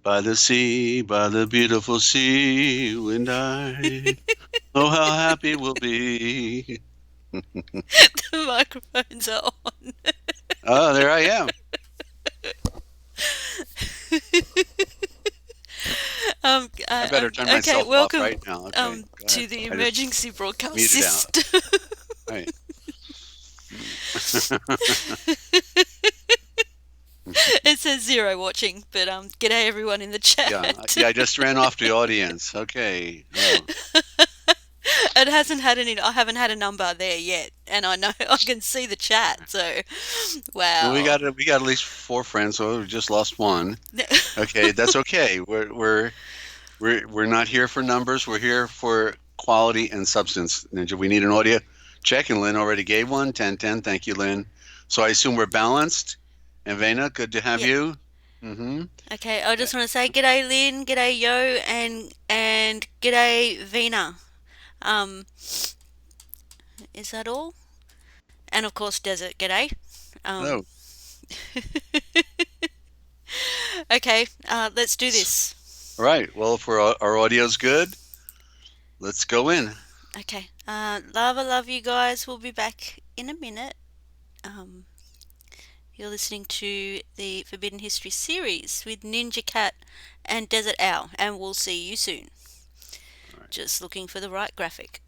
By the sea, by the beautiful sea, you and I. Oh, how happy we'll be. The microphones are on. Oh, there I am. I better turn Okay, myself off welcome right now. Okay, go ahead. to the I just emergency broadcast muted out. system. Right. It says zero watching, but g'day everyone in the Yeah, chat. yeah. I just ran off the audience. Okay. Oh. It hasn't had any. I haven't had a number there yet, and I know I can see the chat. So, Well, we wow. got at least four friends, so we just lost one. Okay, that's okay. We're not here for numbers. We're here for quality and substance. Ninja, we need an audio check, and Lynn already gave one. 10-10. Thank you, Lynn. So I assume we're balanced. And Vena, good to have Yep. you. Mm-hmm. Okay. I just want to say g'day Lynn, g'day Yo, and g'day Vina. Um, is that all? And of course Desert. G'day. Um, Oh, okay. Let's do this. all right. Well, if our audio's good, let's go in. Okay. Love, I love you guys. We'll be back in a minute. Um, you're listening to the Forbidden History series with NinjaCat and Desert-Owl, and we'll see you soon. All right. Just looking for the right graphic.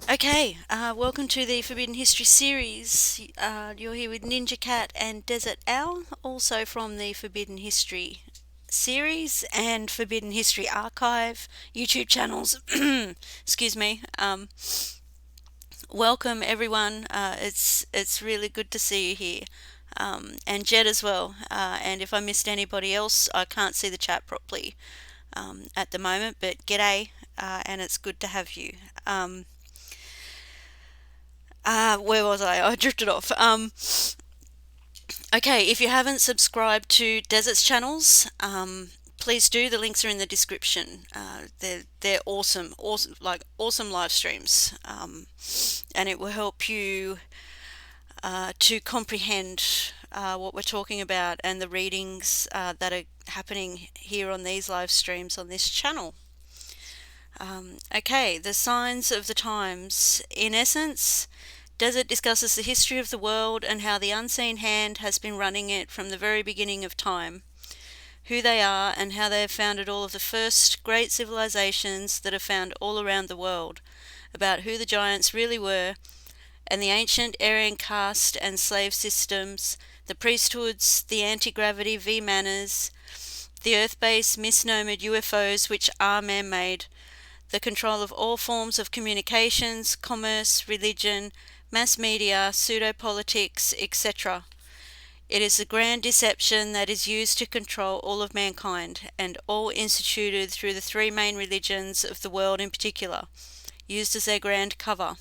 Okay, welcome to the Forbidden History series. You're here with NinjaCat and Dezert-Owl, also from the Forbidden History series and Forbidden History Archive YouTube channels. Excuse me. Welcome everyone. It's really good to see you here, and Jed as well. And if I missed anybody else, I can't see the chat properly at the moment. But g'day, and it's good to have you. Where was I? I drifted off. Okay, if you haven't subscribed to Desert's channels, please do. The links are in the description. They're awesome, awesome live streams, and it will help you to comprehend what we're talking about and the readings that are happening here on these live streams on this channel. Okay, the signs of the times. In essence, Desert discusses the history of the world and how the unseen hand has been running it from the very beginning of time, who they are and how they have founded all of the first great civilizations that are found all around the world, about who the giants really were, and the ancient Aryan caste and slave systems, the priesthoods, the anti-gravity V-manners, the Earth-based misnomered UFOs which are man-made, the control of all forms of communications, commerce, religion, mass media, pseudo-politics, etc. It is a grand deception that is used to control all of mankind, and all instituted through the three main religions of the world in particular, used as their grand cover.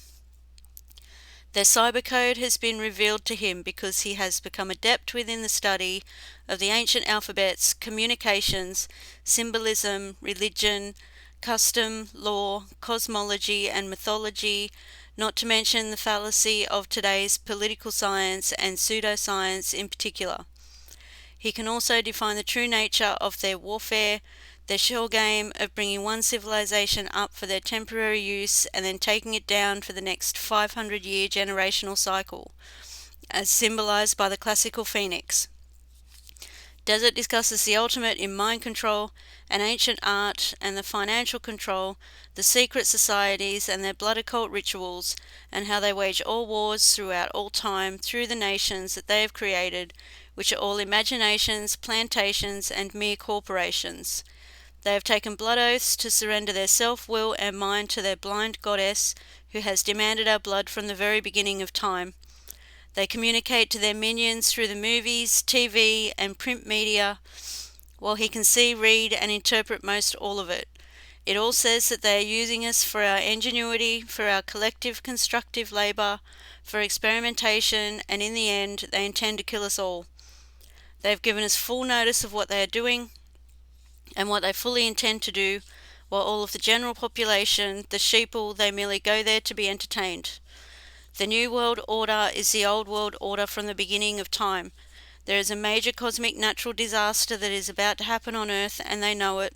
Their cybercode has been revealed to him because he has become adept within the study of the ancient alphabets, communications, symbolism, religion, custom, law, cosmology, and mythology, not to mention the fallacy of today's political science and pseudoscience in particular. He can also define the true nature of their warfare, their shell game of bringing one civilization up for their temporary use and then taking it down for the next 500-year generational cycle, as symbolized by the classical phoenix. Desert discusses the ultimate in mind control and ancient art and the financial control, the secret societies and their blood occult rituals, and how they wage all wars throughout all time through the nations that they have created, which are all imaginations, plantations, and mere corporations. They have taken blood oaths to surrender their self-will and mind to their blind goddess, who has demanded our blood from the very beginning of time. They communicate to their minions through the movies, TV, and print media, while he can see, read, and interpret most all of it. It all says that they are using us for our ingenuity, for our collective constructive labour, for experimentation, and in the end, they intend to kill us all. They have given us full notice of what they are doing and what they fully intend to do, while all of the general population, the sheeple, they merely go there to be entertained. The New World Order is the Old World Order from the beginning of time. There is a major cosmic natural disaster that is about to happen on Earth, and they know it.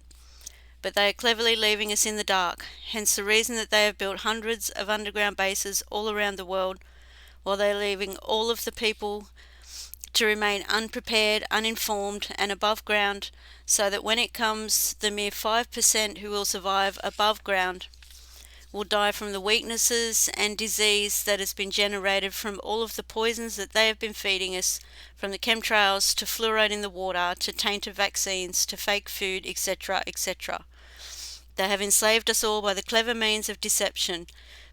But they are cleverly leaving us in the dark, hence the reason that they have built hundreds of underground bases all around the world, while they are leaving all of the people to remain unprepared, uninformed, and above ground, so that when it comes, the mere 5% who will survive above ground will die from the weaknesses and disease that has been generated from all of the poisons that they have been feeding us, from the chemtrails to fluoride in the water to tainted vaccines to fake food, etc., etc. They have enslaved us all by the clever means of deception,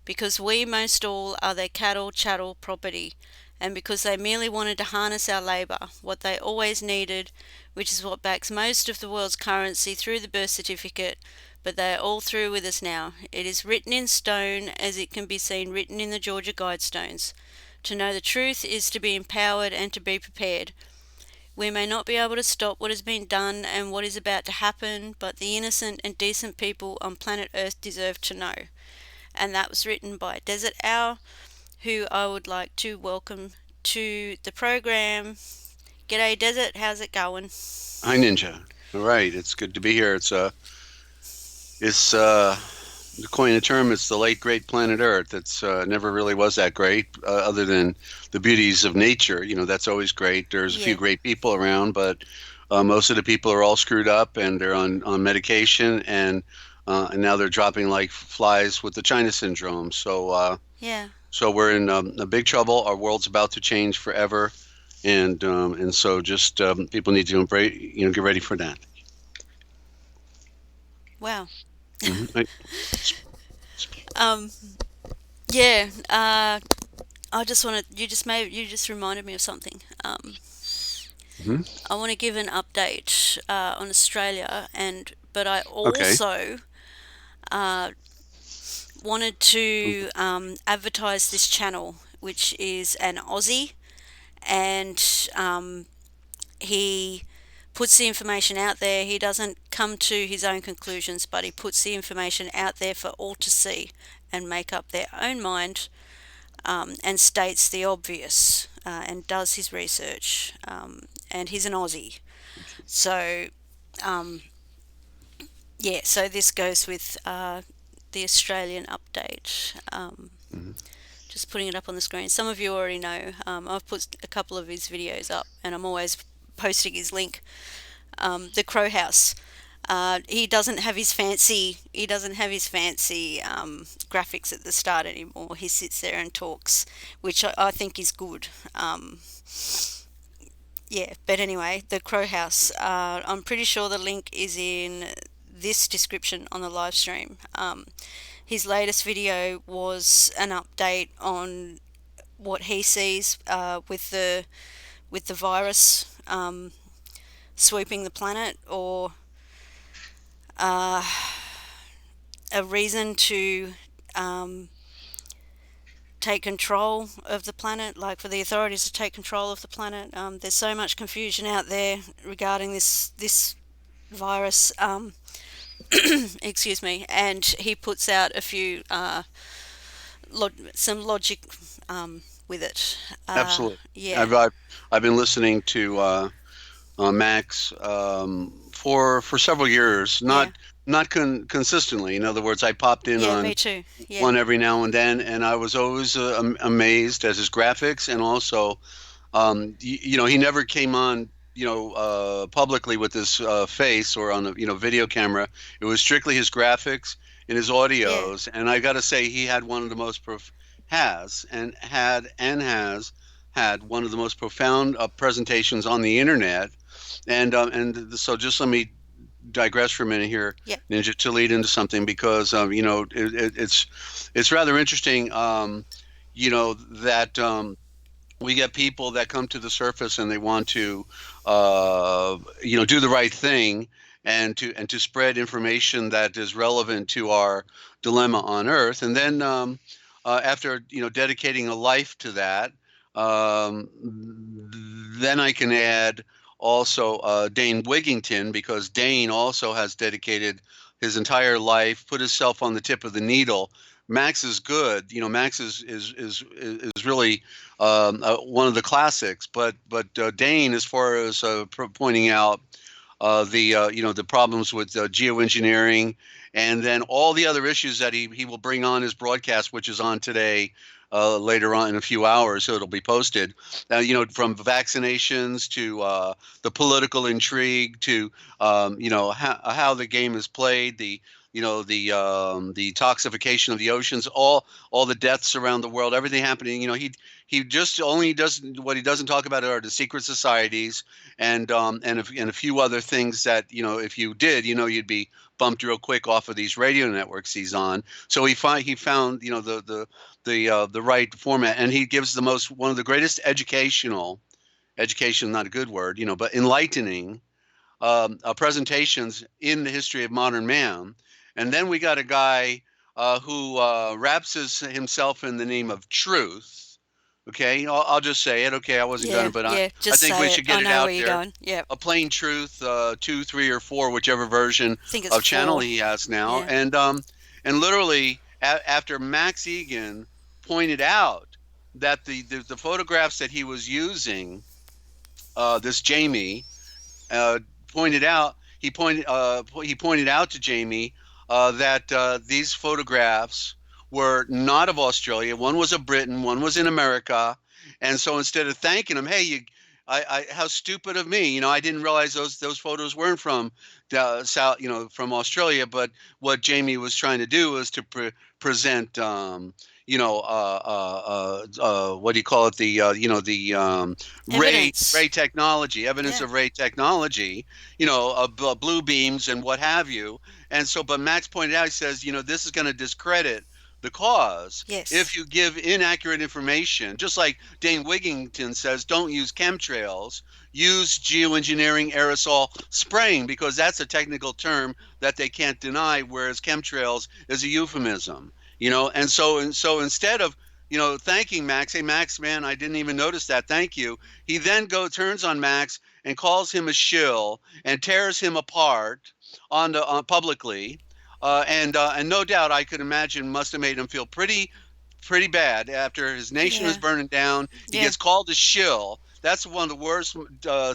because we most all are their cattle, chattel, property, and because they merely wanted to harness our labour, what they always needed, which is what backs most of the world's currency through the birth certificate, but they are all through with us now. It is written in stone, as it can be seen written in the Georgia Guidestones. To know the truth is to be empowered and to be prepared. We may not be able to stop what has been done and what is about to happen, but the innocent and decent people on planet Earth deserve to know. And that was written by Dezert-Owl, who I would like to welcome to the program. G'day Desert, how's it going? Hi, Ninja. All right, it's good to be here. It's to coin a term, it's the late great planet Earth. It's never really was that great, other than the beauties of nature. You know, that's always great. There's a few Yeah. great people around, but most of the people are all screwed up and they're on medication. And and now they're dropping like flies with the China syndrome. Yeah. So we're in a big trouble. Our world's about to change forever, and so just people need to embrace, get ready for that. Wow. Mm-hmm. Um. Yeah. I just wanted you just reminded me of something. Hmm. I want to give an update on Australia, but I Okay. also uh, wanted to advertise this channel, which is an Aussie, and he puts the information out there. He doesn't come to his own conclusions, but he puts the information out there for all to see and make up their own mind, and states the obvious, and does his research. And he's an Aussie. So, um, yeah, so this goes with the Australian update. Hmm. Just putting it up on the screen. Some of you already know. I've put a couple of his videos up, and I'm always posting his link. The Crow House. He doesn't have his fancy. He doesn't have his fancy graphics at the start anymore. He sits there and talks, which I think is good. Yeah, but anyway, the Crow House. I'm pretty sure the link is in this description on the live stream. His latest video was an update on what he sees with the virus sweeping the planet, or uh, a reason to um, take control of the planet, like for the authorities to take control of the planet. There's so much confusion out there regarding this virus. Excuse me, and he puts out a few some logic with it. Absolutely. Yeah, I've been listening to Max for several years, yeah, not consistently. In other words, I popped in yeah. Me on too. Yeah, one every now and then, and I was always amazed at his graphics, and also, he never came on, publicly with his face or on a video camera. It was strictly his graphics and his yeah, audios, and I got to say he had one of the most has had one of the most profound presentations on the internet. And so just let me digress for a minute here, yeah, Ninja, to lead into something, because it's rather interesting, that we get people that come to the surface and they want to do the right thing, and to spread information that is relevant to our dilemma on Earth, and then after dedicating a life to that, um, then I can add also Dane Wigington, because Dane also has dedicated his entire life, put himself on the tip of the needle. Max is good. Max is really one of the classics, but Dane, as far as pointing out the problems with geoengineering, and then all the other issues that he will bring on his broadcast, which is on today, later on in a few hours, so it'll be posted. From vaccinations to the political intrigue to how the game is played, the toxification of the oceans, all the deaths around the world, everything happening. He just only does what he doesn't talk about are the secret societies, and a few other things that if you did, you'd be bumped real quick off of these radio networks he's on. So he found the right format, and he gives one of the greatest education, not a good word, but enlightening presentations in the history of modern man. And then we got a guy who wraps himself in the name of truth. Okay, I'll just say it. Okay, I wasn't yeah, gonna, but I, yeah. I Just think we say it. should I get it know out where you're there. going. Yeah, A plain truth, 2, 3, or 4, whichever version I think it's of channel 4. he has now, Yeah, and literally after Max Egan pointed out that the photographs that he was using, this Jamie uh, pointed out he pointed out to Jamie that these photographs were not of Australia. One was of Britain, one was in America, and so instead of thanking him, hey, how stupid of me! I didn't realize those photos weren't from south, from Australia. But what Jamie was trying to do was to present, what do you call it? The Evidence. ray technology, evidence Yeah. of ray technology, blue beams and what have you. And so, but Max pointed out, he says, this is going to discredit the cause if Yes. you give inaccurate information. Just like Dane Wigington says, don't use chemtrails, use geoengineering aerosol spraying, because that's a technical term that they can't deny, whereas chemtrails is a euphemism. And so instead of thanking Max, hey Max, man, I didn't even notice that, thank you. He then turns on Max and calls him a shill and tears him apart publicly, and no doubt I could imagine must have made him feel pretty bad after his nation was Yeah. burning down. He Yeah. gets called a shill. That's one of the worst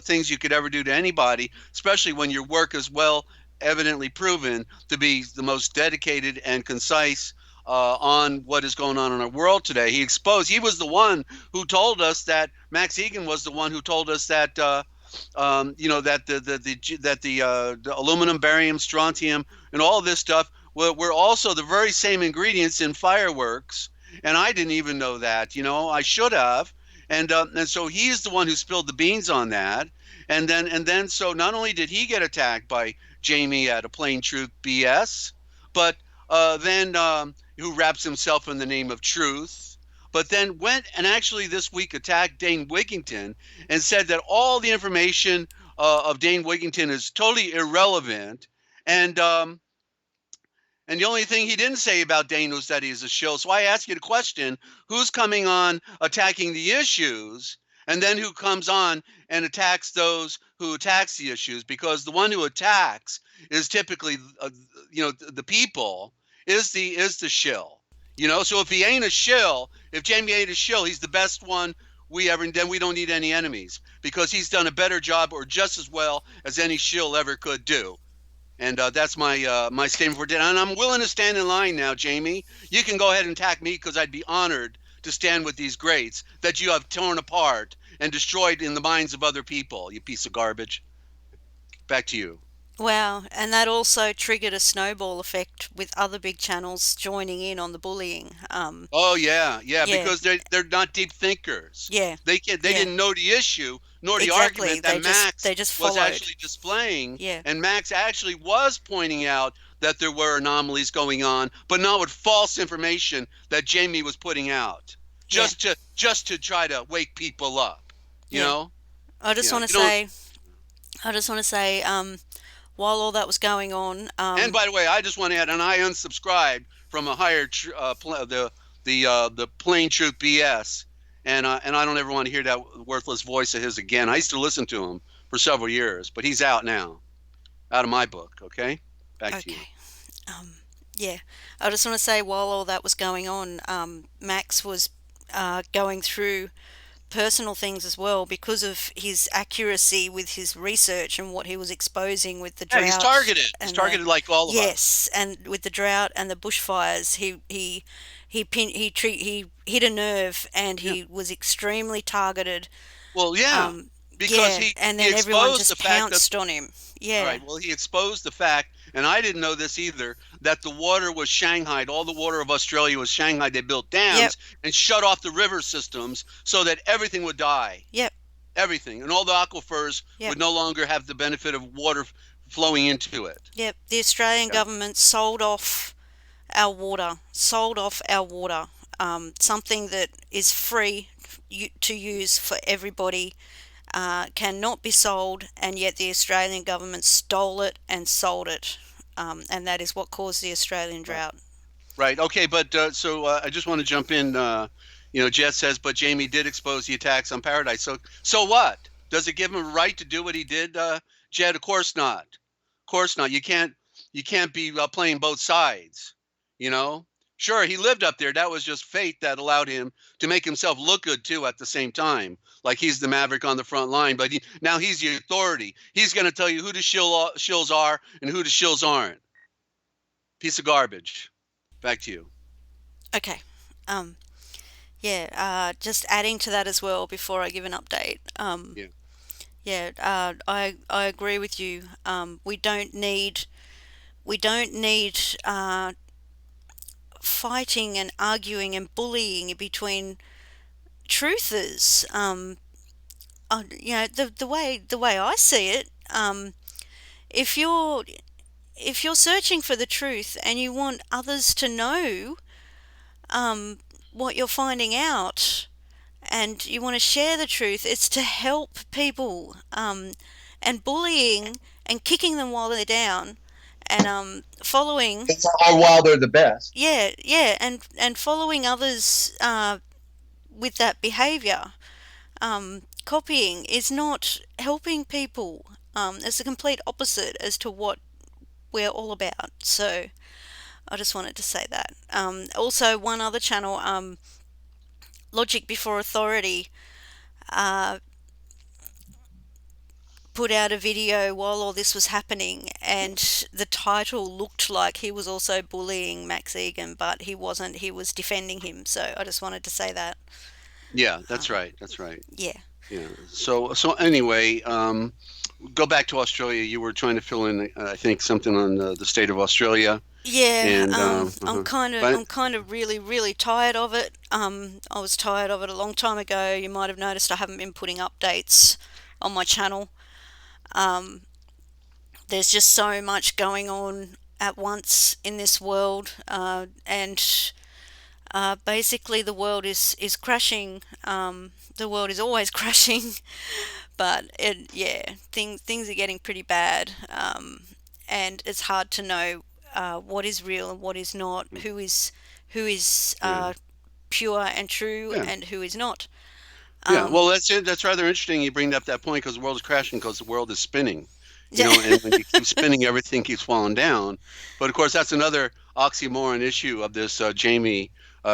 things you could ever do to anybody, especially when your work is well evidently proven to be the most dedicated and concise on what is going on in our world today. He was the one who told us that Max Egan was the one who told us that the aluminum, barium, strontium, and all this stuff were also the very same ingredients in fireworks, and I didn't even know that. I should have. And so he's the one who spilled the beans on that. And then so not only did he get attacked by Jamie at a plain truth BS, but then who wraps himself in the name of truth, but then went and actually this week attacked Dane Wigington and said that all the information of Dane Wigington is totally irrelevant. And and the only thing he didn't say about Dane was that he's a shill. So I ask you the question: who's coming on attacking the issues, and then who comes on and attacks those who attacks the issues? Because the one who attacks is typically, the people is the shill. So if he ain't a shill, if Jamie ain't a shill, he's the best one we ever. Then we don't need any enemies because he's done a better job or just as well as any shill ever could do. And that's my statement for today. And I'm willing to stand in line now, Jamie. You can go ahead and attack me because I'd be honored to stand with these greats that you have torn apart and destroyed in the minds of other people, you piece of garbage. Back to you. Wow, and that also triggered a snowball effect with other big channels joining in on the bullying. Oh yeah, yeah, Yeah, because they're not deep thinkers. yeah, They yeah, didn't know the issue nor the exactly. argument that They just Max they just was followed. actually displaying, Yeah, and Max actually was pointing out that there were anomalies going on, but not with false information that Jamie was putting out, yeah, just to try to wake people up. You yeah. know, I just want to you don't. say, I just want to say, while all that was going on, And by the way, I just want to add, and I unsubscribed from a higher the plain truth BS, and I don't ever want to hear that worthless voice of his again. I used to listen to him for several years, but he's out now, out of my book. Okay, back to you. okay, um, yeah, I just want to say, while all that was going on, Max was going through personal things as well because of his accuracy with his research and what he was exposing with the Yeah, he's drought targeted. He's and the targeted like all of us. yes, and with the drought and the bushfires, he hit a nerve and Yeah. he was extremely targeted. Well, yeah, Um, because yeah, he and he then everyone exposed the just fact that. pounced on him. All Yeah, right. Well, he exposed the fact, and I didn't know this either, that the water was shanghaied. All the water of Australia was shanghaied. They built yep, dams and shut off the river systems so that everything would die. yep, Everything. And all the aquifers yep. would no longer have the benefit of water flowing into it. Yep, the Australian Yeah. government sold off our water, sold off our water, something that is free to use for everybody, cannot be sold, and yet the Australian government stole it and sold it, and that is what caused the Australian Right. drought. Right. Okay. But so I just want to jump in. Jet says, but Jamie did expose the attacks on Paradise. So what? Does it give him a right to do what he did, Jed? Of course not. Of course not. You can't be playing both sides. You know. Sure, he lived up there. That was just fate that allowed him to make himself look good too at the same time. Like he's the maverick on the front line, but now he's the authority. He's going to tell you who the shills are and who the shills aren't. Piece of garbage. Back to you. Okay, um, yeah, just adding to that as well before I give an update. Yeah. Yeah, I agree with you. We don't need fighting and arguing and bullying between truthers. The way I see it, if you're if you're searching for the truth and you want others to know um, what you're finding out, and you want to share the truth, it's to help people. And bullying and kicking them while they're down, and following, It's all while they're the best. yeah, and following others with that behaviour, copying is not helping people. It's the complete opposite as to what we're all about. So I just wanted to say that. Also, one other channel, Logic Before Authority, uh, put out a video while all this was happening, and the title looked like he was also bullying Max Egan, but he wasn't. He was defending him. So I just wanted to say that. Yeah, that's Um, right. That's right. yeah. Yeah. So anyway, go back to Australia. You were trying to fill in, I think, something on the state of Australia, Yeah, and I'm but kind of really, really tired of it. I was tired of it a long time ago. You might have noticed I haven't been putting updates on my channel. Um, there's just so much going on at once in this world, and basically the world is crashing. The world is always crashing, but yeah, things are getting pretty bad, and it's hard to know what is real and what is not, who is yeah, pure and true, yeah. and who is not. Yeah, Um, well, that's it. That's rather interesting. You bring up that point because the world is crashing because the world is spinning, yeah, and when you keep spinning, everything keeps falling down. But of course, that's another oxymoron issue of this Jamie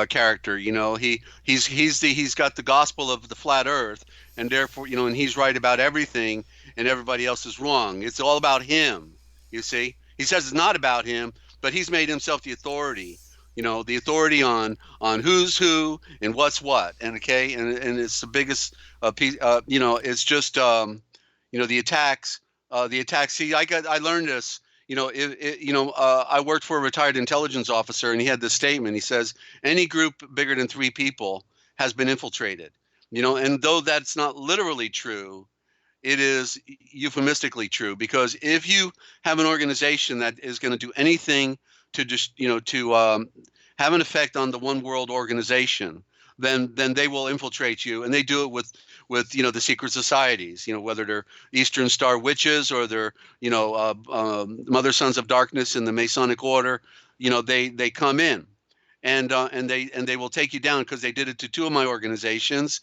character. He's got the gospel of the flat Earth, and therefore, and he's right about everything, and everybody else is wrong. It's all about him. You see, he says it's not about him, but he's made himself the authority. The authority on who's who and what's what, and okay, and it's the biggest piece. It's just the attacks. See, I learned this. I worked for a retired intelligence officer, and he had this statement. He says any group bigger than 3 people has been infiltrated. And though that's not literally true, it is euphemistically true, because if you have an organization that is going to do anything to just to have an effect on the one world organization, then they will infiltrate you, and they do it with the secret societies, whether they're Eastern Star Witches or they're Mother Sons of Darkness in the Masonic Order. They come in, and they will take you down, because they did it to 2 of my organizations.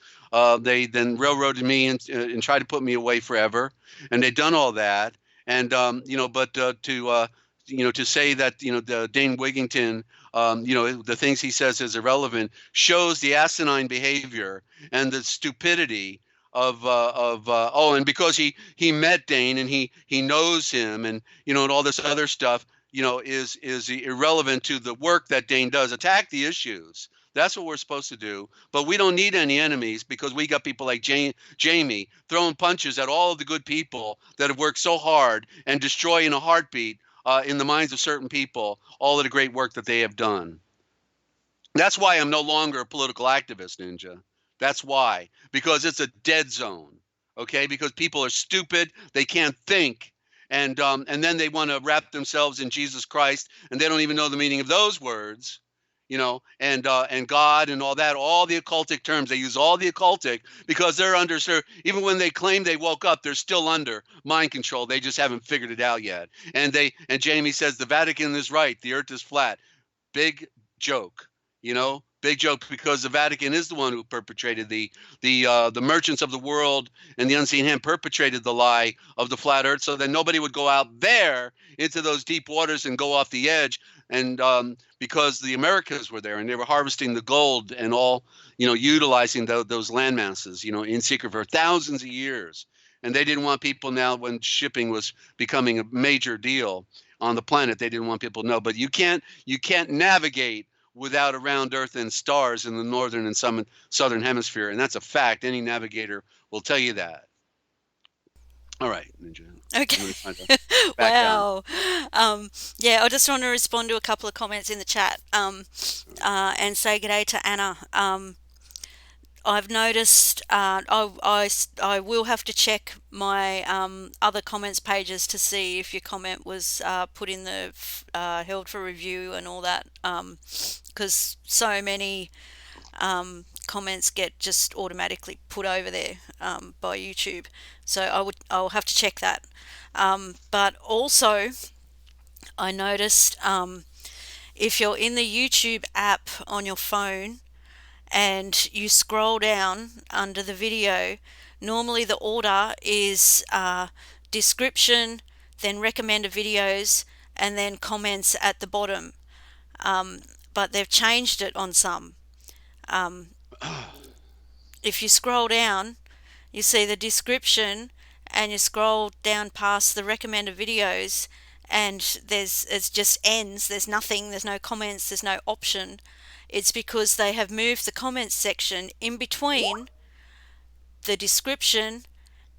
They then railroaded me and tried to put me away forever, and they've done all that. And but to say that the Dane Wigington, the things he says is irrelevant, shows the asinine behavior and the stupidity and because he met Dane, and he knows him, and all this other stuff, is irrelevant to the work that Dane does. Attack the issues. That's what we're supposed to do. But we don't need any enemies, because we got people like Jamie throwing punches at all of the good people that have worked so hard and destroy in a heartbeat, in the minds of certain people, all of the great work that they have done. That's why I'm no longer a political activist, Ninja. That's why. Because it's a dead zone. Okay? Because people are stupid, they can't think, and then they want to wrap themselves in Jesus Christ, and they don't even know the meaning of those words. And God and all that, all the occultic terms. They use all the occultic because they're under, even when they claim they woke up, they're still under mind control. They just haven't figured it out yet. And Jamie says the Vatican is right. The earth is flat. Big joke, big joke, because the Vatican is the one who perpetrated the merchants of the world and the unseen hand perpetrated the lie of the flat earth, so that nobody would go out there into those deep waters and go off the edge. And because the Americas were there, and they were harvesting the gold and all, utilizing those land masses, in secret for thousands of years. And they didn't want people, now when shipping was becoming a major deal on the planet, they didn't want people to know. But you can't navigate without a round earth and stars in the northern and southern hemisphere. And that's a fact. Any navigator will tell you that. All right, Ninja. I'm going to try Okay. to back down. Wow. Yeah, I just want to respond to a couple of comments in the chat, and say g'day to Anna. I've noticed, I will have to check my other comments pages to see if your comment was put in the held for review and all that, because so many comments get just automatically put over there by YouTube. So I'll have to check that. But also, I noticed, if you're in the YouTube app on your phone and you scroll down under the video, normally the order is description, then recommended videos, and then comments at the bottom. But they've changed it on some. If you scroll down, you see the description, and you scroll down past the recommended videos, and it just ends. There's nothing. There's no comments. There's no option. It's because they have moved the comments section in between the description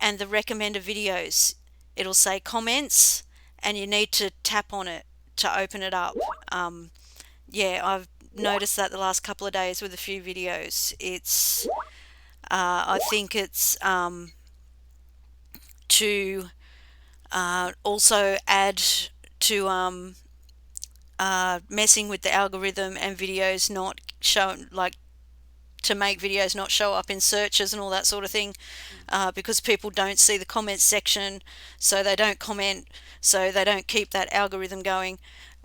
and the recommended videos. It'll say comments, and you need to tap on it to open it up. Yeah, I've noticed that the last couple of days with a few videos. I think it's to also add to messing with the algorithm, and videos not shown, like to make videos not show up in searches and all that sort of thing, because people don't see the comments section, so they don't comment, so they don't keep that algorithm going,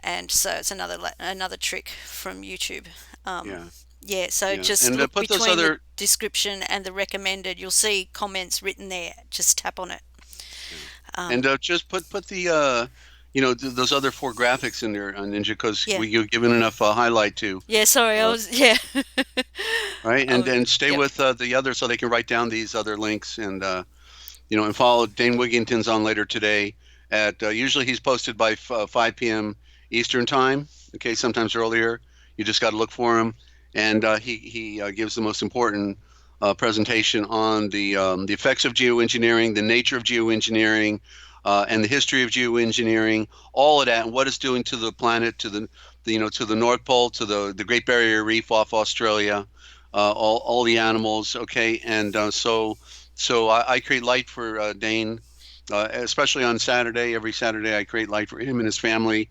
and so it's another trick from YouTube. Yeah. Yeah, so Yeah. just And look put those between the other. description and the recommended. You'll see comments written there. Just tap on it. And just put the those other 4 graphics in there on Ninja, because Yeah. you're given enough highlight to. Yeah, sorry, I was, yeah. Right, and then stay Yep. with the other, so they can write down these other links, and and follow Dane Wigington's on later today at usually he's posted by 5 p.m. Eastern time. Okay, sometimes earlier. You just got to look for him, and he gives the most important presentation on the effects of geoengineering, the nature of geoengineering, and the history of geoengineering, all of that, and what it's doing to the planet, to to the North Pole, to the Great Barrier Reef off Australia, all the animals. Okay, and so I create light for Dane, especially on Saturday. Every Saturday, I create light for him and his family,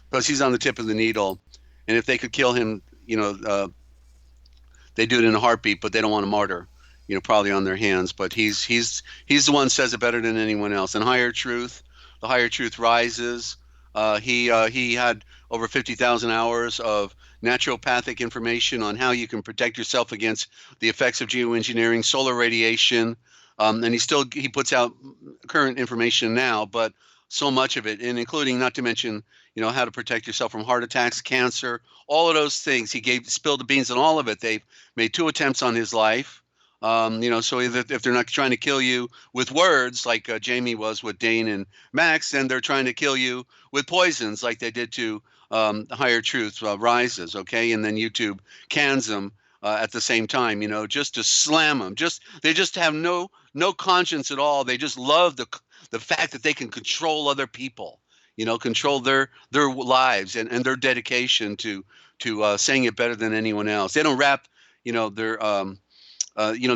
because he's on the tip of the needle, and if they could kill him, they do it in a heartbeat, but they don't want a martyr, probably on their hands. But he's the one who says it better than anyone else. And the higher truth rises. He had over 50,000 hours of naturopathic information on how you can protect yourself against the effects of geoengineering, solar radiation, and he puts out current information now, but so much of it, and including, not to mention, how to protect yourself from heart attacks, cancer, all of those things. He spilled the beans on all of it. They've made 2 attempts on his life. So if they're not trying to kill you with words like Jamie was with Dane and Max, then they're trying to kill you with poisons like they did to Higher Truth Rises, okay? And then YouTube cans them at the same time, just to slam them. They just have no conscience at all. They just love the fact that they can control other people, control their lives and their dedication to saying it better than anyone else. They don't wrap, their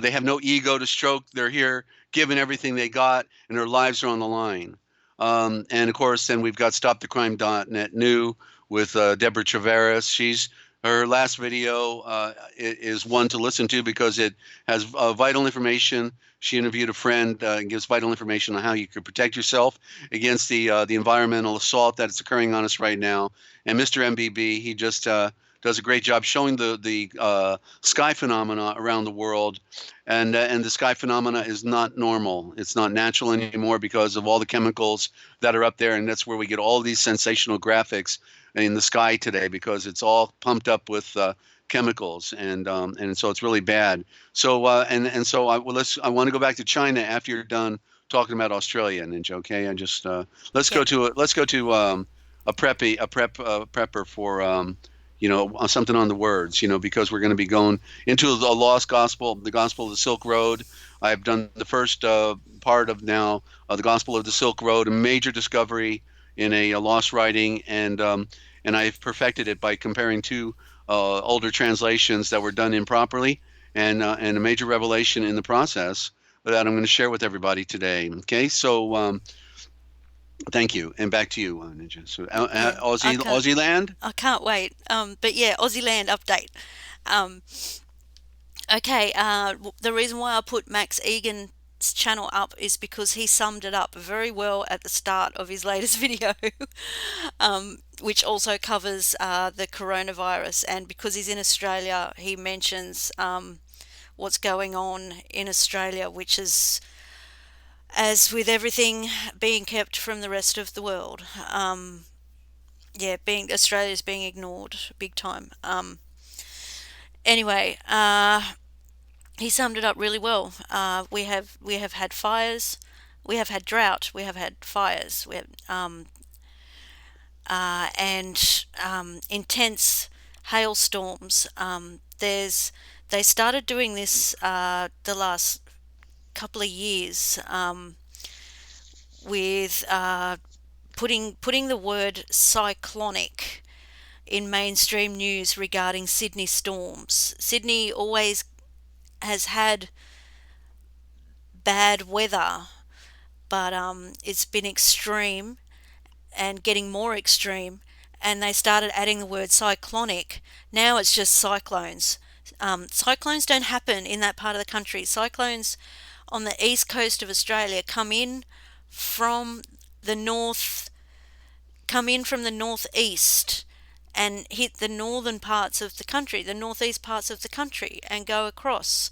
they have no ego to stroke. They're here giving everything they got, and their lives are on the line. And of course, then we've got StopTheCrime.net new with Deborah Tavares. Her last video is one to listen to, because it has vital information. She interviewed a friend and gives vital information on how you could protect yourself against the environmental assault that is occurring on us right now. And Mr. MBB, he just does a great job showing the sky phenomena around the world, and the sky phenomena is not normal. It's not natural anymore because of all the chemicals that are up there, and that's where we get all these sensational graphics in the sky today, because it's all pumped up with chemicals, and so it's really bad. So so I want to go back to China after you're done talking about Australia, Ninja. Okay, I just let's go to a prepper for something on the words, because we're going to be going into the lost gospel, the gospel of the Silk Road. I've done the first part of now the gospel of the Silk Road, a major discovery in a lost writing, and I've perfected it by comparing two older translations that were done improperly, and a major revelation in the process that I'm going to share with everybody today. Okay, so thank you, and back to you, Ninja. So Yeah, Aussie land. I can't wait. But yeah, Aussie Land update. Um, okay. The reason why I put Max Egan's channel up is because he summed it up very well at the start of his latest video, which also covers the coronavirus. And because he's in Australia, he mentions what's going on in Australia, which is, as with everything, being kept from the rest of the world. Yeah, being Australia's being ignored big time. Anyway, he summed it up really well. We have had fires, we have had drought, we have had fires, we have and intense hailstorms. They started doing this the last couple of years with putting the word cyclonic in mainstream news regarding Sydney storms. Sydney always has had bad weather, but it's been extreme and getting more extreme. And they started adding the word cyclonic. Now it's just cyclones. Cyclones don't happen in that part of the country. Cyclones on the east coast of Australia from the north, come in from the northeast and hit the northern parts of the country, the northeast parts of the country, and go across,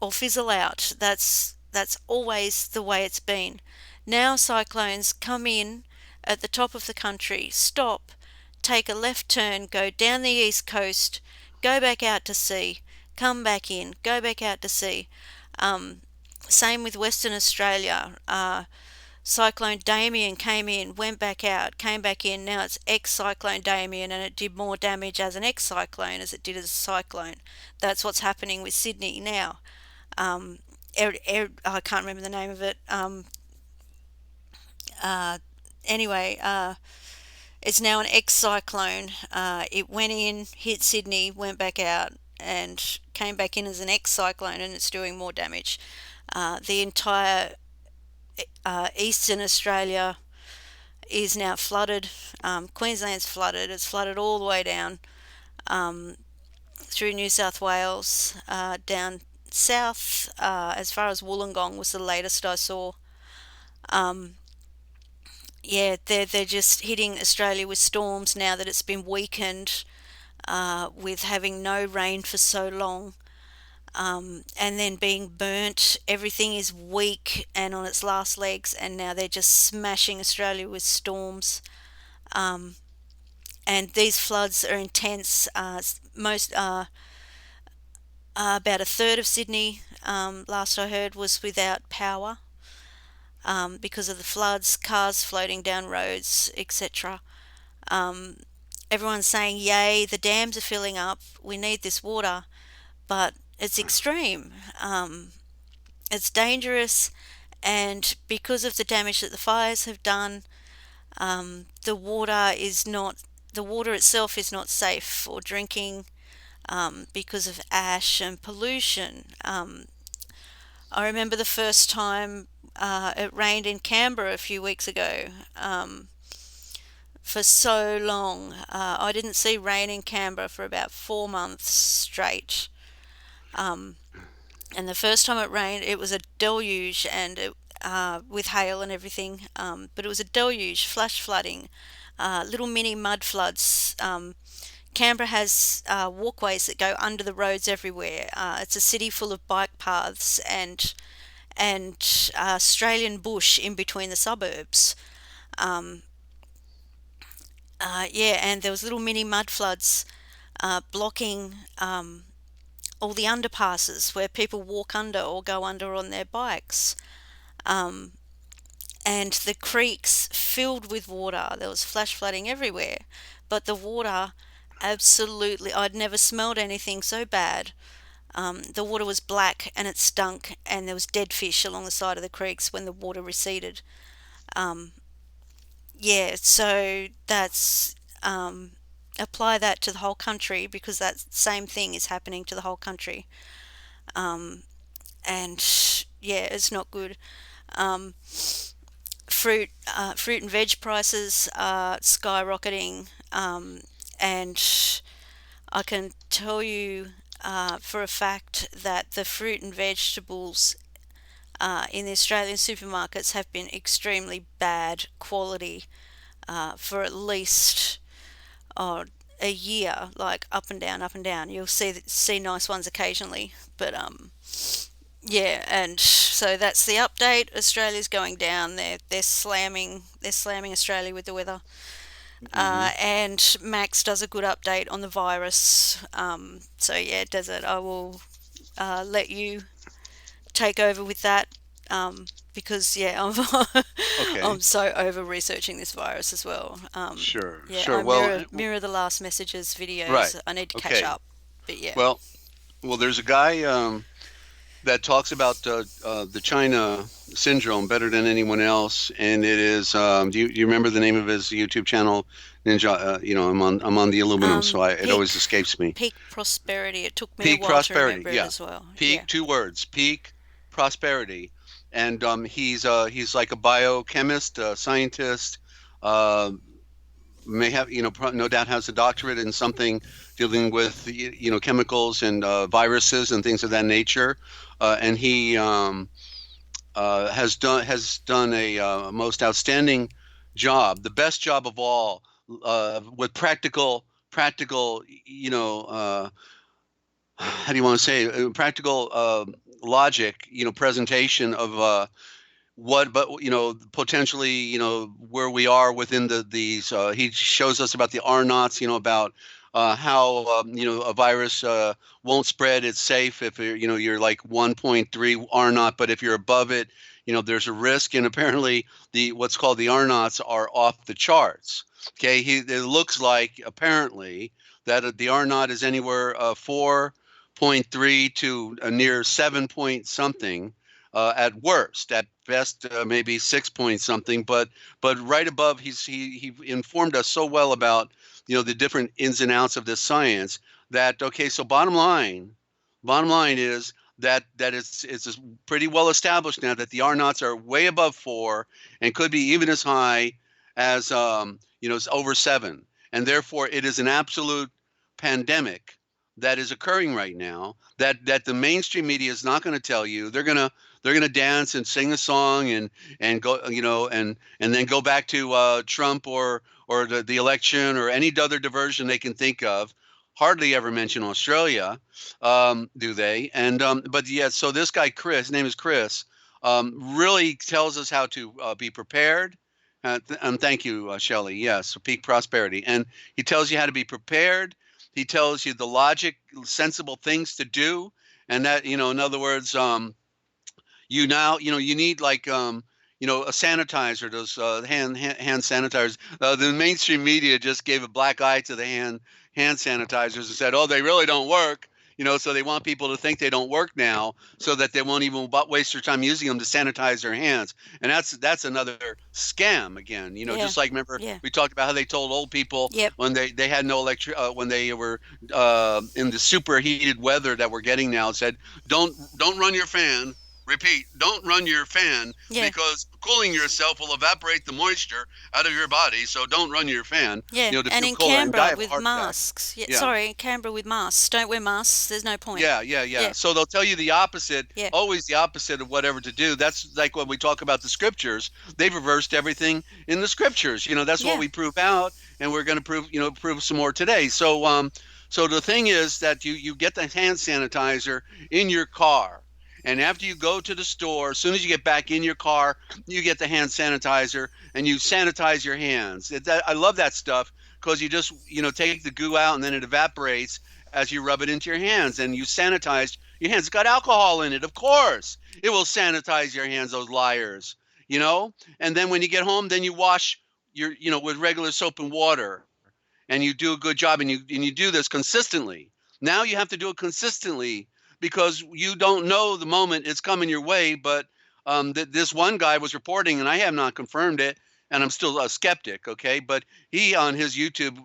or fizzle out. That's always the way it's been. Now cyclones come in at the top of the country, stop, take a left turn, go down the east coast, go back out to sea, come back in, go back out to sea. Same with Western Australia. Cyclone Damien came in, went back out, came back in. Now it's ex-cyclone Damien, and it did more damage as an ex-cyclone as it did as a cyclone. That's what's happening with Sydney now. I can't remember the name of it. Anyway, it's now an ex-cyclone. It went in, hit Sydney, went back out, and came back in as an ex-cyclone, and it's doing more damage. The entire eastern Australia is now flooded. Queensland's flooded. It's flooded all the way down through New South Wales, down south, as far as Wollongong was the latest I saw. Yeah, they're just hitting Australia with storms now that it's been weakened with having no rain for so long. And then being burnt, everything is weak and on its last legs, and now they're just smashing Australia with storms. And these floods are intense. About a third of Sydney, last I heard, was without power because of the floods, cars floating down roads, etc. Everyone's saying, yay, the dams are filling up, we need this water, but it's extreme. It's dangerous, and because of the damage that the fires have done, the water itself is not safe for drinking because of ash and pollution. I remember the first time it rained in Canberra a few weeks ago. For so long, I didn't see rain in Canberra for about 4 months straight. And the first time it rained, it was a deluge, and with hail and everything. But it was a deluge, flash flooding, little mini mud floods. Canberra has walkways that go under the roads everywhere. It's a city full of bike paths and Australian bush in between the suburbs. Yeah, and there was little mini mud floods blocking all the underpasses where people walk under or go under on their bikes. And the creeks filled with water. There was flash flooding everywhere, but the water Absolutely. I'd never smelled anything so bad. The water was black and it stunk, and there was dead fish along the side of the creeks when the water receded. Um, yeah, so that's apply that to the whole country because that same thing is happening to the whole country. Um, and yeah, it's not good. Um, fruit and veg prices are skyrocketing, and I can tell you for a fact that the fruit and vegetables in the Australian supermarkets have been extremely bad quality for at least a year, like up and down, up and down. You'll see nice ones occasionally, but yeah, and so that's the update. Australia's going down. They're slamming Australia with the weather. Hmm. And Max does a good update on the virus. So yeah, Desert, I will let you take over with that. Because yeah, I'm Okay. so over researching this virus as well. Sure. Yeah, Sure. I Well, mirror the last messages right. videos. I need to catch Okay. up, but yeah. Well, there's a guy that talks about the China syndrome better than anyone else, and it is. Do you remember the name of his YouTube channel? Ninja. I'm on the aluminum, so it always Peak escapes me. peak prosperity. It took me a Peak while to prosperity. remember it Yeah. as well. Yeah. Peak. Two words. Peak prosperity. And he's like a biochemist, scientist. Uh, may have no doubt has a doctorate in something dealing with chemicals and viruses and things of that nature, and he has done a most outstanding job, the best job of all, with practical how do you want to say practical logic, presentation of but potentially where we are within these he shows us about the R naughts, about how a virus won't spread. It's safe if you're like 1.3 R naught, but if you're above it, there's a risk. And apparently the what's called the R naughts are off the charts. Okay, it looks like apparently that the R naught is anywhere 4.3 to near 7 point something at worst. At best, maybe 6 point something. But right above, he informed us so well about the different ins and outs of this science that okay. So bottom line is that it's pretty well established now that the R naughts are way above 4 and could be even as high as it's over 7, and therefore it is an absolute pandemic that is occurring right now that the mainstream media is not going to tell you. They're going to dance and sing a song and go and then go back to Trump or the election or any other diversion they can think of. Hardly ever mention Australia, do they? And but yeah, so this guy Chris, his name is Chris, really tells us how to be prepared. And thank you, Shelley. Yes, peak prosperity, and he tells you how to be prepared. He tells you the logic, sensible things to do, and that in other words, you need like a sanitizer, those hand sanitizers. The mainstream media just gave a black eye to the hand sanitizers and said, oh, they really don't work. So they want people to think they don't work now, so that they won't even waste their time using them to sanitize their hands. And that's another scam again. Yeah. Just like remember Yeah. we talked about how they told old people Yep. when they had no electric when they were in the superheated weather that we're getting now. Said don't run your fan. Repeat, don't run your fan Yeah. because cooling yourself will evaporate the moisture out of your body. So don't run your fan, Yeah. to And feel in cooler and die Canberra of a with heart attack. masks. Yeah. Yeah. Sorry, Canberra with masks. Don't wear masks. There's no point. Yeah. Yeah. So they'll tell you the opposite, Yeah. always the opposite of whatever to do. That's like when we talk about the scriptures. They've reversed everything in the scriptures. That's what Yeah. we prove out, and we're going to prove some more today. So the thing is that you get the hand sanitizer in your car. And after you go to the store, as soon as you get back in your car, you get the hand sanitizer and you sanitize your hands. I love that stuff because you just take the goo out and then it evaporates as you rub it into your hands and you sanitize your hands. It's got alcohol in it, of course. It will sanitize your hands, those liars. And then when you get home, then you wash your with regular soap and water. and you do a good job, and you do this consistently. Now you have to do it consistently because you don't know the moment it's coming your way. But this one guy was reporting, and I have not confirmed it, and I'm still a skeptic. Okay, but he on his YouTube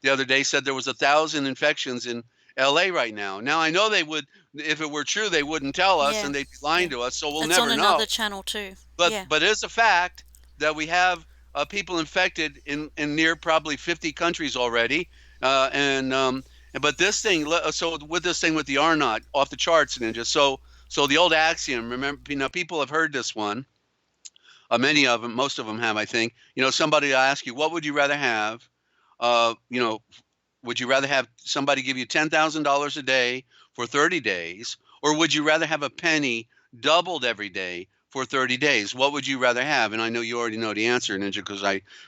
the other day said there was 1,000 infections in LA right now. Now I know they would, if it were true, they wouldn't tell us, Yeah. and they'd be lying Yeah. to us. So we'll It's on never know. another channel too. But Yeah. it's a fact that we have people infected in near probably 50 countries already, but this thing. So with this thing with the R naught off the charts, Ninja. So the old axiom. Remember, people have heard this one. Many of them, most of them have, I think. Somebody will ask you, what would you rather have? Would you rather have somebody give you $10,000 a day for 30 days, or would you rather have a penny doubled every day for 30 days? What would you rather have? And I know you already know the answer, Ninja, because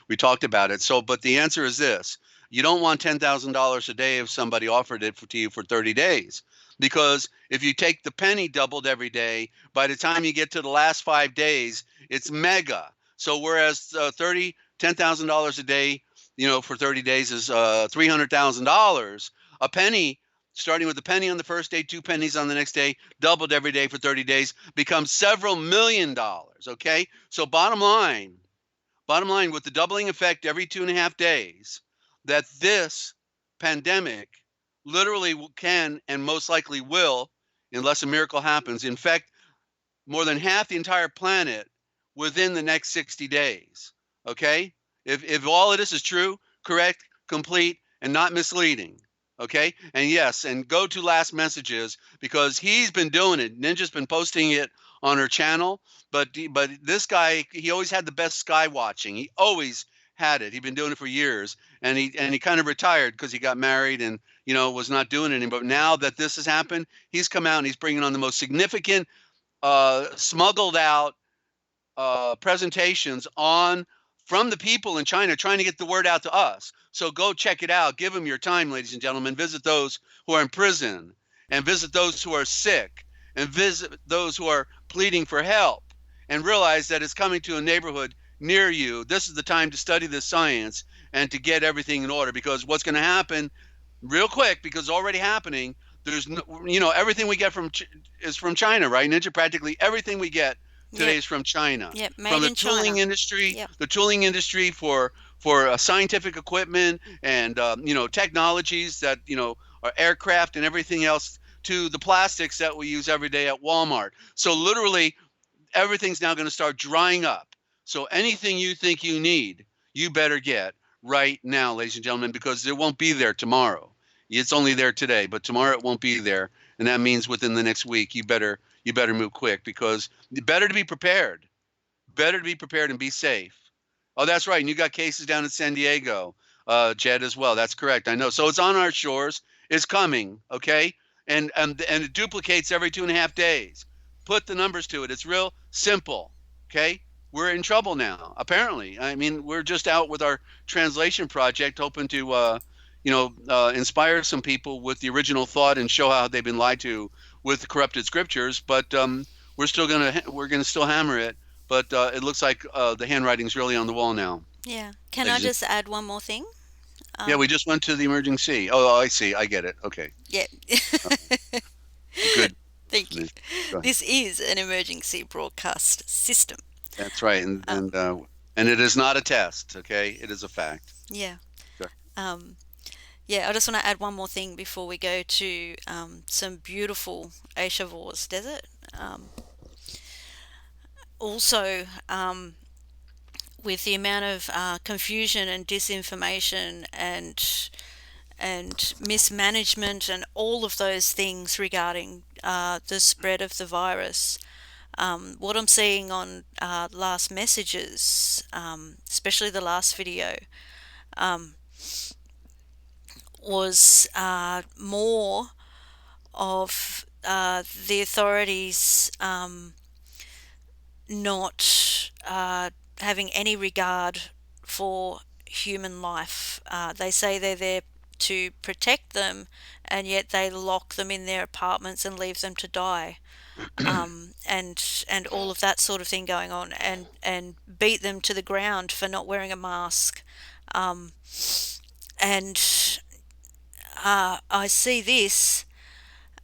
we talked about it. So, but the answer is this: you don't want $10,000 a day if somebody offered it to you for 30 days, because if you take the penny doubled every day, by the time you get to the last 5 days, it's mega. So whereas $10,000 a day, for 30 days is $300,000. A penny, starting with a penny on the first day, 2 pennies on the next day, doubled every day for 30 days, becomes several $1,000,000. Okay, so bottom line, with the doubling effect every 2.5 days, that this pandemic literally can and most likely will, unless a miracle happens, infect more than half the entire planet within the next 60 days. Okay? If all of this is true, correct, complete, and not misleading. Okay? And yes, and go to last messages, because he's been doing it. Ninja's been posting it on her channel, but this guy, he always had the best sky watching. He always had it. He'd been doing it for years, and he kind of retired because he got married and was not doing it anymore. But now that this has happened, he's come out and he's bringing on the most significant smuggled out presentations from the people in China, trying to get the word out to us. So go check it out. Give them your time, ladies and gentlemen. Visit those who are in prison, and visit those who are sick, and visit those who are pleading for help, and realize that it's coming to a neighborhood near you. This is the time to study this science and to get everything in order, because what's going to happen real quick, because it's already happening, there's everything we get is from China, right, Ninja? Practically everything we get today is from China. Yep, from made the in tooling China. industry, Yep. the tooling industry for scientific equipment and technologies that are aircraft and everything else, to the plastics that we use every day at Walmart. So literally everything's now going to start drying up. So anything you think you need, you better get right now, ladies and gentlemen, because it won't be there tomorrow. It's only there today, but tomorrow it won't be there, and that means within the next week you better move quick, because better to be prepared. Better to be prepared and be safe. Oh, that's right. And you got cases down in San Diego, Jed, as well. That's correct. I know. So it's on our shores. It's coming. Okay. And it duplicates every 2.5 days. Put the numbers to it. It's real simple. Okay. We're in trouble now, apparently. I mean, we're just out with our translation project, hoping to, inspire some people with the original thought and show how they've been lied to with corrupted scriptures. But we're gonna still hammer it. But it looks like the handwriting's really on the wall now. Yeah. Can I just add one more thing? Yeah, we just went to the emerging sea. Oh, I see. I get it. Okay. Yeah. Good. Thank you. This is an emergency broadcast system. That's right, and it is not a test. Okay, it is a fact. Yeah. Sure. Yeah, I just want to add one more thing before we go to some beautiful Aishavors desert. Also, with the amount of confusion and disinformation and mismanagement and all of those things regarding the spread of the virus, what I'm seeing on last messages, especially the last video, was more of the authorities not having any regard for human life. They say they're there to protect them, and yet they lock them in their apartments and leave them to die. And all of that sort of thing going on, and beat them to the ground for not wearing a mask. And I see this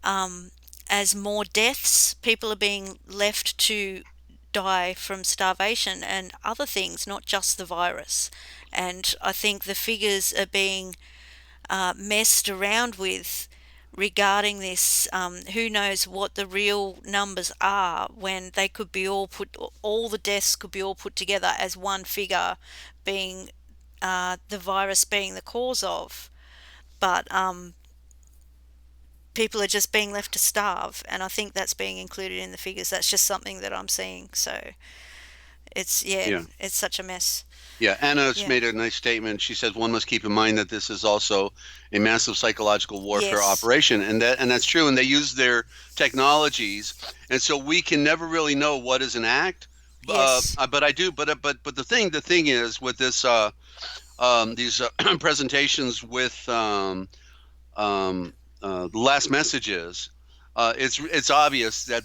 as more deaths. People are being left to die from starvation and other things, not just the virus. And I think the figures are being messed around with regarding this. Who knows what the real numbers are when they could be all the deaths could be all put together as one figure being the virus being the cause of. But people are just being left to starve, and I think that's being included in the figures. That's just something that I'm seeing. So Yeah. it's such a mess. Yeah, Anna's Yeah. made a nice statement. She says one must keep in mind that this is also a massive psychological warfare Yes. operation, and that's true. And they use their technologies, and so we can never really know what is an act. Yes. But I do. But the thing is with this these presentations with the last messages, it's obvious that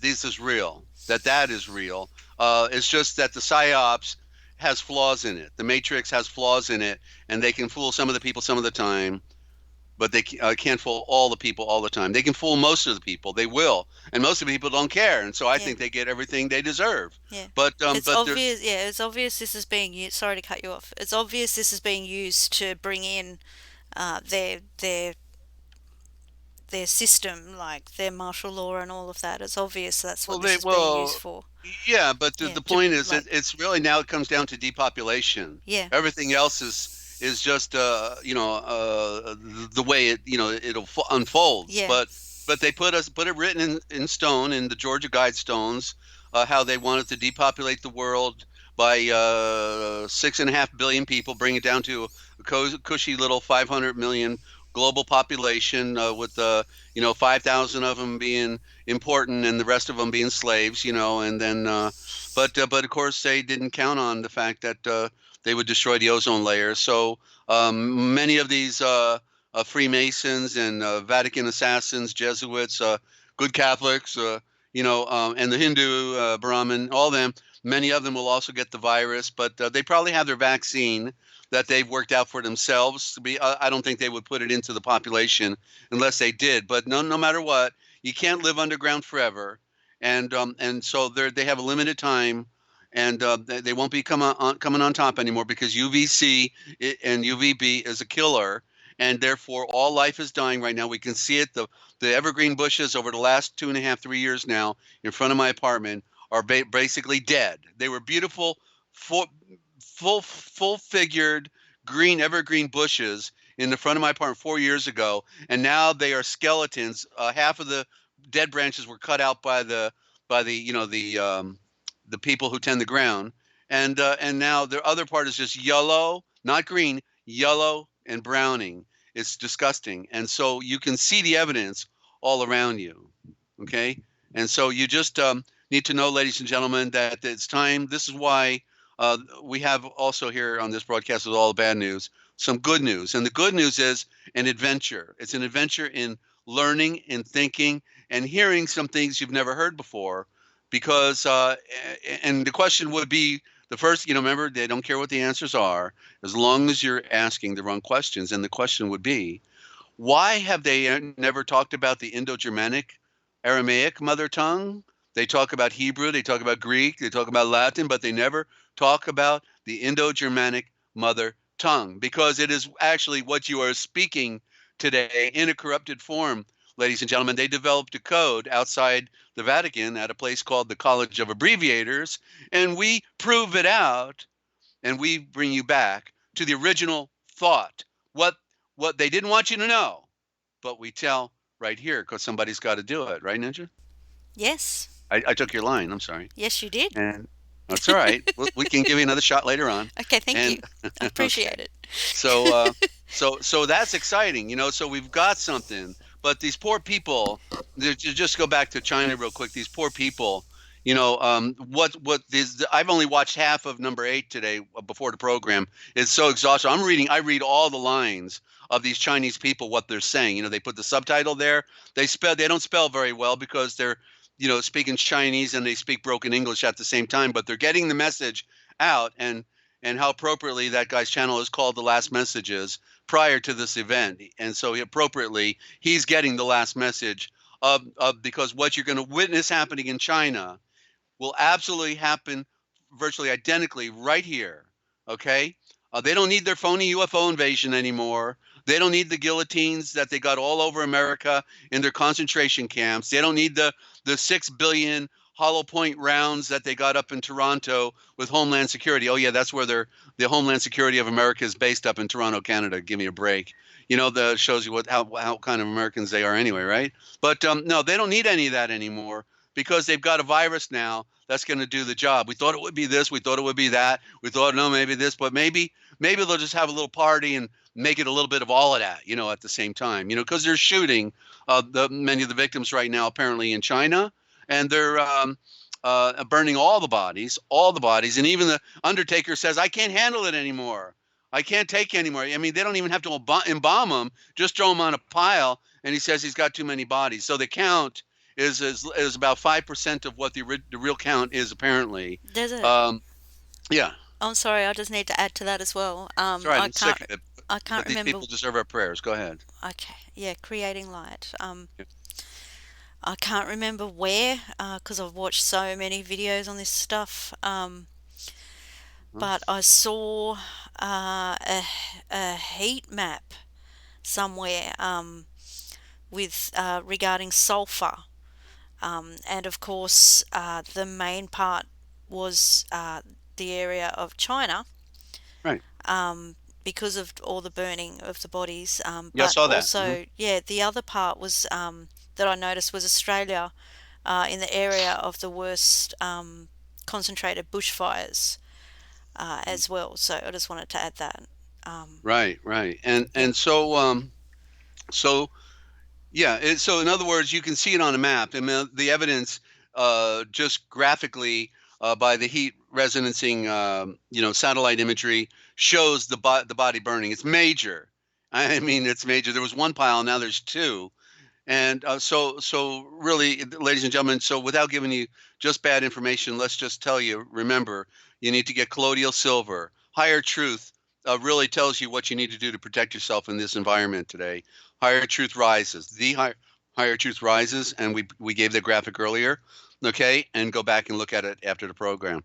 this is real, that is real. It's just that the psyops has flaws in it. The matrix has flaws in it, and they can fool some of the people some of the time, but they can't fool all the people all the time. They can fool most of the people. They will, and most of the people don't care, and so I Yeah. think they get everything they deserve. Yeah. But It's there's obvious. Yeah, it's obvious this is being used. Sorry to cut you off. It's obvious this is being used to bring in uh, their their their system, like their martial law and all of that. It's obvious that's what Well, this they is being used well, for. yeah, but the, Yeah. the To point is like. it's really now it comes down to depopulation. Yeah. Everything else is just the way it'll unfolds. Yeah. But they put it written in stone in the Georgia Guidestones, how they wanted to depopulate the world by 6.5 billion people, bring it down to a cushy little 500 million global population, with 5,000 of them being important and the rest of them being slaves, and then but of course they didn't count on the fact that they would destroy the ozone layer. So many of these Freemasons and Vatican assassins, Jesuits, good Catholics, and the Hindu Brahmin, all them, many of them will also get the virus, but they probably have their vaccine that they've worked out for themselves. I don't think they would put it into the population unless they did. But no matter what, you can't live underground forever, and so they have a limited time, and they won't be coming on top anymore because UVC and UVB is a killer, and therefore all life is dying right now. We can see it. The evergreen bushes over the last 2.5, 3 years now in front of my apartment are basically dead. They were beautiful, full figured green evergreen bushes in the front of my apartment 4 years ago, and now they are skeletons. Half of the dead branches were cut out by the people who tend the ground, and now the other part is just yellow, not green, yellow and browning. It's disgusting, and so you can see the evidence all around you. Okay, and so you just need to know, ladies and gentlemen, that it's time. This is why we have also here on this broadcast with all the bad news, some good news. And the good news is an adventure. It's an adventure in learning and thinking and hearing some things you've never heard before. Because, and the question would be the first, remember, they don't care what the answers are as long as you're asking the wrong questions. And the question would be, why have they never talked about the Indo-Germanic Aramaic mother tongue? They talk about Hebrew, they talk about Greek, they talk about Latin, but they never talk about the Indo-Germanic mother tongue because it is actually what you are speaking today in a corrupted form, ladies and gentlemen. They developed a code outside the Vatican at a place called the College of Abbreviators, and we prove it out, and we bring you back to the original thought. What they didn't want you to know, but we tell right here because somebody's got to do it, right, Ninja? Yes. I took your line. I'm sorry. Yes, you did. And that's all right. We can give you another shot later on. Okay, thank And you. I appreciate okay. it. So that's exciting, So we've got something, but these poor people. Just go back to China real quick. These poor people. What these? I've only watched half of number 8 today before the program. It's so exhausting. I read all the lines of these Chinese people, what they're saying. They put the subtitle there. They don't spell very well because they're speaking Chinese and they speak broken English at the same time, but they're getting the message out. And and how appropriately that guy's channel is called The Last Messages prior to this event. And so appropriately, he's getting the last message because what you're going to witness happening in China will absolutely happen virtually identically right here. Okay? They don't need their phony UFO invasion anymore. They don't need the guillotines that they got all over America in their concentration camps. They don't need the 6 billion hollow point rounds that they got up in Toronto with Homeland Security. Oh yeah, that's where the Homeland Security of America is based, up in Toronto, Canada. Give me a break. That shows you how kind of Americans they are anyway, right? But no, they don't need any of that anymore because they've got a virus now that's going to do the job. We thought it would be this, we thought it would be that, we thought no, maybe this, but maybe they'll just have a little party and make it a little bit of all of that, at the same time, because they're shooting many of the victims right now apparently in China, and they're burning all the bodies, and even the Undertaker says, I can't handle it anymore. I can't take anymore. I mean, they don't even have to embalm them, just throw them on a pile, and he says he's got too many bodies. So the count is about 5% of what the real count is apparently. There's a. Yeah. I'm sorry, I just need to add to that as well. That's right. I'm sick of it. I can't but these remember. people deserve our prayers. Go ahead. Okay, yeah, creating light. Yeah. I can't remember where, because I've watched so many videos on this stuff. But I saw a heat map somewhere with regarding sulfur, and of course the main part was the area of China, Right. because of all the burning of the bodies. Yeah, I But saw that. also, yeah, the other part was that I noticed was Australia, in the area of the worst concentrated bushfires as well. So I just wanted to add that. Right. Yeah. And so yeah. So in other words, you can see it on a map. I mean, the evidence just graphically by the heat resonancing, satellite imagery shows the body burning. It's major. I mean, it's major. There was one pile, now there's two. And so really, ladies and gentlemen, so without giving you just bad information, let's just tell you, remember, you need to get colloidal silver. Higher truth really tells you what you need to do to protect yourself in this environment today. Higher truth rises. Higher truth rises, and we gave the graphic earlier, okay? And go back and look at it after the program.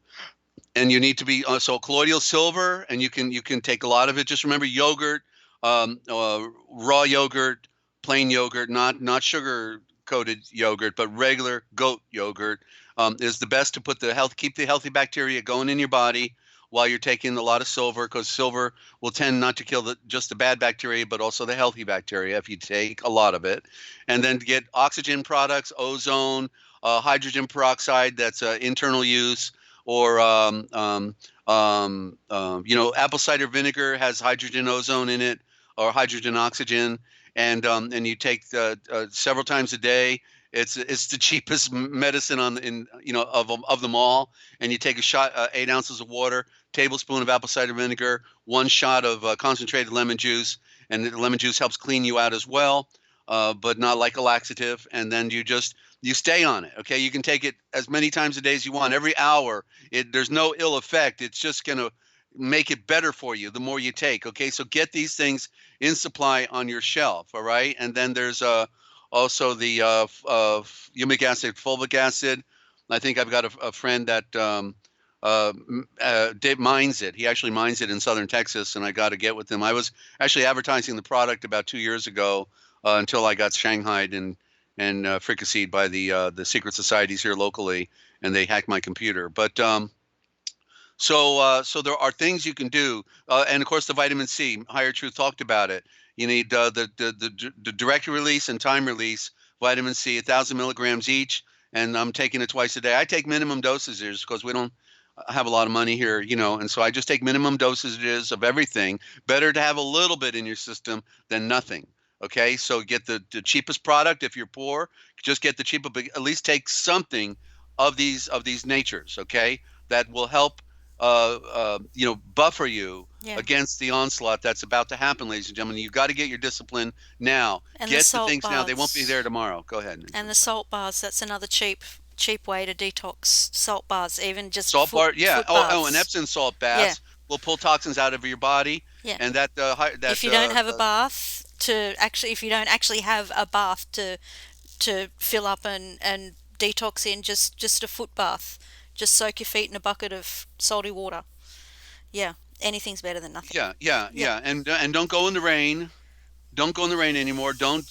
And you need to be so colloidal silver, and you can take a lot of it. Just remember yogurt, raw yogurt, plain yogurt, not sugar coated yogurt, but regular goat yogurt is the best to keep the healthy bacteria going in your body while you're taking a lot of silver, because silver will tend not to kill just the bad bacteria, but also the healthy bacteria if you take a lot of it. And then to get oxygen products, ozone, hydrogen peroxide, that's internal use, or apple cider vinegar has hydrogen ozone in it, or hydrogen oxygen, and you take several times a day. It's the cheapest medicine of them all. And you take a shot, 8 ounces of water, tablespoon of apple cider vinegar, 1 shot of concentrated lemon juice, and the lemon juice helps clean you out as well, but not like a laxative. And then you stay on it. Okay, you can take it as many times a day as you want. Every hour, there's no ill effect. It's just gonna make it better for you the more you take. Okay, so get these things in supply on your shelf. All right, and then there's also the humic acid, fulvic acid. I think I've got a friend that mines it. He actually mines it in southern Texas, and I got to get with him. I was actually advertising the product about 2 years ago until I got shanghaied and fricasseed by the secret societies here locally, and they hacked my computer. But so there are things you can do, and of course the vitamin C. Higher Truth talked about it. You need the direct release and time release vitamin C, 1,000 milligrams each, and I'm taking it twice a day. I take minimum dosages because we don't have a lot of money here, and so I just take minimum dosages of everything. Better to have a little bit in your system than nothing. Okay, so get the cheapest product. If you're poor, just get the cheaper, but at least take something of these natures. Okay, that will help buffer you Yeah. against the onslaught that's about to happen, ladies and gentlemen. You've got to get your discipline now. And Get the the salt things now. They won't be baths. there tomorrow. Go ahead. And the salt bars, that's another cheap way to detox. Salt bars, even just Salt bar, yeah. foot Oh, and baths. Epsom salt Yeah. baths will pull toxins out of your body, Yeah. and If you don't have a bath if you don't actually have a bath to fill up and detox in, just a foot bath. Just soak your feet in a bucket of salty water. Yeah, anything's better than nothing. yeah, yeah, Yeah. yeah, and don't go in the rain. Don't go in the rain anymore. Don't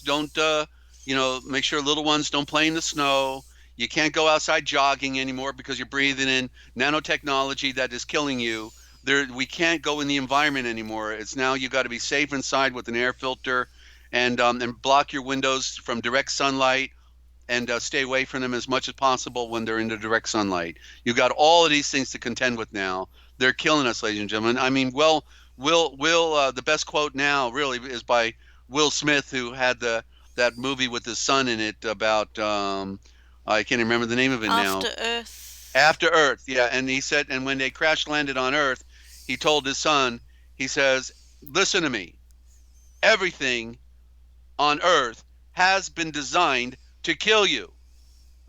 make sure little ones don't play in the snow. You can't go outside jogging anymore because you're breathing in nanotechnology that is killing you. We can't go in the environment anymore. It's now you got to be safe inside with an air filter, and block your windows from direct sunlight, and stay away from them as much as possible when they're in the direct sunlight. You got all of these things to contend with now. They're killing us, ladies and gentlemen. I mean, well, the best quote now really is by Will Smith, who had that movie with his son in it about I can't remember the name of it now. After Earth. After Earth, yeah. And he said, and when they crash landed on Earth, he told his son, he says, "Listen to me. Everything on Earth has been designed to kill you."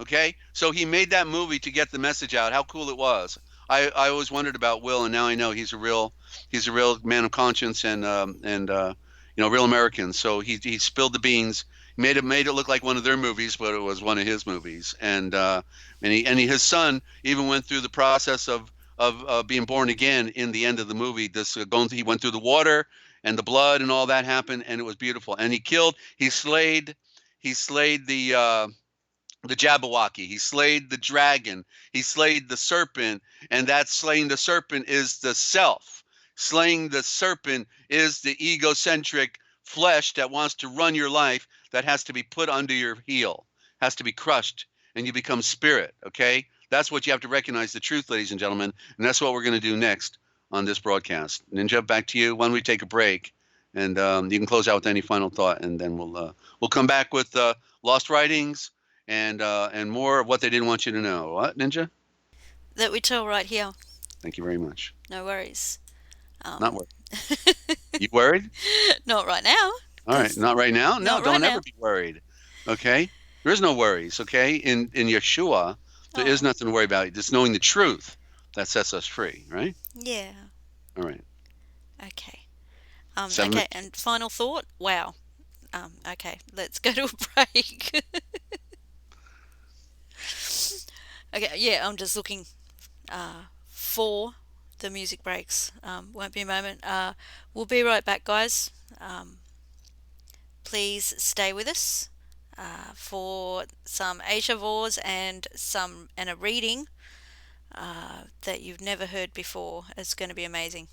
Okay, so he made that movie to get the message out. How cool it was! I always wondered about Will, and now I know he's a real man of conscience, and real American. So he spilled the beans, made it look like one of their movies, but it was one of his movies. His son even went through the process of being born again in the end of the movie. He went through the water and the blood and all that happened, and it was beautiful. And he slayed the Jabberwocky. He slayed the dragon. He slayed the serpent, and that slaying the serpent is the self. Slaying the serpent is the egocentric flesh that wants to run your life, that has to be put under your heel, has to be crushed, and you become spirit. Okay, that's what you have to recognize, the truth, ladies and gentlemen, and that's what we're going to do next on this broadcast. Ninja, back to you. Why don't we take a break, and you can close out with any final thought, and then we'll come back with lost writings and more of what they didn't want you to know. What, Ninja? That we tell right here. Thank you very much. No worries. Not worried. You worried? Not right now. All right. Not right now? No, Not right don't ever now. be worried. Okay? There is no worries, okay? In Yeshua, there is Oh, nothing to worry about. Just knowing the truth that sets us free, right? yeah. All right. Okay. Seven Okay, minutes. and final thought. Wow. Okay, let's go to a break. Okay, yeah, I'm just looking for the music breaks. Won't be a moment. We'll be right back, guys. Please stay with us for some Asia Vors and a reading that you've never heard before. It's going to be amazing.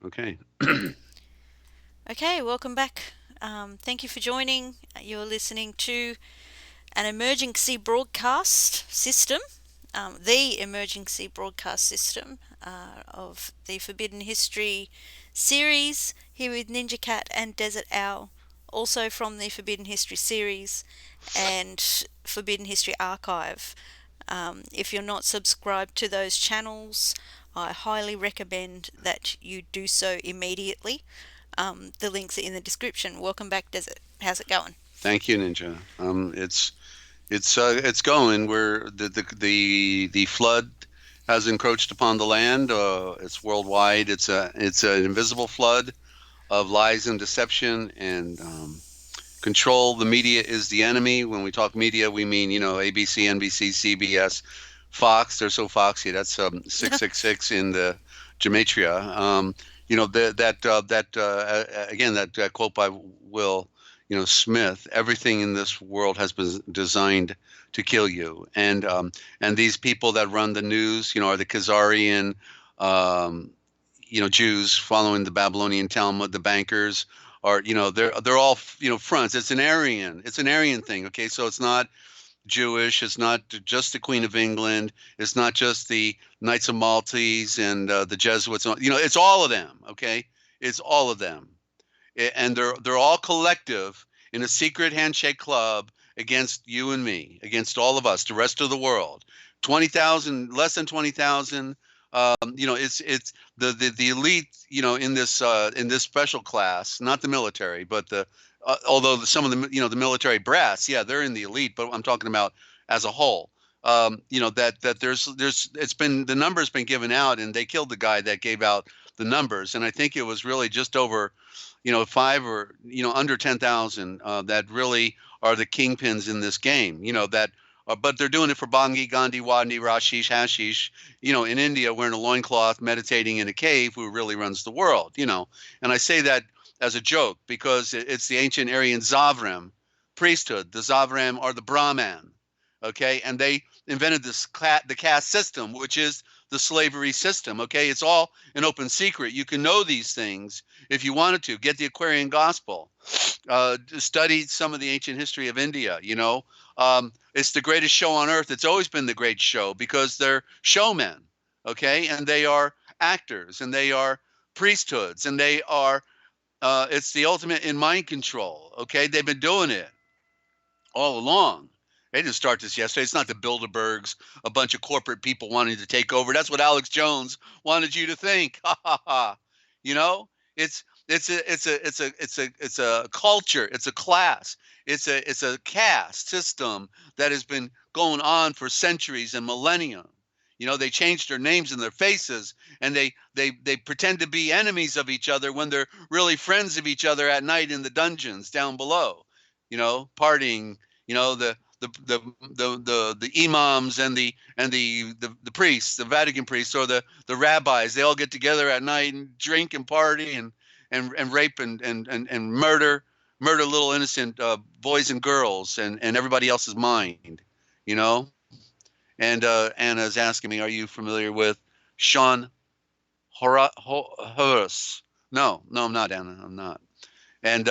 Okay. Okay, welcome back. Thank you for joining. You're listening to an emergency broadcast system, the emergency broadcast system of the Forbidden History series here with NinjaCat and Desert-Owl, also from the Forbidden History series and Forbidden History Archive. If you're not subscribed to those channels, I highly recommend that you do so immediately. The links are in the description. Welcome back, Desert. How's it going? Thank you, Ninja. It's going. Where the flood has encroached upon the land. It's worldwide. It's an invisible flood of lies and deception and control. The media is the enemy. When we talk media, we mean ABC, NBC, CBS, Fox. They're so foxy. That's 666 in the gematria. Again, that quote by Will Smith. Everything in this world has been designed to kill you, and these people that run the news, are the Khazarian. Jews following the Babylonian Talmud, the bankers are, they're all, fronts. It's an Aryan thing. Okay. So it's not Jewish. It's not just the Queen of England. It's not just the Knights of Maltese and the Jesuits. It's all of them. Okay. It's all of them. And they're all collective in a secret handshake club against you and me, against all of us, the rest of the world. 20,000, less than 20,000. It's the elite, in this special class, not the military, but although some of the the military brass, yeah, they're in the elite, but I'm talking about as a whole. That there's it's been, the number's been given out, and they killed the guy that gave out the numbers, and I think it was really just over, five or under 10,000 that really are the kingpins in this game. But they're doing it for Bhangi, Gandhi, Wadni, Rashish, Hashish, in India, wearing a loincloth, meditating in a cave, who really runs the world, And I say that as a joke because it's the ancient Aryan Zavram priesthood. The Zavram are the Brahman, okay? And they invented the caste system, which is the slavery system, okay? It's all an open secret. You can know these things if you wanted to. Get the Aquarian Gospel. Study some of the ancient history of India, it's the greatest show on earth. It's always been the great show because they're showmen, okay? And they are actors, and they are priesthoods, and they are, it's the ultimate in mind control, okay? They've been doing it all along. They didn't start this yesterday. It's not the Bilderbergs, a bunch of corporate people wanting to take over. That's what Alex Jones wanted you to think. Ha ha ha. It's a culture. It's a class. It's a caste system that has been going on for centuries and millennia. They changed their names and their faces, and they pretend to be enemies of each other when they're really friends of each other at night in the dungeons down below. Partying. The imams and the priests, the Vatican priests, or the rabbis. They all get together at night and drink and party and rape and murder little innocent boys and girls and everybody else's mind, And Anna's asking me, are you familiar with Sean Horace? No, I'm not, Anna. I'm not. And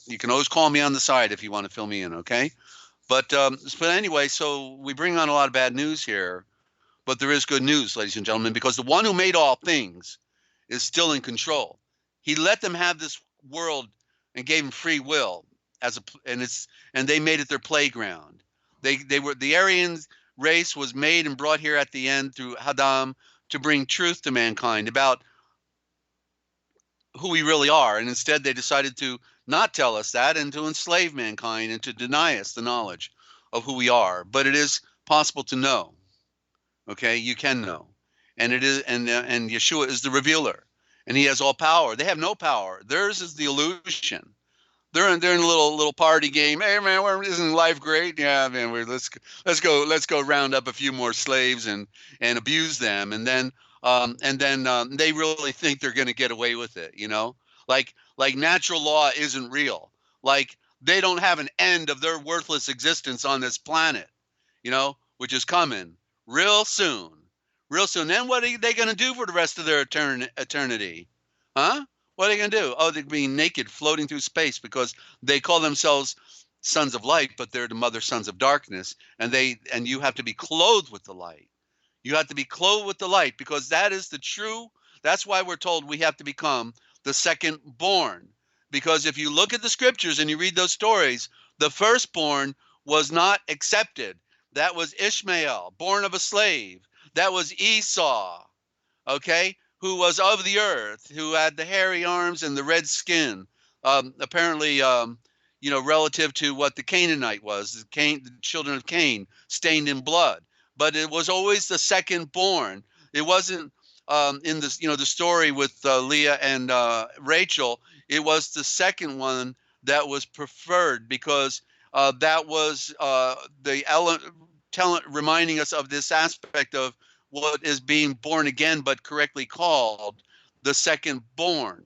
you can always call me on the side if you want to fill me in, okay? But anyway, so we bring on a lot of bad news here, but there is good news, ladies and gentlemen, because the one who made all things is still in control. He let them have this world and gave them free will and they made it their playground. They were, the Aryan race was made and brought here at the end through Hadam to bring truth to mankind about who we really are, and instead they decided to not tell us that and to enslave mankind and to deny us the knowledge of who we are. But it is possible to know. Okay, you can know, and it is, and Yeshua is the revealer, and he has all power. They have no power. Theirs is the illusion. They're in a little party game. Hey man, isn't life great? Yeah, man. Let's go round up a few more slaves and abuse them, and then they really think they're going to get away with it. Like natural law isn't real. Like they don't have an end of their worthless existence on this planet, which is coming real soon. Then what are they going to do for the rest of their eternity? Huh? What are they going to do? Oh, they're being naked, floating through space because they call themselves sons of light, but they're the mother sons of darkness, and you have to be clothed with the light. You have to be clothed with the light because that is the true. That's why we're told we have to become the second born. Because if you look at the scriptures and you read those stories, the firstborn was not accepted. That was Ishmael, born of a slave. That was Esau, okay, who was of the earth, who had the hairy arms and the red skin. Apparently, relative to what the Canaanite was, the children of Cain, stained in blood. But it was always the second born. It wasn't in this, the story with Leah and Rachel. It was the second one that was preferred because that was reminding us of this aspect of what is being born again, but correctly called the second born.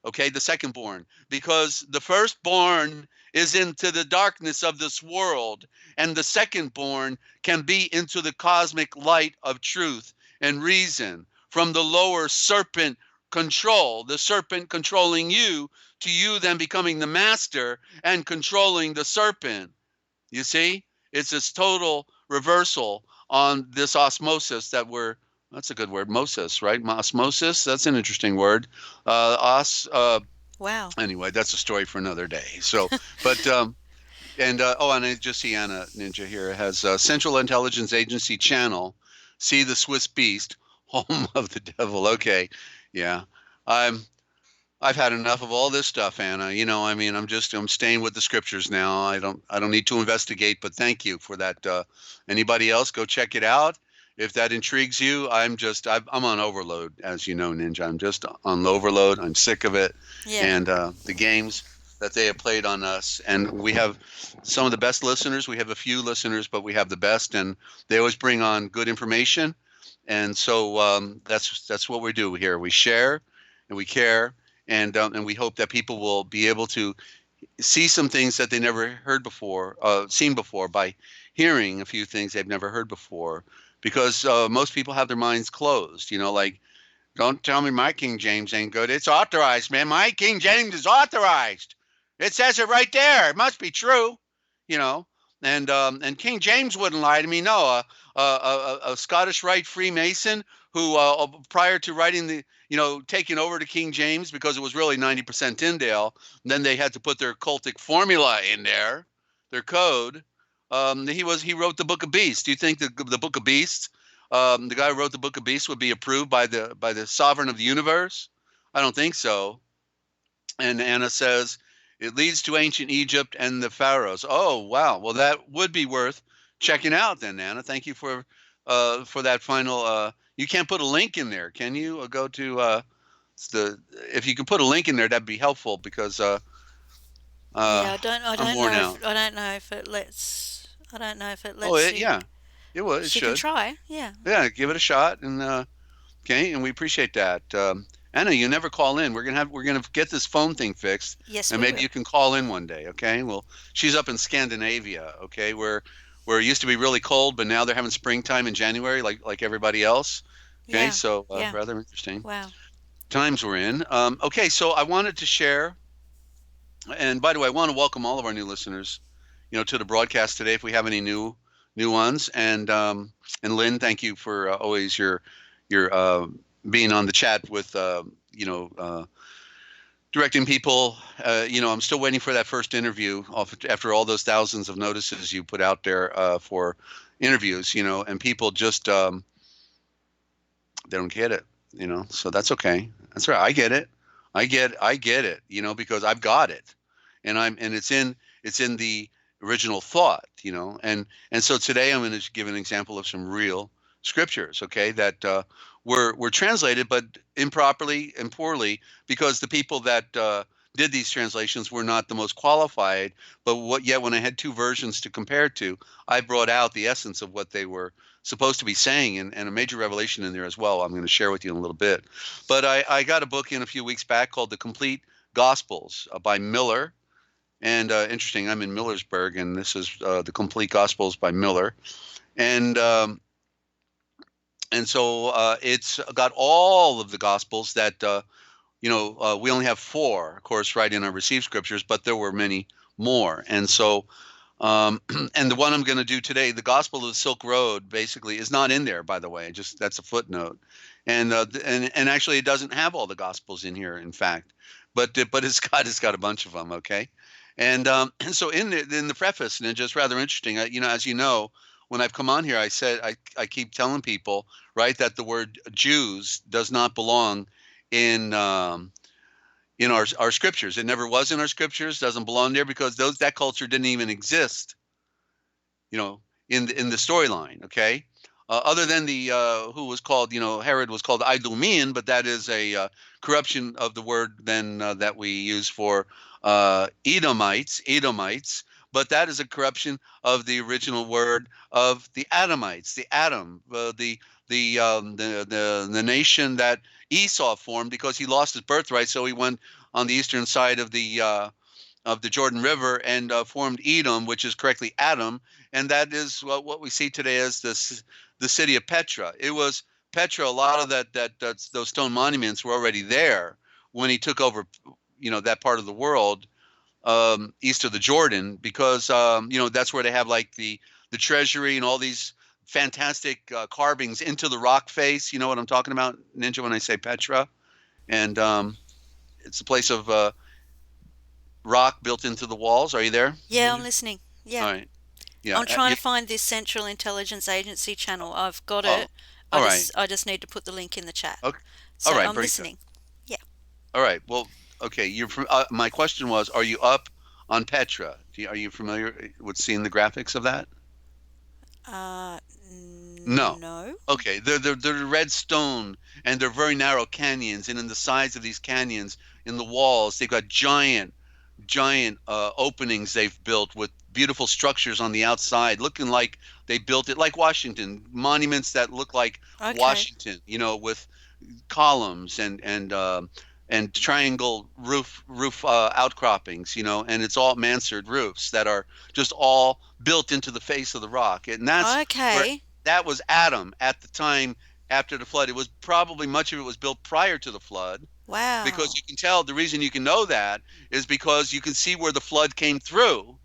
Okay, the second born, because the firstborn is into the darkness of this world, and the second born can be into the cosmic light of truth and reason from the lower serpent control, the serpent controlling you, to you then becoming the master and controlling the serpent. You see, it's this total reversal on this osmosis that's a good word, mosis, right? Osmosis, that's an interesting word. Wow. Anyway, that's a story for another day. So, but, and I just see Anna Ninja here. It has Central Intelligence Agency channel, See the Swiss Beast, Home of the Devil. Okay, yeah. I've had enough of all this stuff, Anna. I'm staying with the scriptures now. I don't need to investigate, but thank you for that. Anybody else, go check it out. If that intrigues you, I'm on overload, as you know, Ninja. I'm just on overload. I'm sick of it. Yeah. And the games that they have played on us. And we have some of the best listeners. We have a few listeners, but we have the best. And they always bring on good information. And so that's what we do here. We share and we care. And we hope that people will be able to see some things that they never heard before, seen before, by hearing a few things they've never heard before. Because most people have their minds closed, like, don't tell me my King James ain't good. It's authorized, man. My King James is authorized. It says it right there. It must be true, And King James wouldn't lie to me. No, a Scottish Rite Freemason who, prior to writing taking over to King James, because it was really 90% Tyndale, then they had to put their cultic formula in there, their code. He wrote the Book of Beasts. Do you think the Book of Beasts, the guy who wrote the Book of Beasts, would be approved by the sovereign of the universe? I don't think so. And Anna says it leads to ancient Egypt and the pharaohs. Oh, wow. Well, that would be worth checking out then, Anna. Thank you for that final. You can't put a link in there, can you? Go to if you can put a link in there, that'd be helpful because Yeah, I I'm worn out. I don't know if it lets. I don't know if it lets Oh, you. yeah, it would. It She can should. try. Yeah. Yeah, give it a shot, and okay, and we appreciate that. Anna, you never call in. We're gonna get this phone thing fixed, Yes, and we maybe will. you can call in one day. Okay. Well, she's up in Scandinavia. Okay, where it used to be really cold, but now they're having springtime in January, like everybody else. Okay, Yeah. so Yeah. rather interesting Wow. times we're in. Okay, so I wanted to share, and by the way, I want to welcome all of our new listeners, to the broadcast today. If we have any new ones, and Lynn, thank you for always your being on the chat with directing people. I'm still waiting for that first interview after all those thousands of notices you put out there for interviews. And people just they don't get it. So that's okay. That's right. I get it. I get it. Because I've got it, and it's in the original thought. And so today I'm going to give an example of some real scriptures, okay, that were translated but improperly and poorly because the people that did these translations were not the most qualified. But yet when I had two versions to compare to, I brought out the essence of what they were supposed to be saying, and a major revelation in there as well. I'm going to share with you in a little bit. But I got a book in a few weeks back called The Complete Gospels by Miller. And interesting, I'm in Millersburg, and this is The Complete Gospels by Miller. And so it's got all of the Gospels that we only have 4, of course, right in our received scriptures, but there were many more. And so, and the one I'm going to do today, the Gospel of the Silk Road, basically is not in there, by the way. Just that's a footnote, and actually it doesn't have all the Gospels in here, in fact, but it's got a bunch of them. Okay, and so in the preface, and it's just rather interesting. As you know, when I've come on here, I keep telling people, right, that the word Jews does not belong in our scriptures. It never was in our scriptures. Doesn't belong there because that culture didn't even exist, in the storyline. Okay, other than the who was called, Herod was called Idumean, but that is a corruption of the word then that we use for Edomites. But that is a corruption of the original word of the Adamites, the Adam, the nation that Esau formed because he lost his birthright, so he went on the eastern side of the Jordan River and formed Edom, which is correctly Adam, and that is what we see today as the city of Petra. It was Petra. A lot of those stone monuments were already there when he took over, that part of the world east of the Jordan, because that's where they have like the treasury and all these fantastic carvings into the rock face. You know what I'm talking about, Ninja, when I say Petra? And it's a place of rock built into the walls. Are you there? Yeah, I'm listening. Yeah. All right. Yeah. I'm trying to find this Central Intelligence Agency channel. I've got Oh, it. all right. I just need to put the link in the chat. Okay. So All right. I'm Very listening. Yeah. good. All right. Well, okay. You're from. My question was, are you up on Petra? Are you familiar with seeing the graphics of that? Uh, No. no. Okay. They're red stone, and they're very narrow canyons, and in the sides of these canyons, in the walls, they've got giant openings they've built with beautiful structures on the outside, looking like they built it like Washington, monuments that look like Okay. Washington, with columns and triangle roof outcroppings, and it's all mansard roofs that are just all built into the face of the rock, and that's where Okay. that was Adam at the time after the flood. It was probably much of it was built prior to the flood, because Wow. you can tell the reason you can know that is because you can see where the flood came through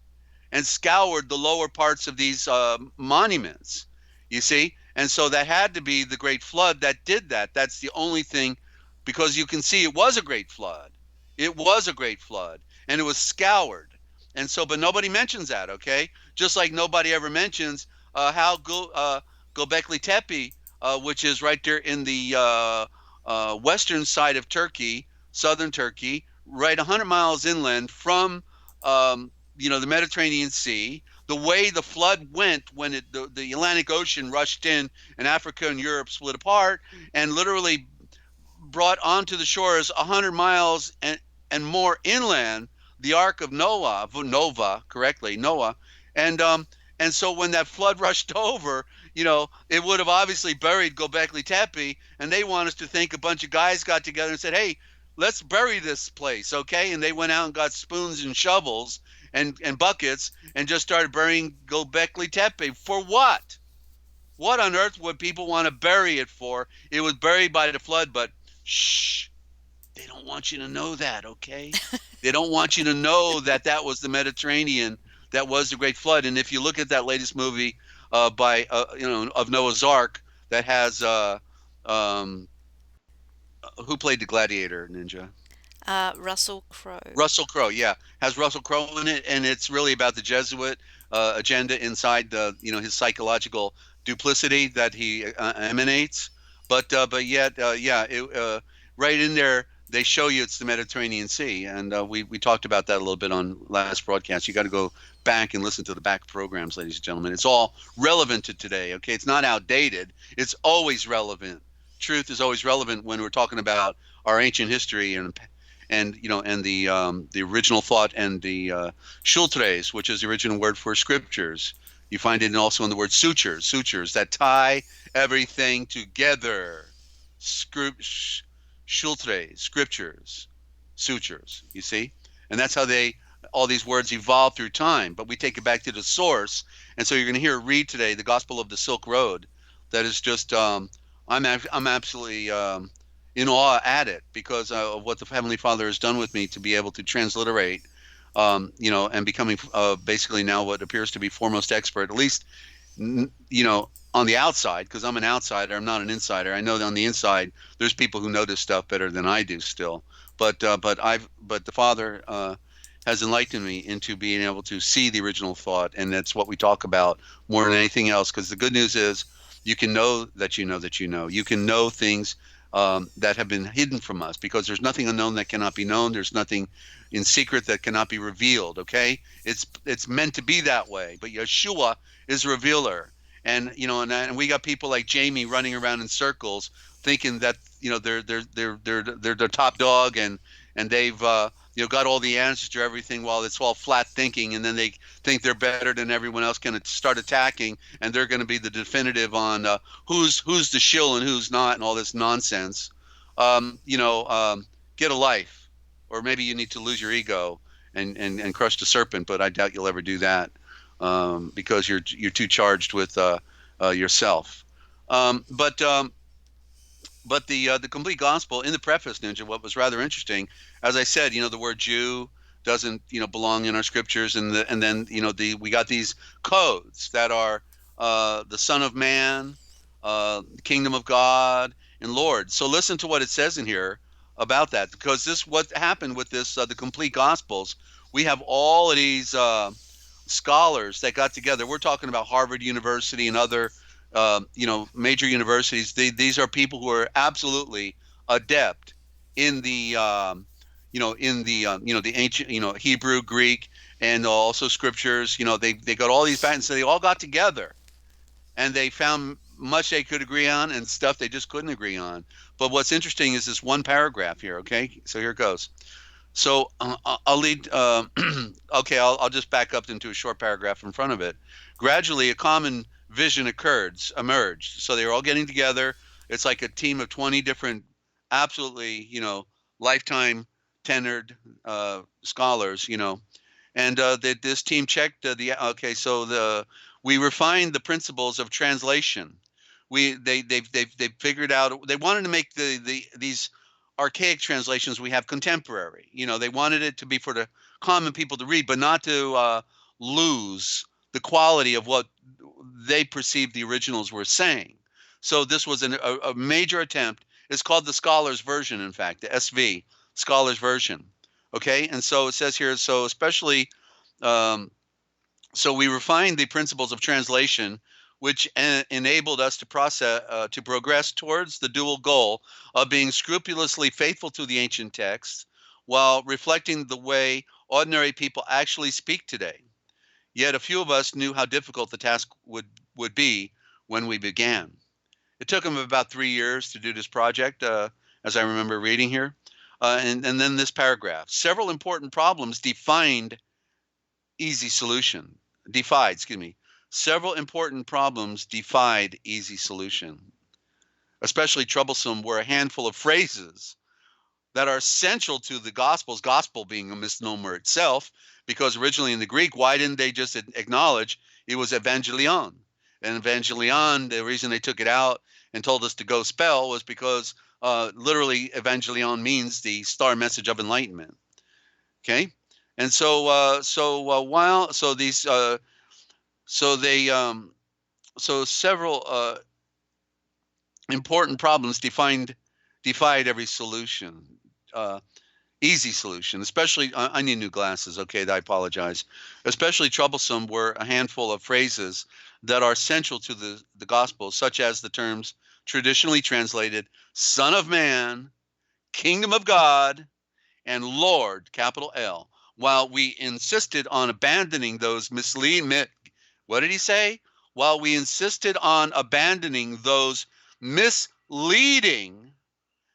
and scoured the lower parts of these monuments, you see? And so that had to be the great flood that did that. That's the only thing, because you can see it was a great flood. It was a great flood, and it was scoured. And so, but nobody mentions that, okay? Just like nobody ever mentions how Göbekli Tepe, which is right there in the western side of Turkey, southern Turkey, right 100 miles inland from the Mediterranean Sea, the way the flood went when the Atlantic Ocean rushed in and Africa and Europe split apart and literally brought onto the shores 100 miles and more inland the Ark of Noah, Noah, and and so when that flood rushed over, it would have obviously buried Göbekli Tepe, and they want us to think a bunch of guys got together and said, "Hey, let's bury this place, okay?" And they went out and got spoons and shovels and buckets and just started burying Göbekli Tepe. For what? What on earth would people want to bury it for? It was buried by the flood, but shh, they don't want you to know that, okay? They don't want you to know that was the Mediterranean, that was the Great Flood. And if you look at that latest movie by of Noah's Ark, that has who played the gladiator, Ninja? Russell Crowe. Russell Crowe, yeah, has Russell Crowe in it, and it's really about the Jesuit agenda inside his psychological duplicity that he emanates. But yet, right in there, they show you it's the Mediterranean Sea, and we talked about that a little bit on last broadcast. You got to go back and listen to the back programs, ladies and gentlemen. It's all relevant to today. Okay, it's not outdated. It's always relevant. Truth is always relevant when we're talking about our ancient history and the original thought and the schultres, which is the original word for scriptures. You find it also in the word sutures that tie everything together. Schultres, scriptures, sutures, you see? And that's how all these words evolve through time, but we take it back to the source. And so you're going to hear read today the Gospel of the Silk Road. That is just, I'm absolutely in awe at it because of what the Heavenly Father has done with me to be able to transliterate, and becoming basically now what appears to be foremost expert, at least, on the outside, because I'm an outsider. I'm not an insider. I know that on the inside, there's people who know this stuff better than I do still. But the Father has enlightened me into being able to see the original thought, and that's what we talk about more than anything else. Because the good news is, you can know that you know that you know. You can know things that have been hidden from us, because there's nothing unknown that cannot be known. There's nothing in secret that cannot be revealed. Okay, it's meant to be that way. But Yeshua is a revealer, and we got people like Jamie running around in circles, thinking that they're the top dog, and they've got all the answers to everything, while it's all flat thinking, and then they think they're better than everyone else, going to start attacking, and they're going to be the definitive on who's the shill and who's not, and all this nonsense. Get a life, or maybe you need to lose your ego and crush the serpent, but I doubt you'll ever do that, because you're too charged with yourself. But the complete gospel in the preface, Ninja, what was rather interesting, as I said, the word Jew doesn't belong in our scriptures, and then we got these codes that are the Son of Man, Kingdom of God, and Lord. So listen to what it says in here about that, because this what happened with this the complete gospels. We have all of these scholars that got together. We're talking about Harvard University and other major universities. These are people who are absolutely adept in the the ancient Hebrew, Greek, and also scriptures. They got all these patents, so they all got together, and they found much they could agree on and stuff they just couldn't agree on. But what's interesting is this one paragraph here. Okay, so here it goes. So I'll lead. Okay, I'll just back up into a short paragraph in front of it. Gradually, a common vision emerged. So they were all getting together. It's like a team of 20 different, absolutely, lifetime tenured scholars, and this team checked okay. So we refined the principles of translation. They figured out they wanted to make these archaic translations we have contemporary. They wanted it to be for the common people to read, but not to lose the quality of what they perceived the originals were saying. So this was a major attempt. It's called the Scholars Version, in fact, the SV, Scholars Version. Okay, and so it says here, so especially, so we refined the principles of translation, which enabled us to progress towards the dual goal of being scrupulously faithful to the ancient texts while reflecting the way ordinary people actually speak today. Yet a few of us knew how difficult the task would be when we began. It took them about 3 years to do this project, as I remember reading here. And then this paragraph. Several important problems defied easy solution. Several important problems defied easy solution. Especially troublesome were a handful of phrases that are essential to the Gospels, gospel being a misnomer itself, because originally in the Greek, why didn't they just acknowledge it was evangelion? And evangelion, the reason they took it out and told us to go spell was because literally evangelion means the star message of enlightenment. Okay, and so several important problems defied every solution. Easy solution, especially, I need new glasses, okay, I apologize. Especially troublesome were a handful of phrases that are central to the gospel, such as the terms traditionally translated Son of Man, Kingdom of God, and Lord, capital L, while we insisted on abandoning those what did he say? While we insisted on abandoning those misleading,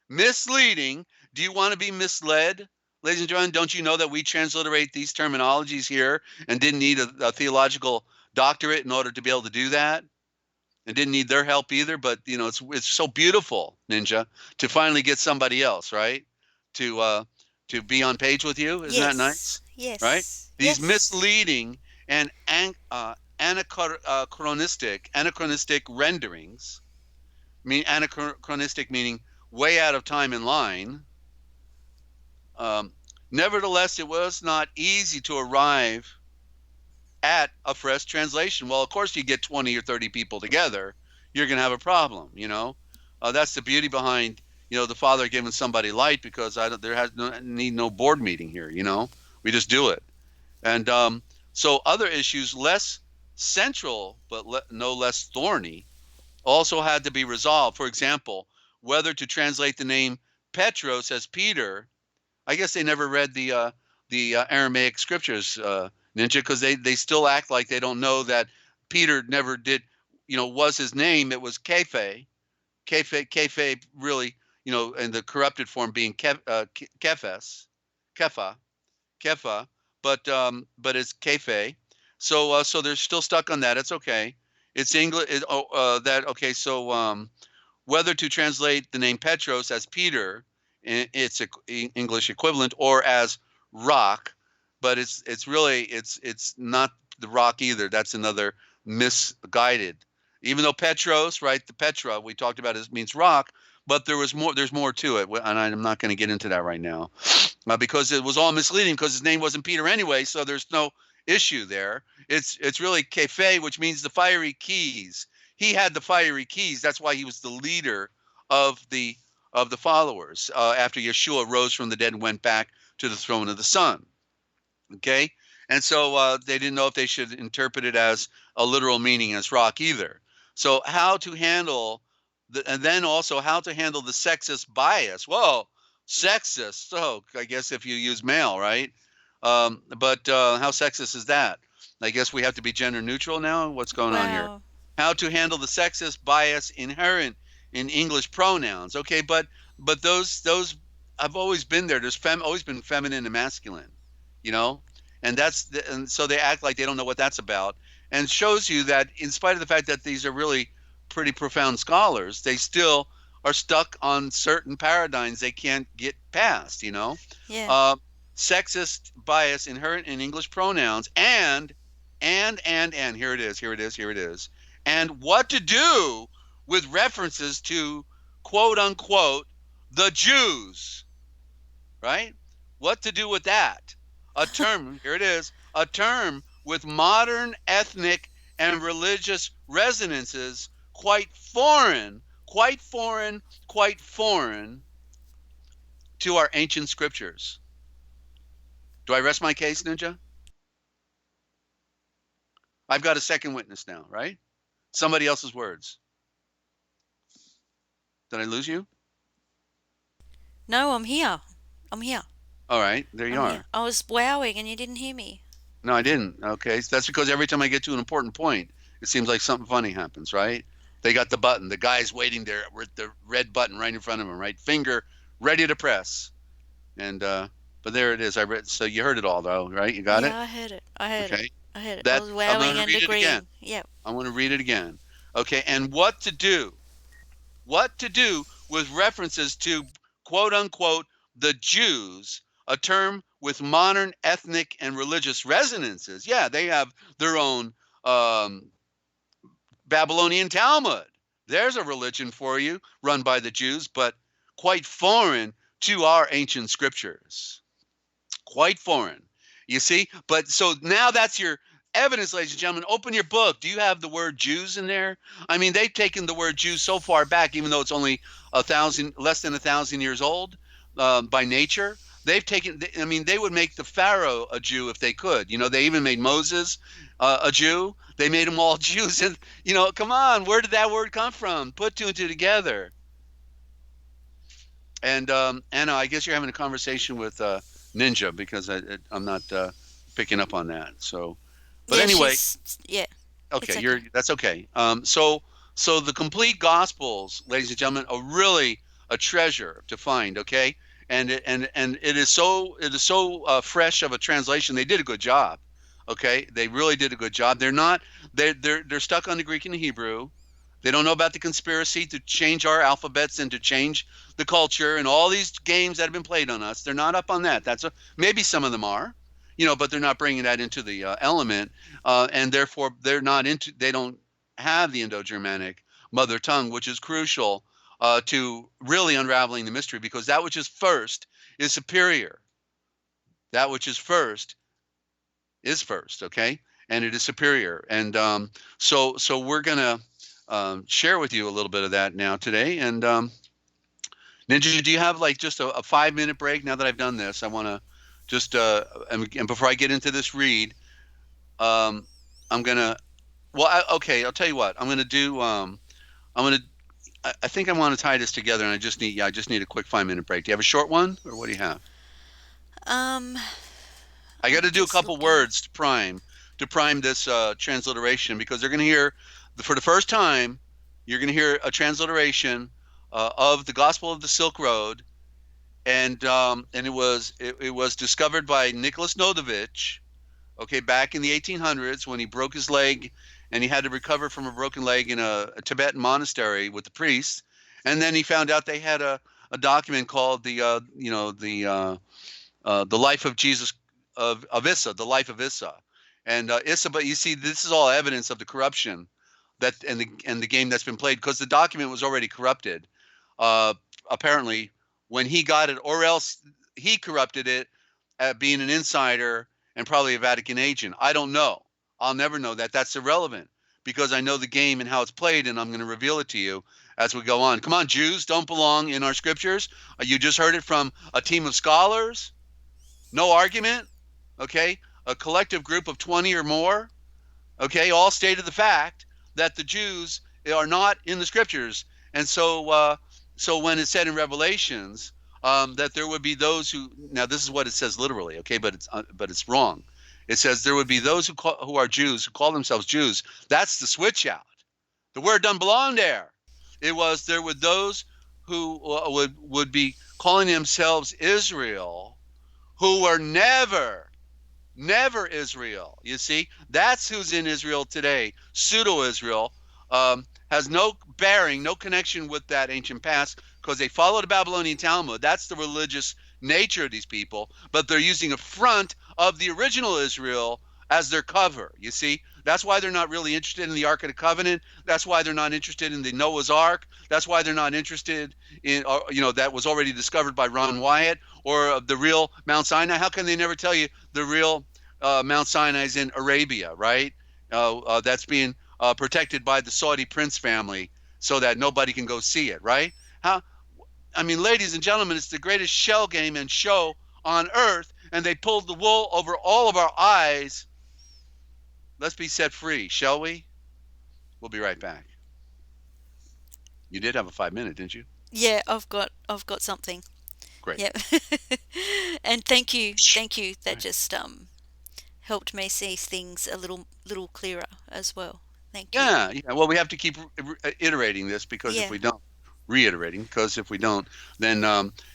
do you want to be misled? Ladies and gentlemen, don't you know that we transliterate these terminologies here and didn't need a theological doctorate in order to be able to do that? And didn't need their help either, but it's so beautiful, Ninja, to finally get somebody else, right? To be on page with you. Isn't that nice? Yes. Right? These Yes. misleading and anachronistic renderings, anachronistic meaning way out of time in line. Nevertheless, it was not easy to arrive at a fresh translation. Well, of course, you get 20 or 30 people together, you're going to have a problem, you know. That's the beauty behind, you know, the Father giving somebody light, because there has need no board meeting here, you know. We just do it. And so other issues, less central but no less thorny, also had to be resolved. For example, whether to translate the name Petros as Peter. I guess they never read the Aramaic scriptures, Ninja, because they still act like they don't know that Peter never did, you know, was his name. It was Kephe. Kephe really, you know, in the corrupted form being Kephes, Kepha, Kepha, but it's Kephe. So they're still stuck on that. It's okay. It's English. That okay. So whether to translate the name Petros as Peter, its English equivalent, or as rock, but it's really it's not the rock either. That's another misguided. Even though Petros, right, the Petra we talked about means rock, but there's more to it, and I'm not going to get into that right now, because it was all misleading, because his name wasn't Peter anyway, so there's no issue there. It's really Kephe, which means the fiery keys. He had the fiery keys. That's why he was the leader of the followers after Yeshua rose from the dead and went back to the throne of the Son. Okay, and so they didn't know if they should interpret it as a literal meaning as rock either. So how to handle and then also how to handle the sexist bias. Whoa, sexist. So I guess if you use male, right? But how sexist is that? I guess we have to be gender neutral now. What's going on here? How to handle the sexist bias inherent in English pronouns. Okay, but those I've always been there. There's always been feminine and masculine, you know, and and so they act like they don't know what that's about, and shows you that in spite of the fact that these are really pretty profound scholars, they still are stuck on certain paradigms they can't get past, you know. Yeah. Sexist bias inherent in English pronouns, and here it is, and what to do with references to quote unquote the Jews, right? What to do with that? A term, here it is, a term with modern ethnic and religious resonances, quite foreign to our ancient scriptures. Do I rest my case, Ninja? I've got a second witness now, right? Somebody else's words. Did I lose you? No, I'm here. I'm here. All right, there you are. Here. I was wowing and you didn't hear me. No, I didn't. Okay, so that's because every time I get to an important point, it seems like something funny happens, right? They got the button. The guy's waiting there with the red button right in front of him, right? Finger ready to press. And but there it is. I read. So you heard it all, though, right? You got it? Yeah, I heard it. I heard Okay. it. I heard it. That, I was I'm wowing gonna and read it agreeing. again. Yep. I want to read it again. Okay, and what to do? What to do with references to quote unquote the Jews, a term with modern ethnic and religious resonances. Yeah, they have their own Babylonian Talmud. There's a religion for you, run by the Jews, but quite foreign to our ancient scriptures. Quite foreign. You see? But so now that's your evidence, ladies and gentlemen. Open your book. Do you have the word Jews in there? I mean, they've taken the word Jews so far back, even though it's only less than 1,000 years old by nature. They've taken, I mean, they would make the Pharaoh a Jew if they could. You know, they even made Moses a Jew. They made them all Jews. And, you know, come on, where did that word come from? Put two and two together. And Anna, I guess you're having a conversation with Ninja, because I'm not picking up on that. So, but yeah, anyway, yeah. Okay, that's okay. So the complete Gospels, ladies and gentlemen, are really a treasure to find. Okay, and it is so fresh of a translation. They did a good job. Okay, they really did a good job. They're stuck on the Greek and the Hebrew. They don't know about the conspiracy to change our alphabets and to change the culture and all these games that have been played on us. They're not up on that. Maybe some of them are, you know, but they're not bringing that into the element, and therefore they don't have the Indo-Germanic mother tongue, which is crucial to really unraveling the mystery, because that which is first is superior. That which is first, okay? And it is superior. And so we're going to share with you a little bit of that now today. And Ninja, do you have like just a 5-minute break now that I've done this? I want to just, and before I get into this read, I'm going to, well, okay, I'll tell you what. I'm going to do, I think I want to tie this together, and I just need a quick 5-minute break. Do you have a short one, or what do you have? Um, I got to do a just couple looking. words to prime this transliteration, because they're going to hear, for the first time, you're going to hear a transliteration of the Gospel of the Silk Road, and it was discovered by Nicholas Notovich, okay, back in the 1800s, when he broke his leg and he had to recover from a broken leg in a Tibetan monastery with the priests, and then he found out they had a document called the life of Jesus of Issa, the life of Issa, and Issa. But you see, this is all evidence of the corruption that and the game that's been played, because the document was already corrupted, uh, apparently, when he got it, or else he corrupted it at being an insider and probably a Vatican agent. I don't know. I'll never know that. That's irrelevant, because I know the game and how it's played, and I'm going to reveal it to you as we go on. Come on, Jews don't belong in our scriptures. You just heard it from a team of scholars. No argument. Okay. A collective group of 20 or more. Okay. All stated the fact that the Jews are not in the scriptures. And so when it said in Revelations that there would be those who, now this is what it says literally, okay, but it's wrong. It says there would be those who are Jews, who call themselves Jews. That's the switch out. The word doesn't belong there. It was, there were those who would be calling themselves Israel, who were never Israel. You see, that's who's in Israel today. Pseudo Israel has no bearing, no connection with that ancient past, because they follow the Babylonian Talmud. That's the religious nature of these people, but they're using a front of the original Israel as their cover. You see, that's why they're not really interested in the Ark of the Covenant. That's why they're not interested in the Noah's Ark. That's why they're not interested in, that was already discovered by Ron Wyatt, or the real Mount Sinai. How can they never tell you the real Mount Sinai is in Arabia, right? That's being protected by the Saudi prince family, so that nobody can go see it, right? I mean, ladies and gentlemen, it's the greatest shell game and show on earth, and they pulled the wool over all of our eyes. Let's be set free, shall we? We'll be right back. You did have a 5-minute, didn't you? Yeah, I've got something. Great. Yep. And thank you. That Right. just helped me see things a little clearer as well. Thank you. Yeah. Well, we have to keep iterating this, because if Yeah. we don't, reiterating, because if we don't, then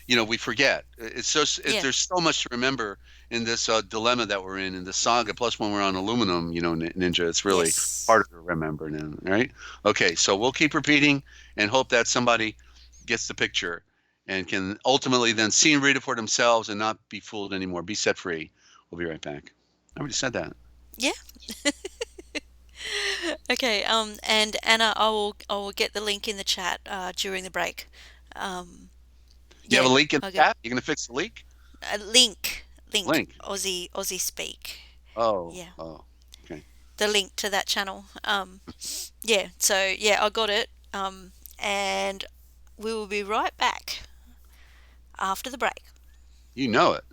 we forget. It's just Yeah. there's so much to remember in this dilemma that we're in the saga. Plus, when we're on aluminum, Ninja, it's really Yes. harder to remember now, right? Okay, so we'll keep repeating and hope that somebody gets the picture and can ultimately then see and read it for themselves and not be fooled anymore. Be set free. We'll be right back. I already said that. Yeah. Okay. And Anna, I will get the link in the chat during the break. Um, You have a yeah. leak in I'll the get chat? You gonna fix the leak? a link. Link. Aussie speak. Oh, Yeah. oh, okay. The link to that channel. Yeah. So yeah, I got it. And we will be right back after the break. You know it.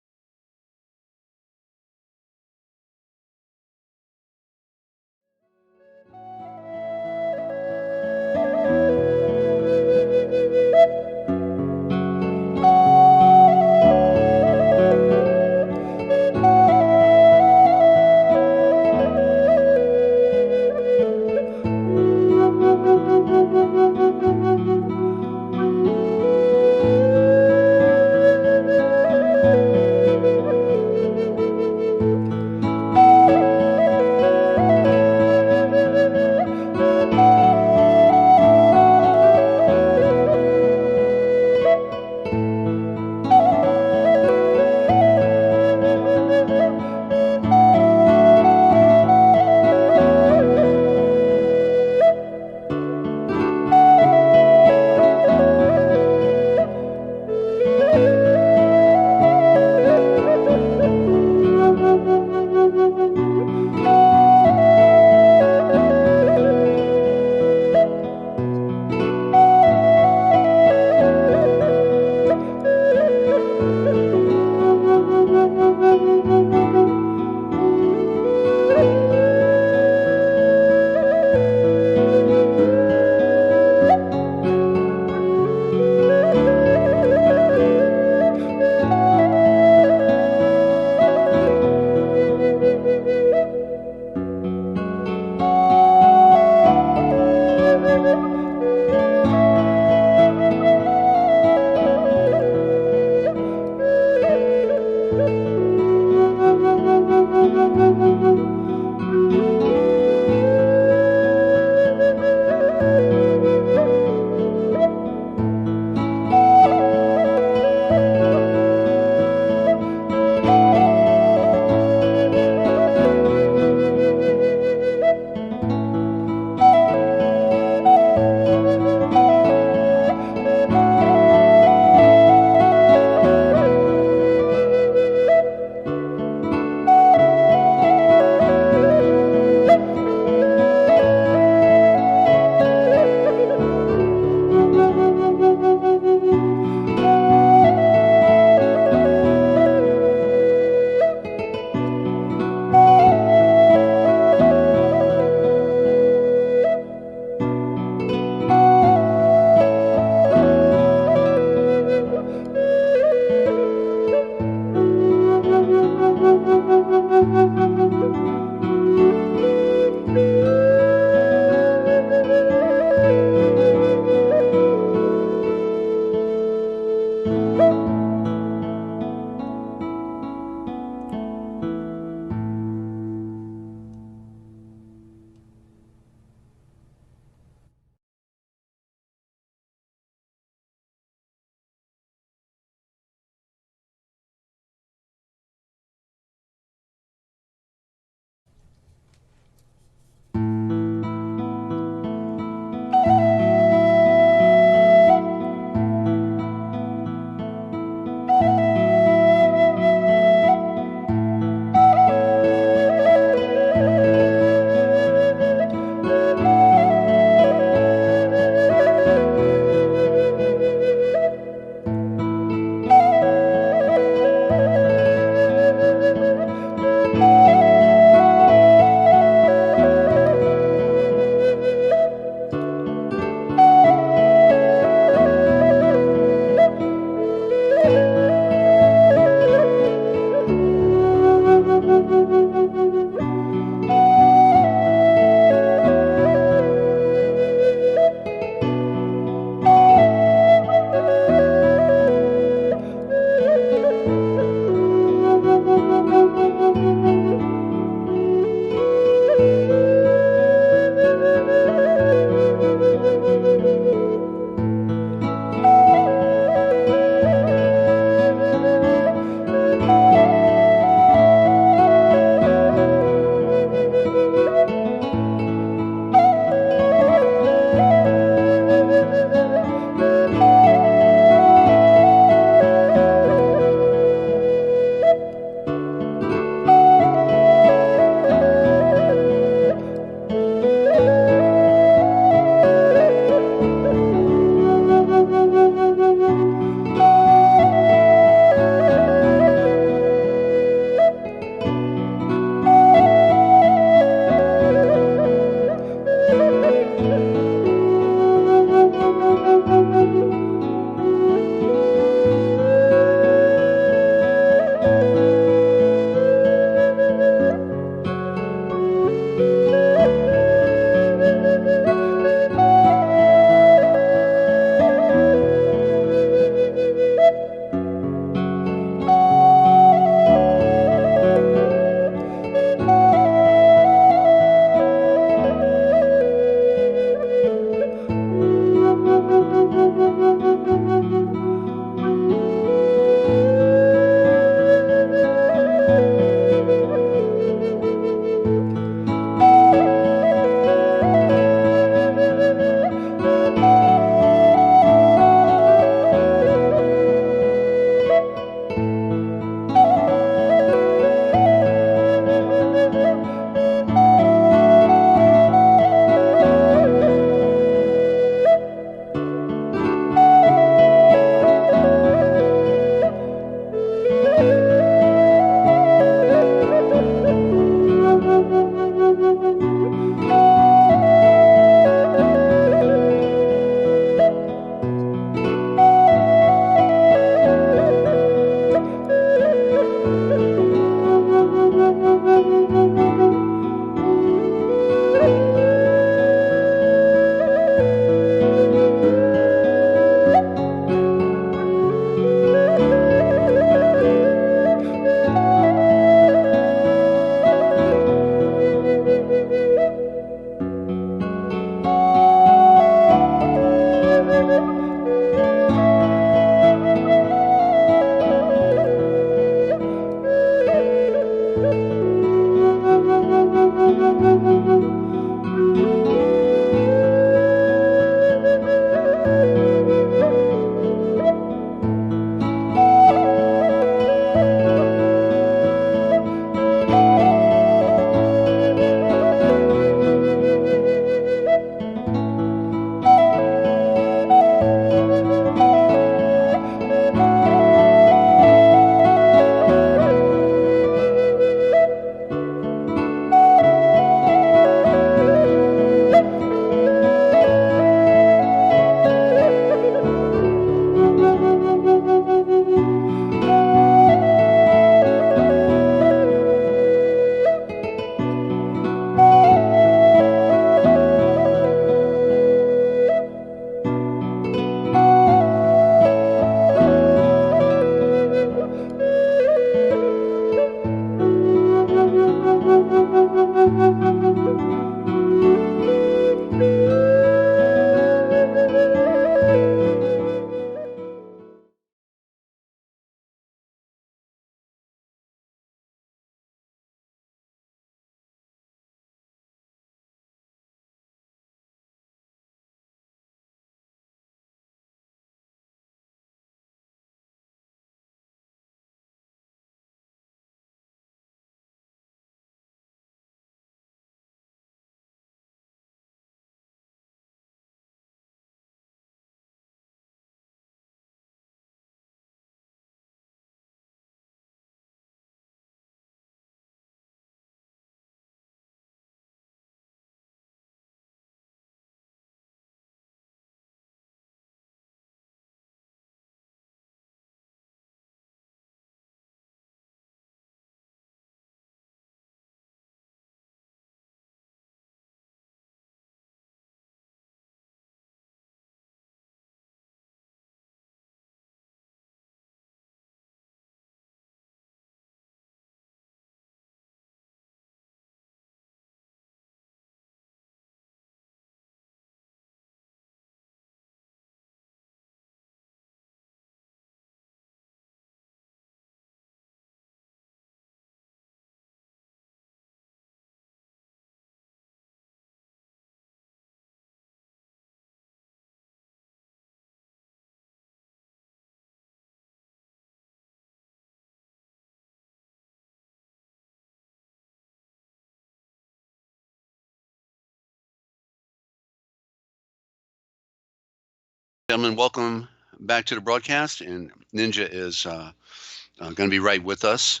gentlemen, welcome back to the broadcast. And Ninja is going to be right with us.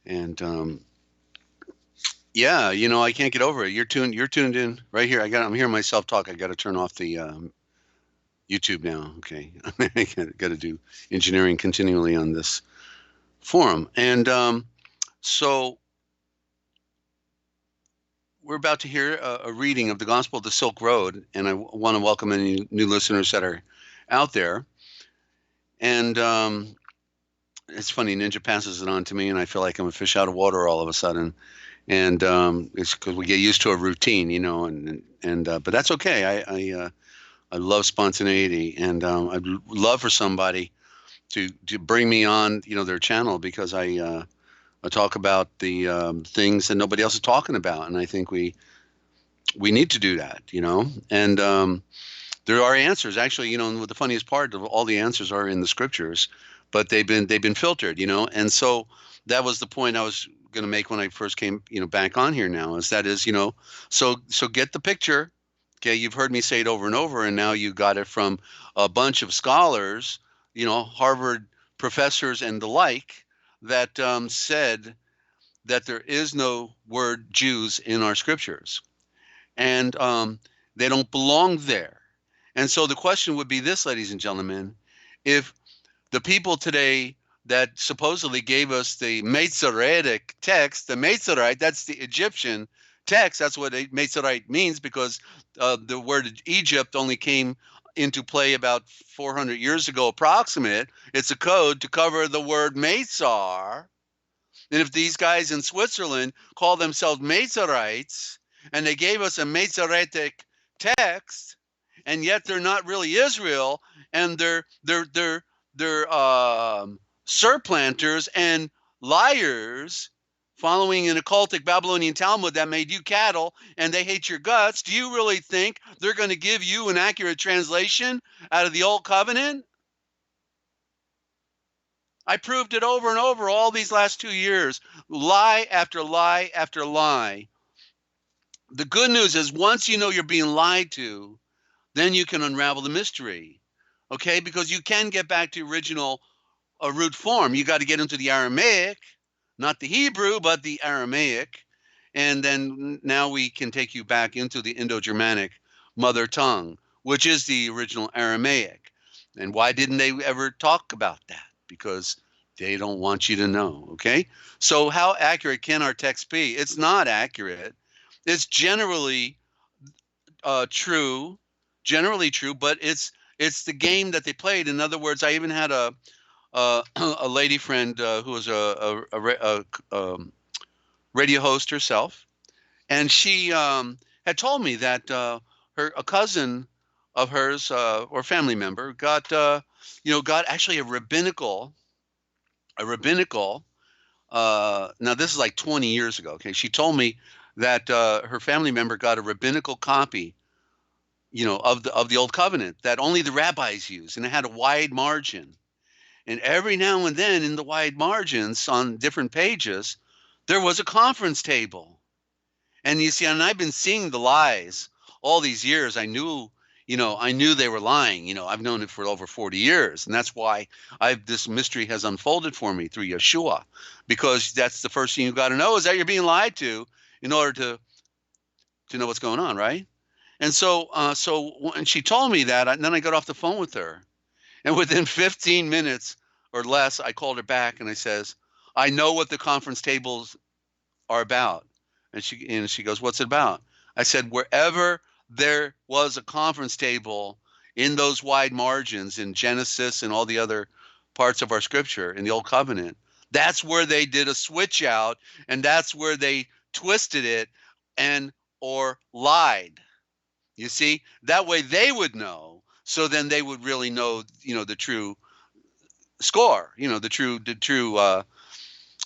And yeah, I can't get over it. You're tuned in right here. I'm hearing myself talk. I got to turn off the YouTube now. Okay, I got to do engineering continually on this forum. And so we're about to hear a reading of the Gospel of the Silk Road, and I want to welcome any new listeners that are out there. And it's funny, Ninja passes it on to me, and I feel like I'm a fish out of water all of a sudden. And it's because we get used to a routine, but that's okay. I love spontaneity, and I'd love for somebody to bring me on, their channel, because I talk about the things that nobody else is talking about, and I think we need to do that, And there are answers, actually. The funniest part of all the answers are in the scriptures, but they've been filtered, And so that was the point I was going to make when I first came, back on here now. So get the picture. Okay, you've heard me say it over and over, and now you got it from a bunch of scholars, Harvard professors and the like, that said that there is no word Jews in our scriptures, and they don't belong there. And so the question would be this, ladies and gentlemen: if the people today that supposedly gave us the Masoretic text, the Masorite, that's the Egyptian text. That's what Masorite means, because the word Egypt only came into play about 400 years ago, approximate. It's a code to cover the word Masar. And if these guys in Switzerland call themselves Masorites, and they gave us a Masoretic text, and yet they're not really Israel, and they're surplanters and liars, following an occultic Babylonian Talmud that made you cattle, and they hate your guts, do you really think they're going to give you an accurate translation out of the Old Covenant? I proved it over and over all these last 2 years. Lie after lie after lie. The good news is, once you know you're being lied to, then you can unravel the mystery. Okay? Because you can get back to original root form. You got to get into the Aramaic, not the Hebrew, but the Aramaic. And then now we can take you back into the Indo-Germanic mother tongue, which is the original Aramaic. And why didn't they ever talk about that? Because they don't want you to know, okay? So how accurate can our text be? It's not accurate. It's generally true, but it's the game that they played. In other words, I even had a lady friend who was a radio host herself, and she had told me that a cousin of hers or family member got actually a rabbinical. Now this is like 20 years ago. Okay, she told me that her family member got a rabbinical copy, of the Old Covenant that only the rabbis use, and it had a wide margin. And every now and then, in the wide margins on different pages, there was a conference table. And you see, and I've been seeing the lies all these years. I knew they were lying. I've known it for over 40 years. And that's why this mystery has unfolded for me through Yeshua, because that's the first thing you got to know, is that you're being lied to in order to know what's going on, right? And so when she told me that, and then I got off the phone with her. And within 15 minutes or less, I called her back and I says, I know what the conference tables are about. And she goes, what's it about? I said, wherever there was a conference table in those wide margins in Genesis and all the other parts of our scripture in the Old Covenant, that's where they did a switch out, and that's where they twisted it or lied. You see, that way they would know. So then they would really know, the true score, the true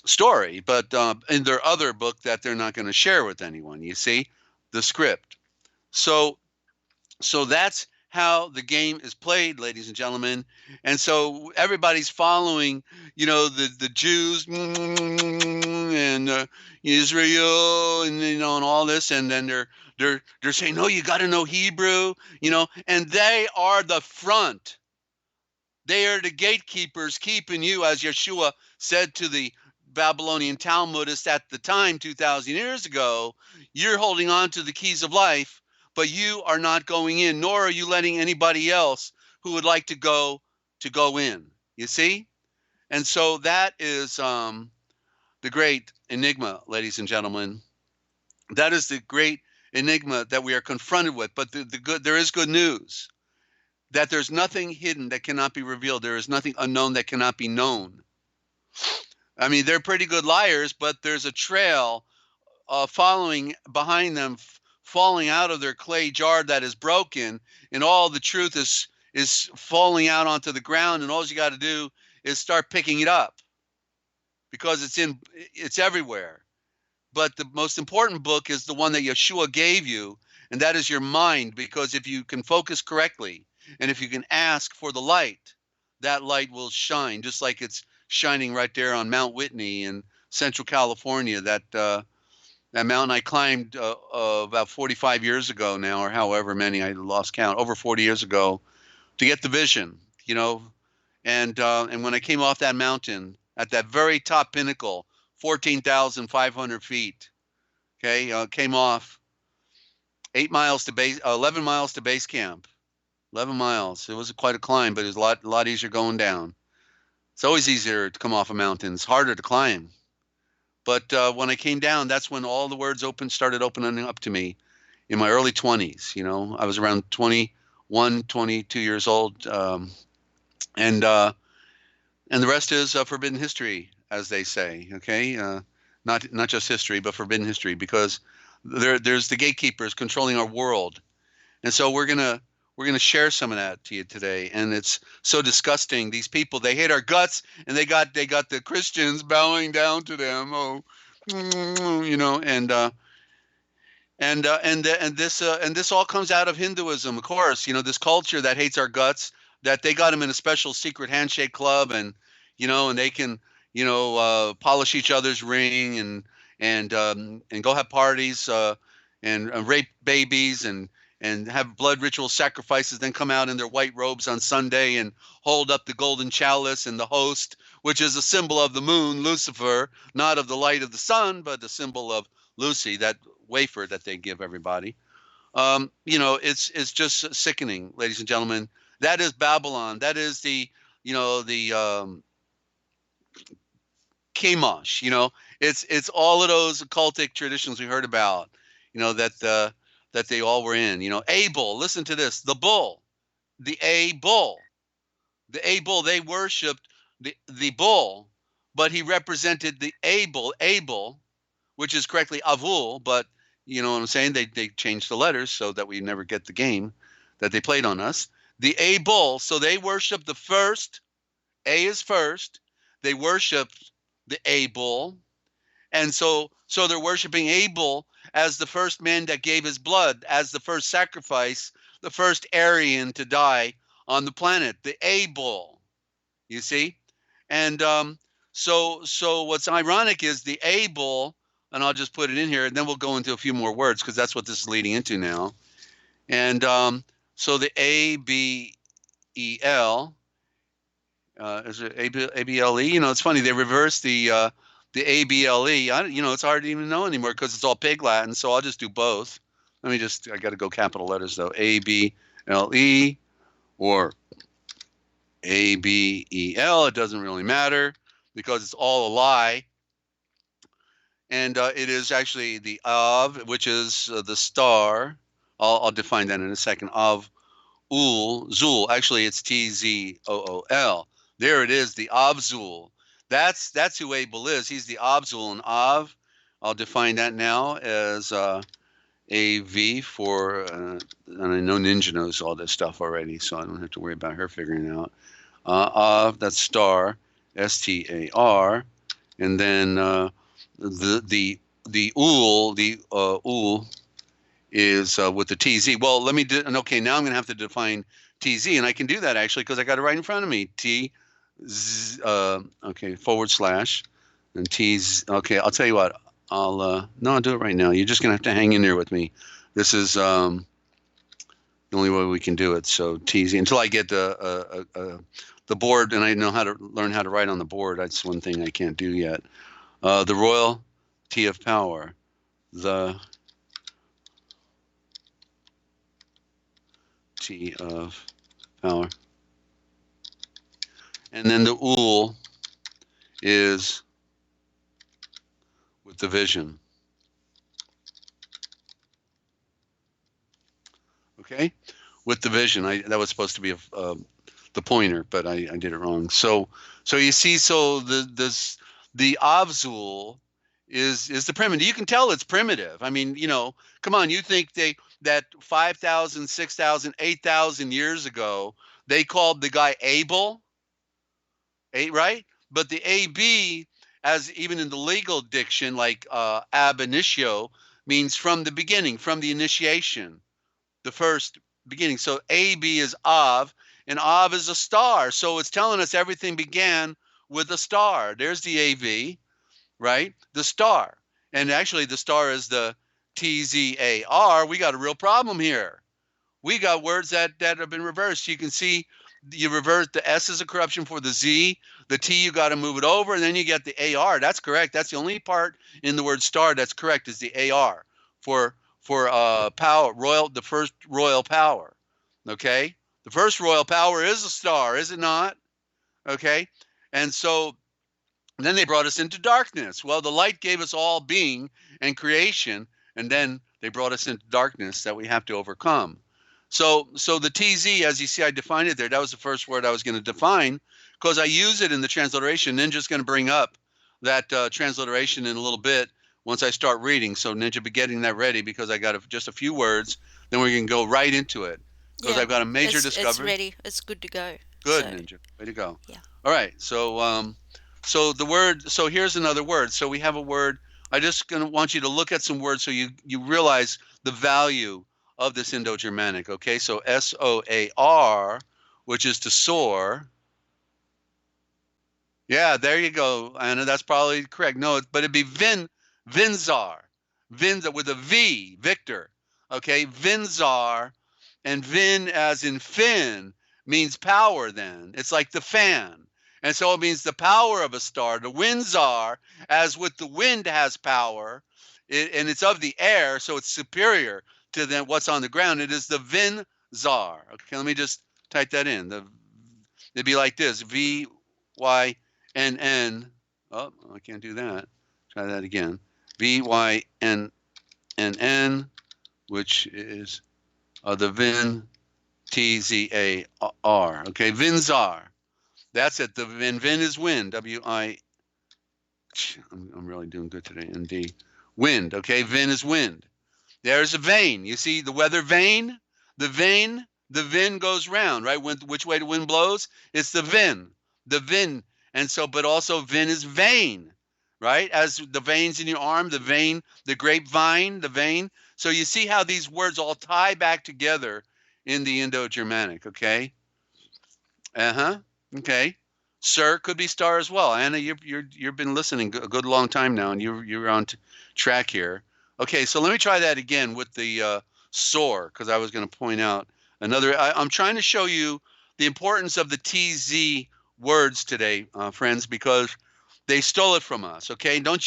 story. But in their other book that they're not going to share with anyone, you see, the script. So that's how the game is played, ladies and gentlemen. And so everybody's following, the Jews and Israel and and all this, and then they're they're saying, no, you got to know Hebrew, and they are the front. They are the gatekeepers keeping you, as Yeshua said to the Babylonian Talmudists at the time, 2,000 years ago. You're holding on to the keys of life, but you are not going in, nor are you letting anybody else who would like to go in. You see? And so that is the great enigma, ladies and gentlemen. That is the great enigma that we are confronted with. But there is good news, that there's nothing hidden that cannot be revealed. There is nothing unknown that cannot be known. I mean, they're pretty good liars, but there's a trail following behind them, falling out of their clay jar that is broken, and all the truth is falling out onto the ground, and all you got to do is start picking it up, because it's everywhere. But the most important book is the one that Yeshua gave you, and that is your mind, because if you can focus correctly, and if you can ask for the light, that light will shine, just like it's shining right there on Mount Whitney in Central California, that mountain I climbed about 45 years ago now, or however many, I lost count, over 40 years ago, to get the vision, And when I came off that mountain at that very top pinnacle, 14,500 feet, okay, came off 11 miles to base camp. 11 miles. It was quite a climb, but it was a lot easier going down. It's always easier to come off a mountain. It's harder to climb. But when I came down, that's when all the words started opening up to me in my early 20s. I was around 21, 22 years old. And the rest is forbidden history, as they say, okay? Not just history, but forbidden history, because there's the gatekeepers controlling our world. And so we're gonna share some of that to you today. And it's so disgusting. These people, they hate our guts, and they got the Christians bowing down to them. And this all comes out of Hinduism, of course. This culture that hates our guts, that they got them in a special secret handshake club, and they can polish each other's ring and go have parties and rape babies and have blood ritual sacrifices, then come out in their white robes on Sunday and hold up the golden chalice and the host, which is a symbol of the moon, Lucifer, not of the light of the sun, but the symbol of Lucy, that wafer that they give everybody. It's just sickening, ladies and gentlemen. That is Babylon. That is the Chemosh. It's all of those occultic traditions we heard about, that they all were in. Abel, listen to this, the bull, the bull, they worshipped the bull, but he represented the Abel, which is correctly Avul, but you know what I'm saying? They changed the letters so that we never get the game that they played on us. The Abel, so they worship the first, A is first, they worship the Abel, and so they're worshiping Abel as the first man that gave his blood, as the first sacrifice, the first Aryan to die on the planet, the Abel, you see? And so what's ironic is the Abel, and I'll just put it in here, and then we'll go into a few more words, because that's what this is leading into now. And so the ABEL, is it ABLE? It's funny, they reversed the ABLE. It's hard to even know anymore because it's all pig Latin, so I'll just do both. I got to go capital letters, though. ABLE or ABEL, it doesn't really matter because it's all a lie. And it is actually the Av, which is the star. I'll define that in a second. Av, Ul, Zul. Actually, it's TZOOL. There it is, the Avzul. That's who Abel is. He's the Avzul, and Av, I'll define that now as AV for, and I know Ninja knows all this stuff already, so I don't have to worry about her figuring it out. Av, that's star, STAR, and then the Ul, Ul is with the TZ. Well, let me do, okay, now I'm going to have to define TZ, and I can do that actually because I got it right in front of me. Okay, / and T's. Okay, I'll tell you what. I'll do it right now. You're just going to have to hang in there with me. This is the only way we can do it. So TZ until I get the board and I know how to learn how to write on the board. That's one thing I can't do yet. The royal T of power. The T of power. And then the ool is with the vision. Okay, with the vision. That was supposed to be the pointer, but I did it wrong. So you see, so the Avzul is the primitive. You can tell it's primitive. I mean, come on, you think that 5,000, 6,000, 8,000 years ago they called the guy Abel, right? But the AB, as even in the legal diction, like ab initio, means from the beginning, from the initiation, the first beginning. So AB is Av, and Av is a star. So it's telling us everything began with a star. There's the AV, right? The star. And actually, the star is the TZAR. We got a real problem here. We got words that have been reversed. You can see you reverse the S is a corruption for the Z. The T, you got to move it over, and then you get the AR. That's correct. That's the only part in the word star that's correct is the AR for power, royal, the first royal power. Okay? The first royal power is a star, is it not? Okay? And so then they brought us into darkness. Well, the light gave us all being and creation, and then they brought us into darkness that we have to overcome. So the TZ, as you see, I defined it there. That was the first word I was going to define because I use it in the transliteration. Ninja's going to bring up that transliteration in a little bit once I start reading. So Ninja, be getting that ready because I got just a few words. Then we can go right into it because I've got a major discovery. It's ready. It's good to go. Good, so, Ninja. Way to go. Yeah. All right. So the word. So here's another word. So we have a word. I just gonna want you to look at some words so you realize the value of this Indo-Germanic. Okay. So SOAR, which is to soar. Yeah, there you go, Anna. That's probably correct. No, but it'd be Vinzar, with a V, Victor. Okay, Vinzar, and Vin as in fin means power. Then it's like the fan, and so it means the power of a star. The Winzar, as with the wind, has power, and it's of the air, so it's superior to then what's on the ground. It is the Vinzar. Okay, let me just type that in. It'd be like this: VYNN. Oh, I can't do that. Try that again. VYNNN, which is the Vin TZAR. Okay, Vinzar. That's it. The Vin is wind. I'm really doing good today. ND. Wind. Okay, Vin is wind. There's a vein. You see the weather vane? The Vin goes round, right? Which way the wind blows? It's the Vin. The Vin. And so, but also Vin is vein, right? As the veins in your arm, the vein, the grapevine, the vein. So you see how these words all tie back together in the Indo-Germanic, okay? Okay. Sir could be star as well. Anna, you've been listening a good long time now, and you're on track here. Okay, so let me try that again with the soar, because I was going to point out another. I'm trying to show you the importance of the TZ words today, friends, because they stole it from us. Okay, do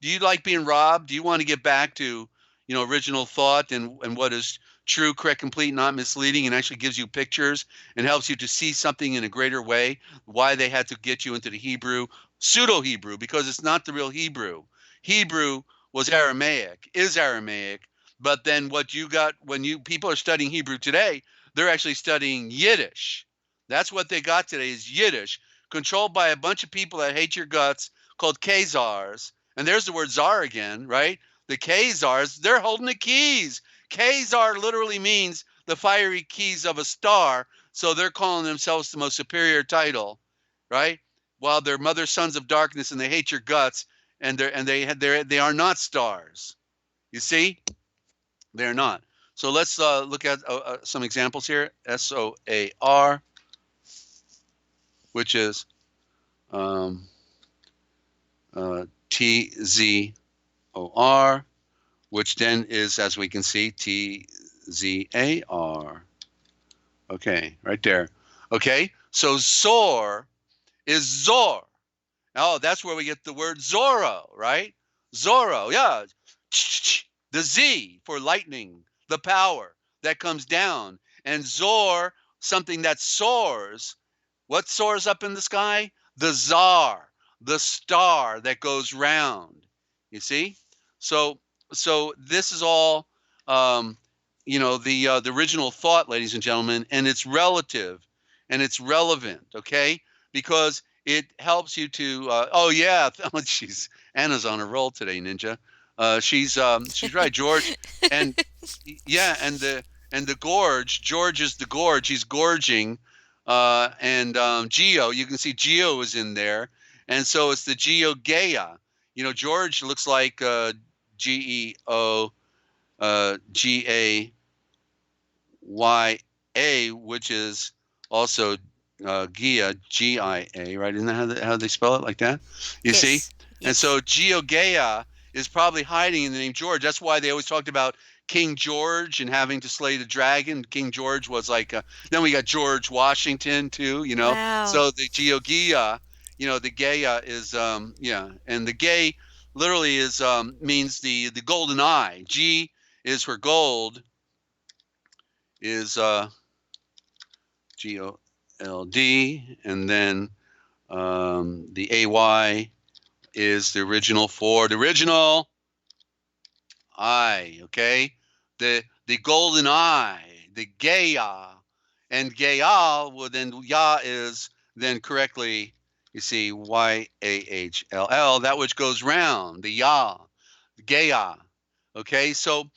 you like being robbed? Do you want to get back to original thought and what is true, correct, complete, not misleading, and actually gives you pictures and helps you to see something in a greater way? Why they had to get you into the Hebrew, pseudo-Hebrew, because it's not the real Hebrew. Hebrew was Aramaic, is Aramaic, but then what you got when people are studying Hebrew today, they're actually studying Yiddish. That's what they got today is Yiddish, controlled by a bunch of people that hate your guts, called Khazars. And there's the word czar again, right? The Khazars, they're holding the keys. Khazar literally means the fiery keys of a star, so they're calling themselves the most superior title, right? While they're mother sons of darkness and they hate your guts, and they are not stars. You see, they're not. So let's look at some examples here. SOAR, which is TZOR, which then is, as we can see, Tzar. Okay, right there. Okay, so Zor is Zor. Oh, that's where we get the word Zorro, right? Zorro, yeah. The Z for lightning, the power that comes down. And Zor, something that soars. What soars up in the sky? The Tsar, the star that goes round. You see? So, so this is all, the original thought, ladies and gentlemen, and it's relative and it's relevant, okay? Because it helps you to. Oh yeah, oh, she's Anna's on a roll today, Ninja. She's right, George, and yeah, and the gorge. George is the gorge. He's gorging, and Geo. You can see Geo is in there, and so it's the Geo Gaia. George looks like Gea, which is also Gia, Gia, right? Isn't that how they spell it like that? You see? Yes. And so GeoGaia is probably hiding in the name George. That's why they always talked about King George and having to slay the dragon. King George was like, then we got George Washington too, Wow. So the GeoGaia, the Gaia is, and the gay literally is, means the golden eye. G is for gold, is GOLD, and then the AY is the original for the original I, okay? The golden eye, the Gaia, and Gaia, well then Ya is then correctly, you see, YAHLL, that which goes round, the Ya, the Gaia, okay? So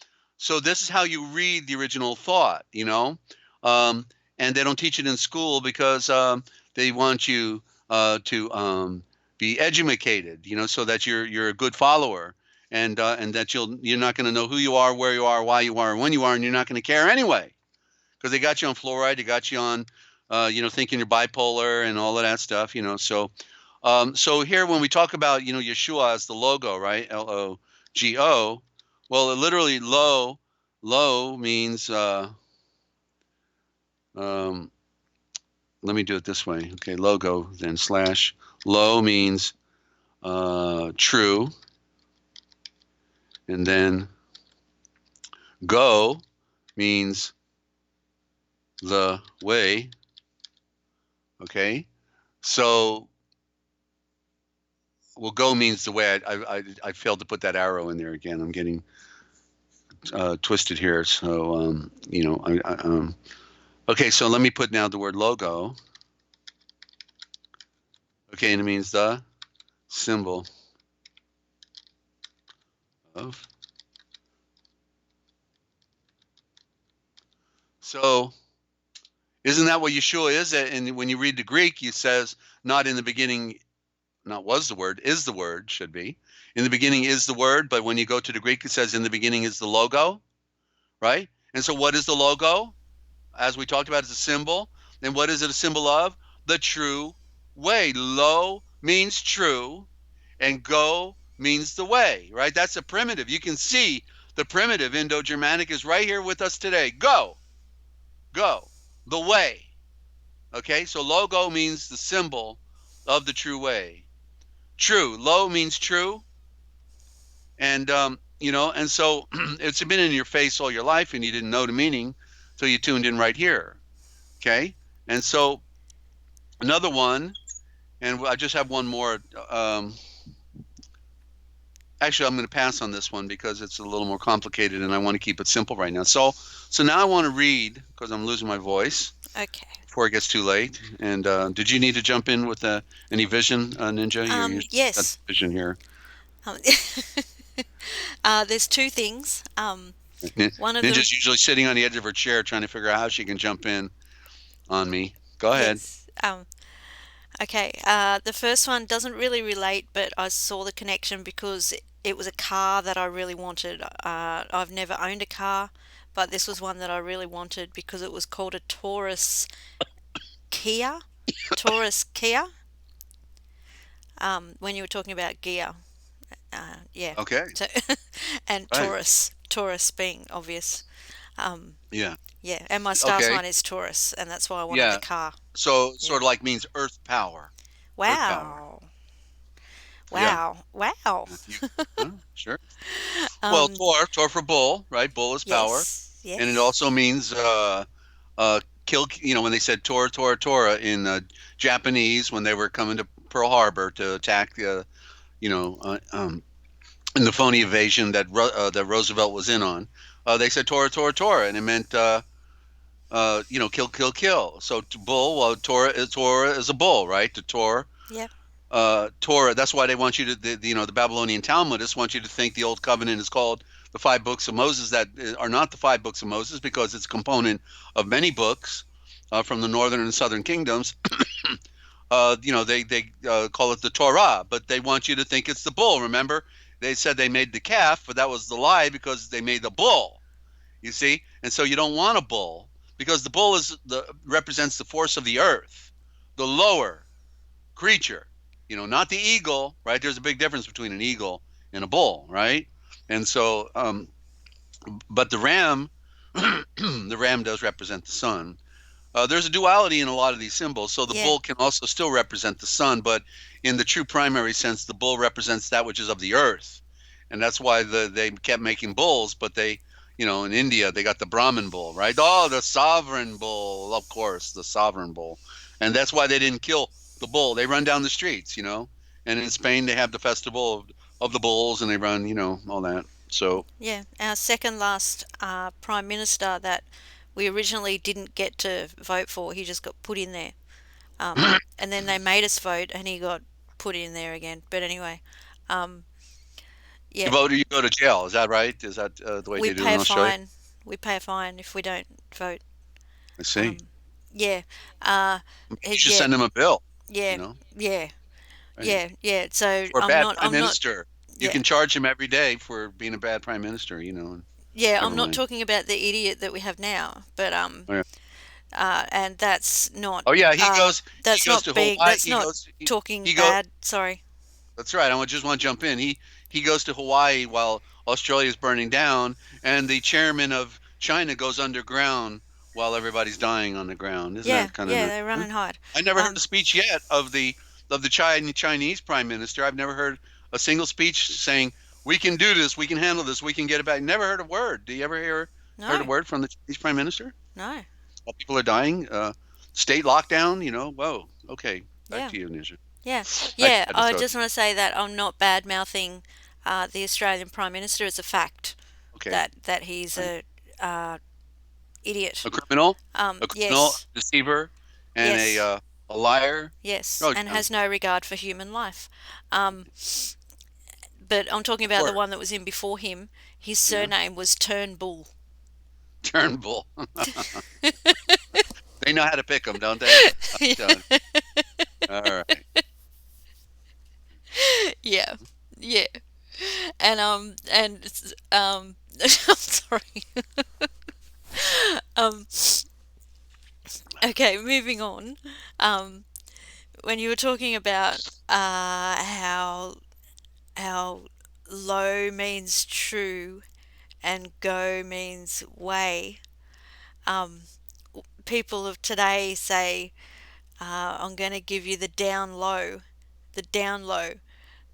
this is how you read the original thought, and they don't teach it in school because they want you to be educated, so that you're a good follower, and that you're not going to know who you are, where you are, why you are, when you are, and you're not going to care anyway, because they got you on fluoride, they got you on, thinking you're bipolar and all of that stuff, So, so here when we talk about Yeshua as the logo, right, LOGO, well, it literally low means. Let me do it this way. Okay, logo, then slash. Low means true. And then go means the way. Okay, so well, go means the way. I failed to put that arrow in there again. I'm getting twisted here. So okay, so let me put now the word logo. Okay, and it means the symbol of. So isn't that what Yeshua is? And when you read the Greek, it says not in the beginning, not was the word, is the word, should be. In the beginning is the word, but when you go to the Greek, it says in the beginning is the logo, right? And so what is the logo? As we talked about, it's a symbol. And what is it a symbol of? The true way. Lo means true, and go means the way, right? That's a primitive. You can see the primitive Indo-Germanic is right here with us today. Go, the way. Okay, so logo means the symbol of the true way. True, lo means true, and and so it's been in your face all your life, and you didn't know the meaning, so you tuned in right here. Okay, and so another one, and I just have one more. Actually, I'm going to pass on this one because it's a little more complicated, and I want to keep it simple right now. So now I want to read because I'm losing my voice. Okay. Before it gets too late. And did you need to jump in with any vision, Ninja? Yes. Vision here. There's two things. One of Ninja's usually sitting on the edge of her chair trying to figure out how she can jump in on me. Go ahead. Yes. Okay. The first one doesn't really relate, but I saw the connection because it was a car that I really wanted. I've never owned a car, but this was one that I really wanted because it was called a Taurus Kia. Taurus Kia. When you were talking about gear. Yeah. Okay. So, and Right. Taurus being obvious. Um, Yeah. yeah, and my star Okay. sign is Taurus, and that's why I wanted the Yeah. car. So Yeah. sort of like means earth power. Earth power. Wow. Yeah. Wow. Wow. You, huh? Sure. Well, um, Tor for bull, right? Bull is power, yes. and it Yes. also means kill. When they said Tora, Tora, Tora in Japanese when they were coming to Pearl Harbor to attack, you know, uh, um, in the phony invasion that Roosevelt was in on, they said Tora, Tora, Tora, and it meant kill, kill, kill. So bull, well, Torah is a bull, right? The Torah Yep. Torah. That's why they want you to, the Babylonian Talmudists want you to think the Old Covenant is called the five books of Moses that are not the five books of Moses because it's a component of many books from the northern and southern kingdoms. They call it the Torah, but they want you to think it's the bull. Remember, they said they made the calf, but that was the lie because they made the bull. You see, and so you don't want a bull because the bull represents the force of the earth, the lower creature, not the eagle, right? There's a big difference between an eagle and a bull, right? And so, but the ram, the ram does represent the sun. There's a duality in a lot of these symbols. So the Yeah. bull can also still represent the sun, but in the true primary sense, the bull represents that which is of the earth. And that's why they kept making bulls, but in India, they got the Brahmin bull, right? Oh, the sovereign bull, of course, the sovereign bull. And that's why they didn't kill the bull. They run down the streets. And in Spain, they have the festival of the bulls and they run, all that. So, Yeah. Our second last prime minister that we originally didn't get to vote for, he just got put in there. And then they made us vote, and he got put in there again. But anyway, um, you yeah, vote or you go to jail. Is that right? Is that the way we they do it pay in a Australia? fine. We pay a fine if we don't vote. I see. Um, yeah, uh, You should yeah, send them a bill, yeah, you know? yeah, Right? yeah. So For a bad prime I'm not, minister. You yeah, can charge him every day for being a bad prime minister. yeah. I'm Never not mind. talking about the idiot that we have now, but Oh, yeah. and Oh, yeah, he goes to Hawaii. that's not talking He go bad. Sorry. That's right. Just want to jump in. He goes to Hawaii while Australia is burning down, and the chairman of China goes underground while everybody's dying on the ground. Isn't Yeah, that kind of yeah. nuts? They run Huh? and hide. I never heard a Um, speech yet of the Chinese prime minister. I've never heard a single speech saying we can do this, we can handle this, we can get it back. Never heard a word. Do you ever heard a no, word from the Chinese prime minister? no. While people are dying, state lockdown. Whoa. Okay, back Yeah. to you, Nisha. Yeah, I yeah. had to I throw it. just want to say that I'm not bad mouthing the Australian Prime Minister. It's a fact Okay, that he's right. a idiot. A criminal, Yes, deceiver, and yes, a liar. yes, Oh, and yeah, has no regard for human life. Um, but I'm talking of about the course. one that was in before him. His Yeah, surname was Turnbull. Turnbull. They know how to pick them, don't they? I'm telling you. All right. Yeah, yeah, and I'm sorry. Um, okay, moving on. Um, when you were talking about how low means true and go means way, um, people of today say, I'm going to give you the down low.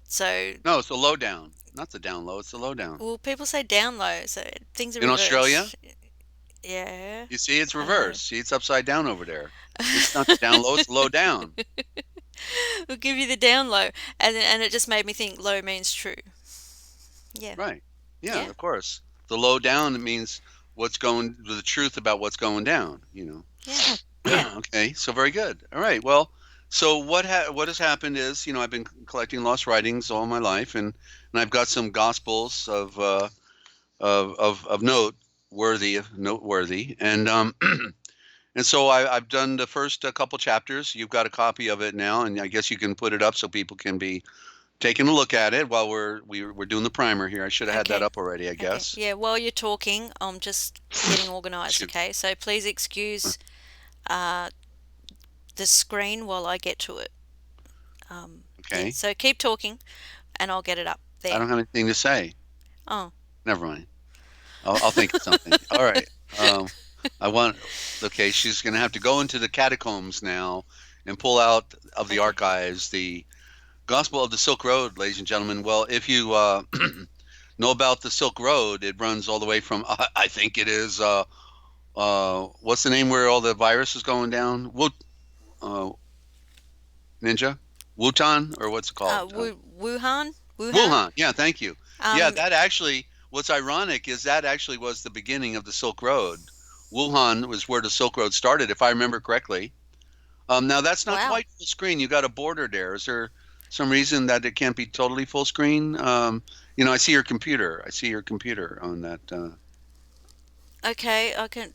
So, No, it's the lowdown, not the down low. It's the lowdown. well, people say down low, so things are In Australia, reversed. Yeah. you see, it's Uh, reversed. See, it's upside down over there. It's not the down low. It's the low down. we'll give you the down low, and it just made me think low means true. Yeah. Right. Yeah, Yeah. of course. The low down means the truth about what's going down. Yeah. Yeah. Okay, so very good. All right. Well, so what has happened is, I've been collecting lost writings all my life, and I've got some gospels of noteworthy, and so I've done the first couple chapters. You've got a copy of it now, and I guess you can put it up so people can be taking a look at it while we're doing the primer here. I should have had that Okay. up already, I Okay. guess. Yeah. While you're talking, I'm just getting organized. Shoot. Okay. So please excuse uh, the screen while I get to it. Yeah. Okay. So keep talking, and I'll get it up. there. I don't have anything to say. Oh. Never mind. I'll think of something. All right. I want. Okay, she's going to have to go into the catacombs now and pull out of the archives the Gospel of the Silk Road, ladies and gentlemen. Well, if you know about the Silk Road, it runs all the way from. I think it is. What's the name where all the virus is going down? Ninja, Wutan, or what's it called? Wuhan. Wuhan. Yeah, thank you. Yeah, Um, that actually. What's ironic is that actually was the beginning of the Silk Road. Wuhan was where the Silk Road started, if I remember correctly. Now that's not Wow. quite full screen. You got a border there. Is there some reason that it can't be totally full screen? I see your computer. I see your computer on that. Okay, I can.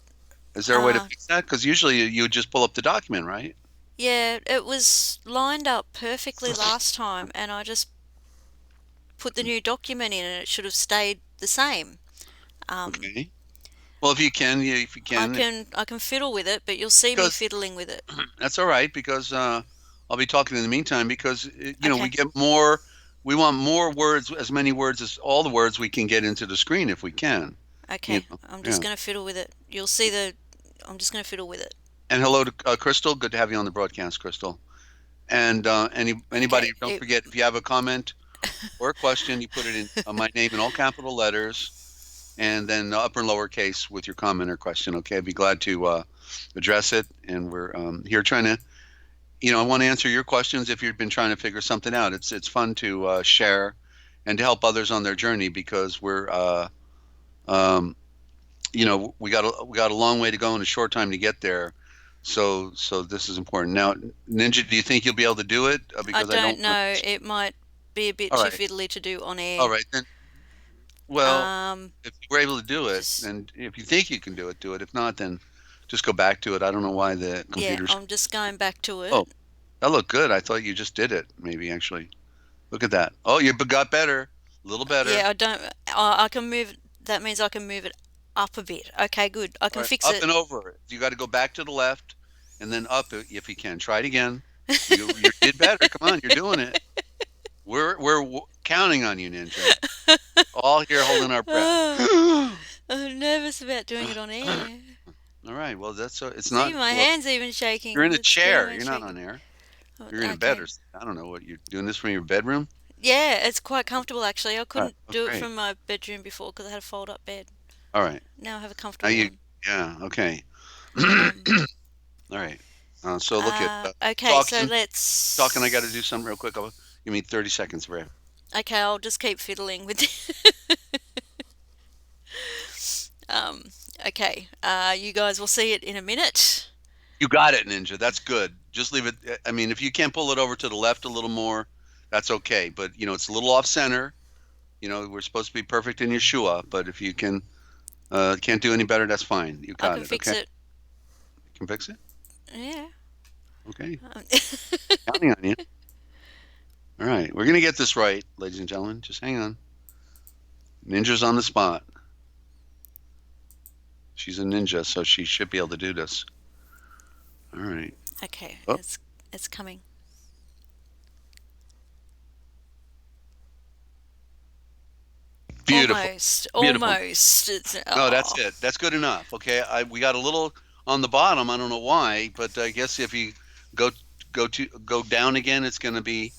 Is there a way to fix that? Because usually you would just pull up the document, right? Yeah, it was lined up perfectly last time, and I just put the new document in, and it should have stayed the same. Okay. Well, if you can, I can fiddle with it, but you'll see me fiddling with it. That's all right because I'll be talking in the meantime because we Okay. get more. We want more words, as many words as all the words we can get into the screen if we can. Okay, I'm just going to fiddle with it. You'll see I'm just going to fiddle with it. And hello to Crystal. Good to have you on the broadcast, Crystal. And anybody, don't forget, if you have a comment or a question, you put it in my name in all capital letters, and then upper and lowercase with your comment or question. Okay, I'd be glad to address it. And we're here trying to, I want to answer your questions if you've been trying to figure something out. It's fun to share and to help others on their journey because we're we got a long way to go and a short time to get there. So this is important. Now, Ninja, do you think you'll be able to do it? Because I don't know. It might be a bit too fiddly to do on air. All right, then. Well, if you were able to do it, and if you think you can do it, do it. If not, then just go back to it. I don't know why the computer's... Yeah, I'm just going back to it. Oh, that looked good. I thought you just did it, maybe, actually. Look at that. Oh, you got better. A little better. Yeah, I can move... That means I can move it up a bit. Okay, good. I can fix it. Up and over. You got to go back to the left and then up if you can. Try it again. You did better. Come on, you're doing it. We're counting on you, Ninja. All here holding our breath. I'm nervous about doing it on air. All right. Well, it's See, not. my hand's even shaking. You're in a chair. You're not on air. You're in a bed, or I don't know what you're doing. This from your bedroom? Yeah, it's quite comfortable actually. I couldn't do it from my bedroom before because I had a fold-up bed. All right. Now I have a comfortable one. Yeah. Okay. All right. So look at. Okay, talking, so let's. Talking. I got to do something real quick. Give me 30 seconds, Ray. Okay, I'll just keep fiddling with okay, you guys will see it in a minute. You got it, Ninja. That's good. Just leave it. I mean, if you can't pull it over to the left a little more, that's okay. But, it's a little off center. We're supposed to be perfect in Yeshua. But if you can't do any better, that's fine. You got it. I can fix it. You can fix it? Yeah. Okay. Counting on you. All right. We're going to get this right, ladies and gentlemen. Just hang on. Ninja's on the spot. She's a ninja, so she should be able to do this. All right. Okay. Oh. It's coming. Beautiful. Almost. No, that's it. That's good enough. Okay. We got a little on the bottom. I don't know why, but I guess if you go down again, it's going to be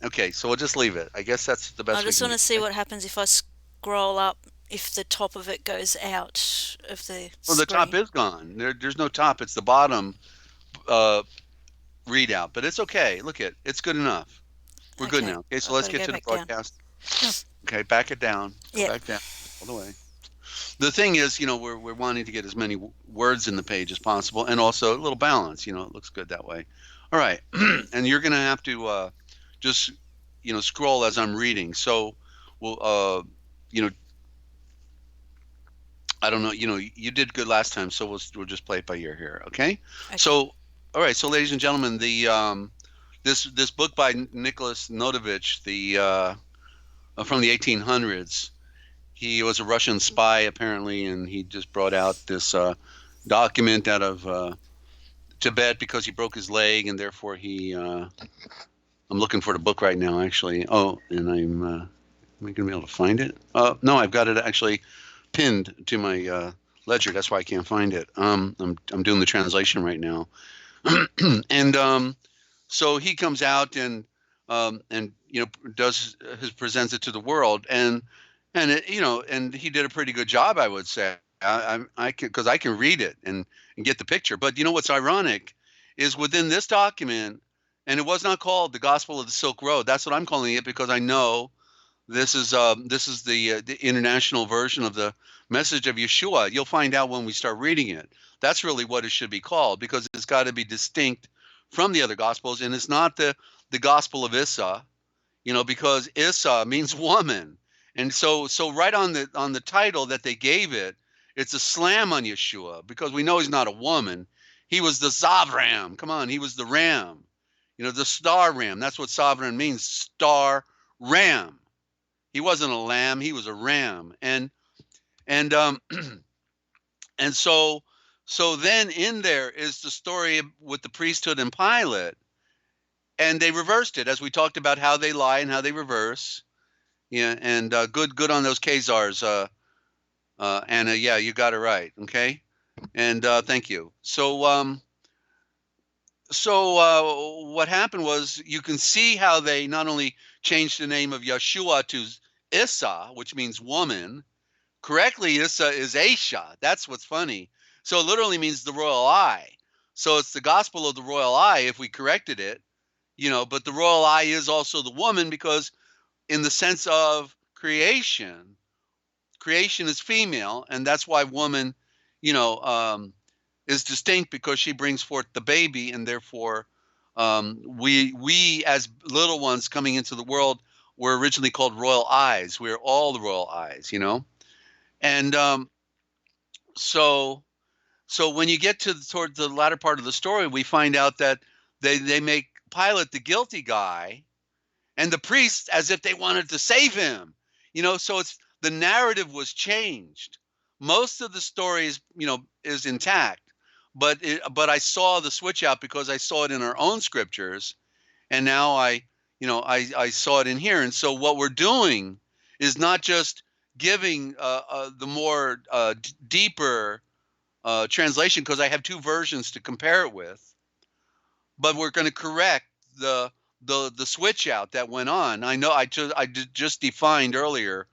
okay. So we'll just leave it. I guess that's the best. I just want to see what happens if I scroll up. If the top of it goes out of the screen. The top is gone. There's no top. It's the bottom readout. But it's okay. Look it's good enough. We're good now. Okay, so let's get to the broadcast. Okay, back it down. Go back down all the way. The thing is, we're wanting to get as many words in the page as possible, and also a little balance. It looks good that way. All right, and you're going to have to just scroll as I'm reading. So we'll I don't know. You did good last time, so we'll just play it by ear here. Okay. So, all right. So, ladies and gentlemen, the this book by Nicholas Notovich, from the 1800s. He was a Russian spy apparently, and he just brought out this document out of Tibet because he broke his leg, and therefore he. I'm looking for the book right now, actually. Oh, and I'm. Am I going to be able to find it? No, I've got it actually pinned to my ledger. That's why I can't find it. I'm doing the translation right now, and so he comes out and presents it to the world, and and he did a pretty good job, I would say. I can, because I can read it and get the picture. But you know what's ironic is within this document, and it was not called the Gospel of the Silk Road. That's what I'm calling it, because I know this is the international version of the message of Yeshua. You'll find out when we start reading it. That's really what it should be called, because it's got to be distinct from the other gospels, and it's not the Gospel of Issa, because Issa means woman, and so right on the title that they gave it, it's a slam on Yeshua, because we know he's not a woman. He was the Zavram. Come on, he was the ram, the star ram. That's what sovereign means, star ram. He wasn't a lamb, he was a ram. And and so then in there is the story with the priesthood and Pilate, and they reversed it, as we talked about how they lie and how they reverse. Yeah, and good on those Khazars, Anna. Yeah, you got it right. Okay, and thank you. So what happened was, you can see how they not only changed the name of Yeshua to Issa, which means woman. Correctly, Issa is Aisha. That's what's funny. So it literally means the royal eye. So it's the gospel of the royal eye if we corrected it, but the royal eye is also the woman, because in the sense of creation is female, and that's why woman, is distinct, because she brings forth the baby, and therefore we as little ones coming into the world were originally called royal eyes. We're all the royal eyes, and so when you get toward the latter part of the story, we find out that they make Pilate the guilty guy, and the priests as if they wanted to save him. So it's the narrative was changed. Most of the story is intact, but I saw the switch out, because I saw it in our own scriptures, and now I saw it in here. And so what we're doing is not just giving the more deeper translation, because I have two versions to compare it with, but we're going to correct the switch out that went on. I know I just defined earlier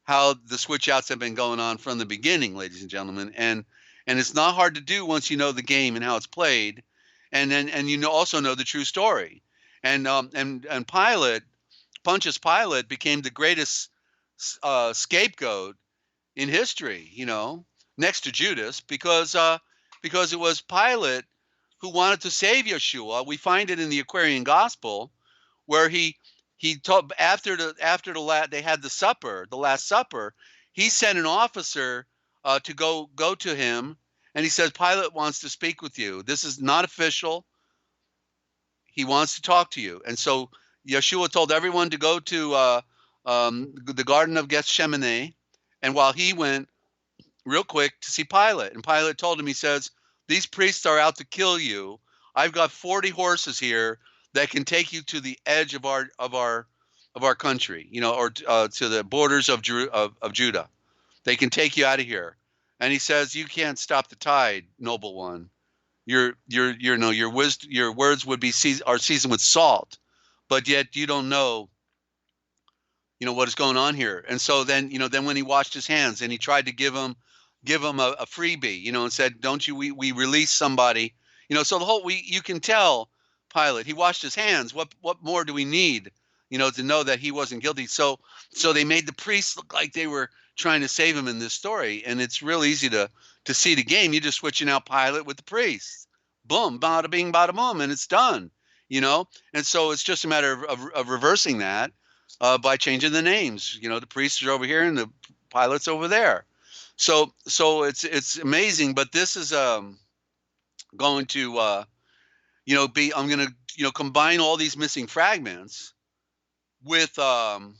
how the switch outs have been going on from the beginning, ladies and gentlemen, and it's not hard to do once you know the game and how it's played, and also know the true story. And Pilate, Pontius Pilate, became the greatest scapegoat in history, next to Judas, because it was Pilate who wanted to save Yeshua. We find it in the Aquarian Gospel, where he told, after they had the Last Supper, he sent an officer to go to him, and he says, Pilate wants to speak with you. This is not official. He wants to talk to you. And so Yeshua told everyone to go to the Garden of Gethsemane, and while he went real quick to see Pilate, and Pilate told him, he says, these priests are out to kill you. I've got 40 horses here that can take you to the edge of our country, or to the borders of Judah. They can take you out of here. And he says, you can't stop the tide, noble one. Your words would be are seasoned with salt, but yet you don't know what is going on here. And so then when he washed his hands, and he tried to give him a freebie, and said, don't you, we release somebody, so the whole, you can tell Pilate, he washed his hands. What more do we need, to know that he wasn't guilty? So they made the priests look like they were trying to save him in this story. And it's real easy to see the game. You're just switching out Pilate with the priests. Boom, bada bing, bada boom, and it's done, And so it's just a matter of reversing that by changing the names. The priests are over here and the Pilate's over there. So it's amazing, but this is going to I'm going to combine all these missing fragments with of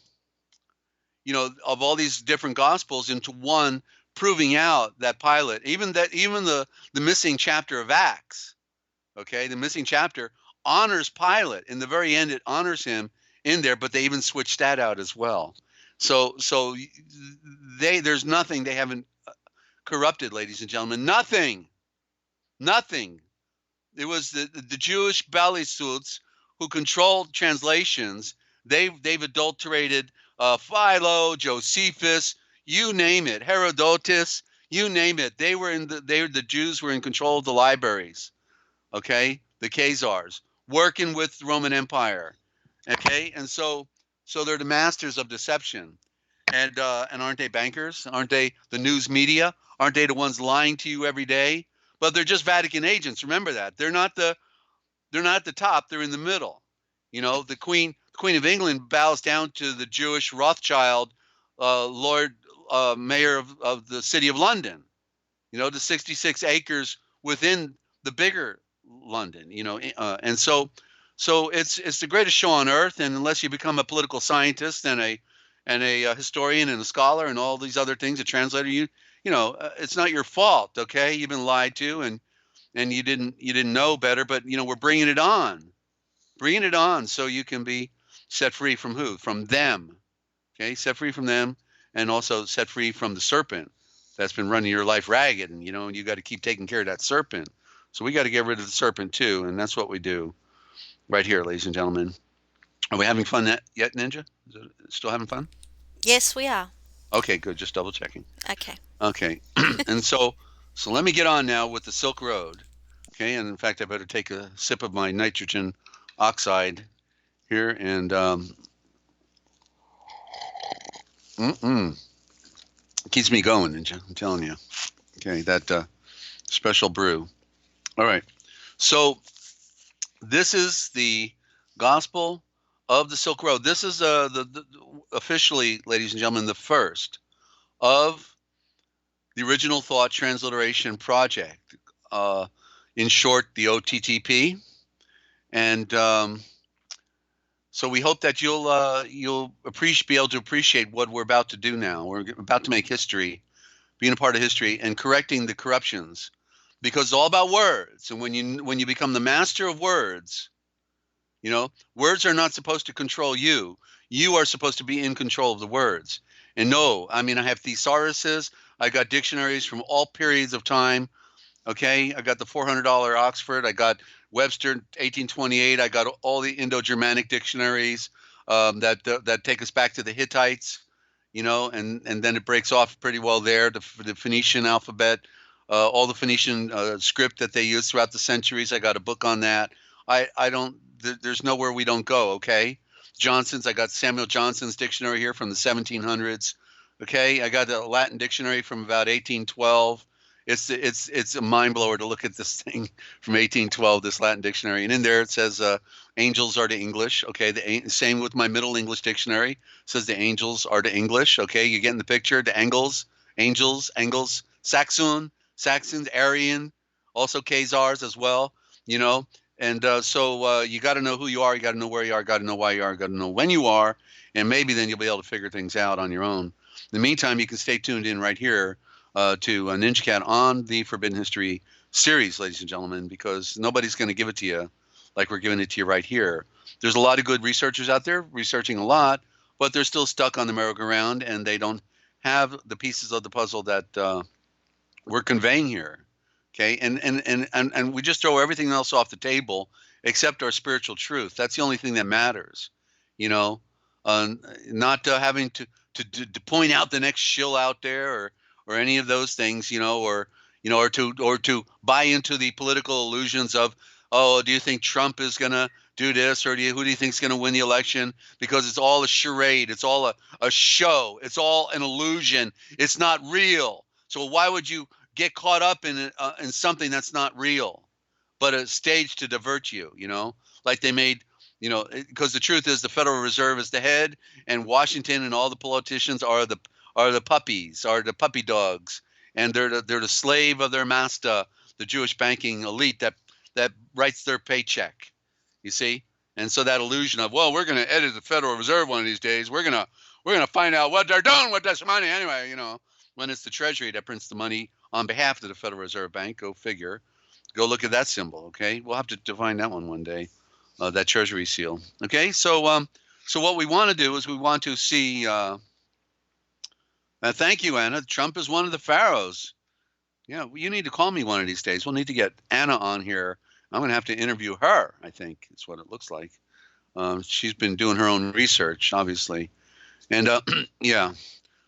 all these different gospels into one, proving out that Pilate, even the missing chapter of Acts, okay, the missing chapter honors Pilate. In the very end, it honors him in there, but they even switched that out as well. So there's nothing they haven't corrupted, ladies and gentlemen. Nothing. It was the Jewish Balissuits who controlled translations. They've adulterated Philo, Josephus, you name it, Herodotus, you name it. The Jews were in control of the libraries. Okay, the Khazars working with the Roman Empire. Okay, and so they're the masters of deception. And aren't they bankers? Aren't they the news media? Aren't they the ones lying to you every day? But they're just Vatican agents. Remember that. They're not at the top. They're in the middle. You know, the Queen of England bows down to the Jewish Rothschild, Lord Mayor of the City of London. You know, the 66 acres within the bigger London. You know, and so it's the greatest show on earth. And unless you become a political scientist and a historian and a scholar and all these other things, a translator, you know, it's not your fault. Okay, you've been lied to, and you didn't know better. But you know, we're bringing it on, so you can be set free from who? From them. Okay, set free from them, and also set free from the serpent that's been running your life ragged, and you know, you got to keep taking care of that serpent. So we got to get rid of the serpent too, and that's what we do right here, ladies and gentlemen. Are we having fun yet, Ninja? Is it still having fun? Yes, we are. Okay, good. Just double checking. Okay. Okay, and so let me get on now with the Silk Road. Okay, and in fact, I better take a sip of my nitrogen oxide here, and keeps me going, Ninja. I'm telling you. Okay, that special brew. All right, so this is the Gospel of the Silk Road. This is the officially, ladies and gentlemen, the first of the Original Thought Transliteration Project. In short, the OTTP. And so we hope that you'll be able to appreciate what we're about to do now. We're about to make history, being a part of history, and correcting the corruptions, because it's all about words. And when you become the master of words, you know, words are not supposed to control you. You are supposed to be in control of the words. And no, I mean, I have thesauruses. I got dictionaries from all periods of time. Okay, I got the $400 Oxford. I got Webster 1828. I got all the Indo-Germanic dictionaries that take us back to the Hittites, you know, and then it breaks off pretty well there. The Phoenician alphabet, all the Phoenician script that they used throughout the centuries. I got a book on that. There's nowhere we don't go. Okay, I got Samuel Johnson's dictionary here from the 1700s. Okay, I got the Latin dictionary from about 1812. It's a mind blower to look at this thing from 1812, this Latin dictionary, and in there it says angels are to English. Okay, the same with my Middle English dictionary. It says the angels are to English. Okay, you getting the picture? The angels, Saxons, Aryan, also Khazars as well. You know, and so you got to know who you are. You got to know where you are. Got to know why you are. Got to know when you are, and maybe then you'll be able to figure things out on your own. In the meantime, you can stay tuned in right here to NinjaCat on the Forbidden History series, ladies and gentlemen, because nobody's going to give it to you like we're giving it to you right here. There's a lot of good researchers out there researching a lot, but they're still stuck on the merry-go-round, and they don't have the pieces of the puzzle that we're conveying here. Okay, and we just throw everything else off the table except our spiritual truth. That's the only thing that matters, you know. Not having to point out the next shill out there, or any of those things, you know, or to buy into the political illusions of, oh, do you think Trump is going to do this, or who do you think is going to win the election? Because it's all a charade, it's all a show, it's all an illusion, it's not real. So why would you get caught up in something that's not real, but a stage to divert you? You know, like they made. You know, because the truth is the Federal Reserve is the head, and Washington and all the politicians are the puppies, are the puppy dogs, and they're the slave of their master, the Jewish banking elite that writes their paycheck. You see, and so that illusion of, well, we're going to edit the Federal Reserve one of these days. We're gonna find out what they're doing with this money anyway. You know, when it's the Treasury that prints the money on behalf of the Federal Reserve Bank. Go figure. Go look at that symbol. Okay, we'll have to define that one day. That Treasury seal. Okay, so what we want to do is we want to see Thank you, Anna. Trump is one of the pharaohs. Yeah, you need to call me one of these days. We'll need to get Anna on here. I'm going to have to interview her, I think, is what it looks like. She's been doing her own research, obviously. And yeah,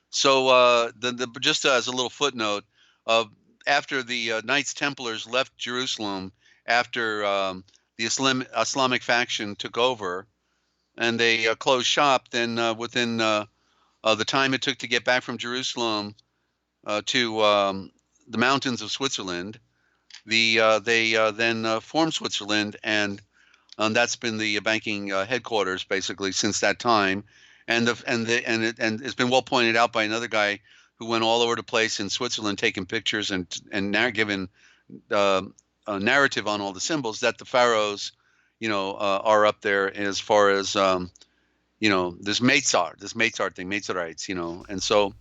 so just as a little footnote, uh, after the Knights Templars left Jerusalem, after the Islamic faction took over and they closed shop, then within the time it took to get back from Jerusalem to the mountains of Switzerland, they then formed Switzerland, and that's been the banking headquarters basically since that time. And it's been well pointed out by another guy who went all over the place in Switzerland taking pictures and giving a narrative on all the symbols that the pharaohs, are up there as far as this Mozart thing, Mozartites, and so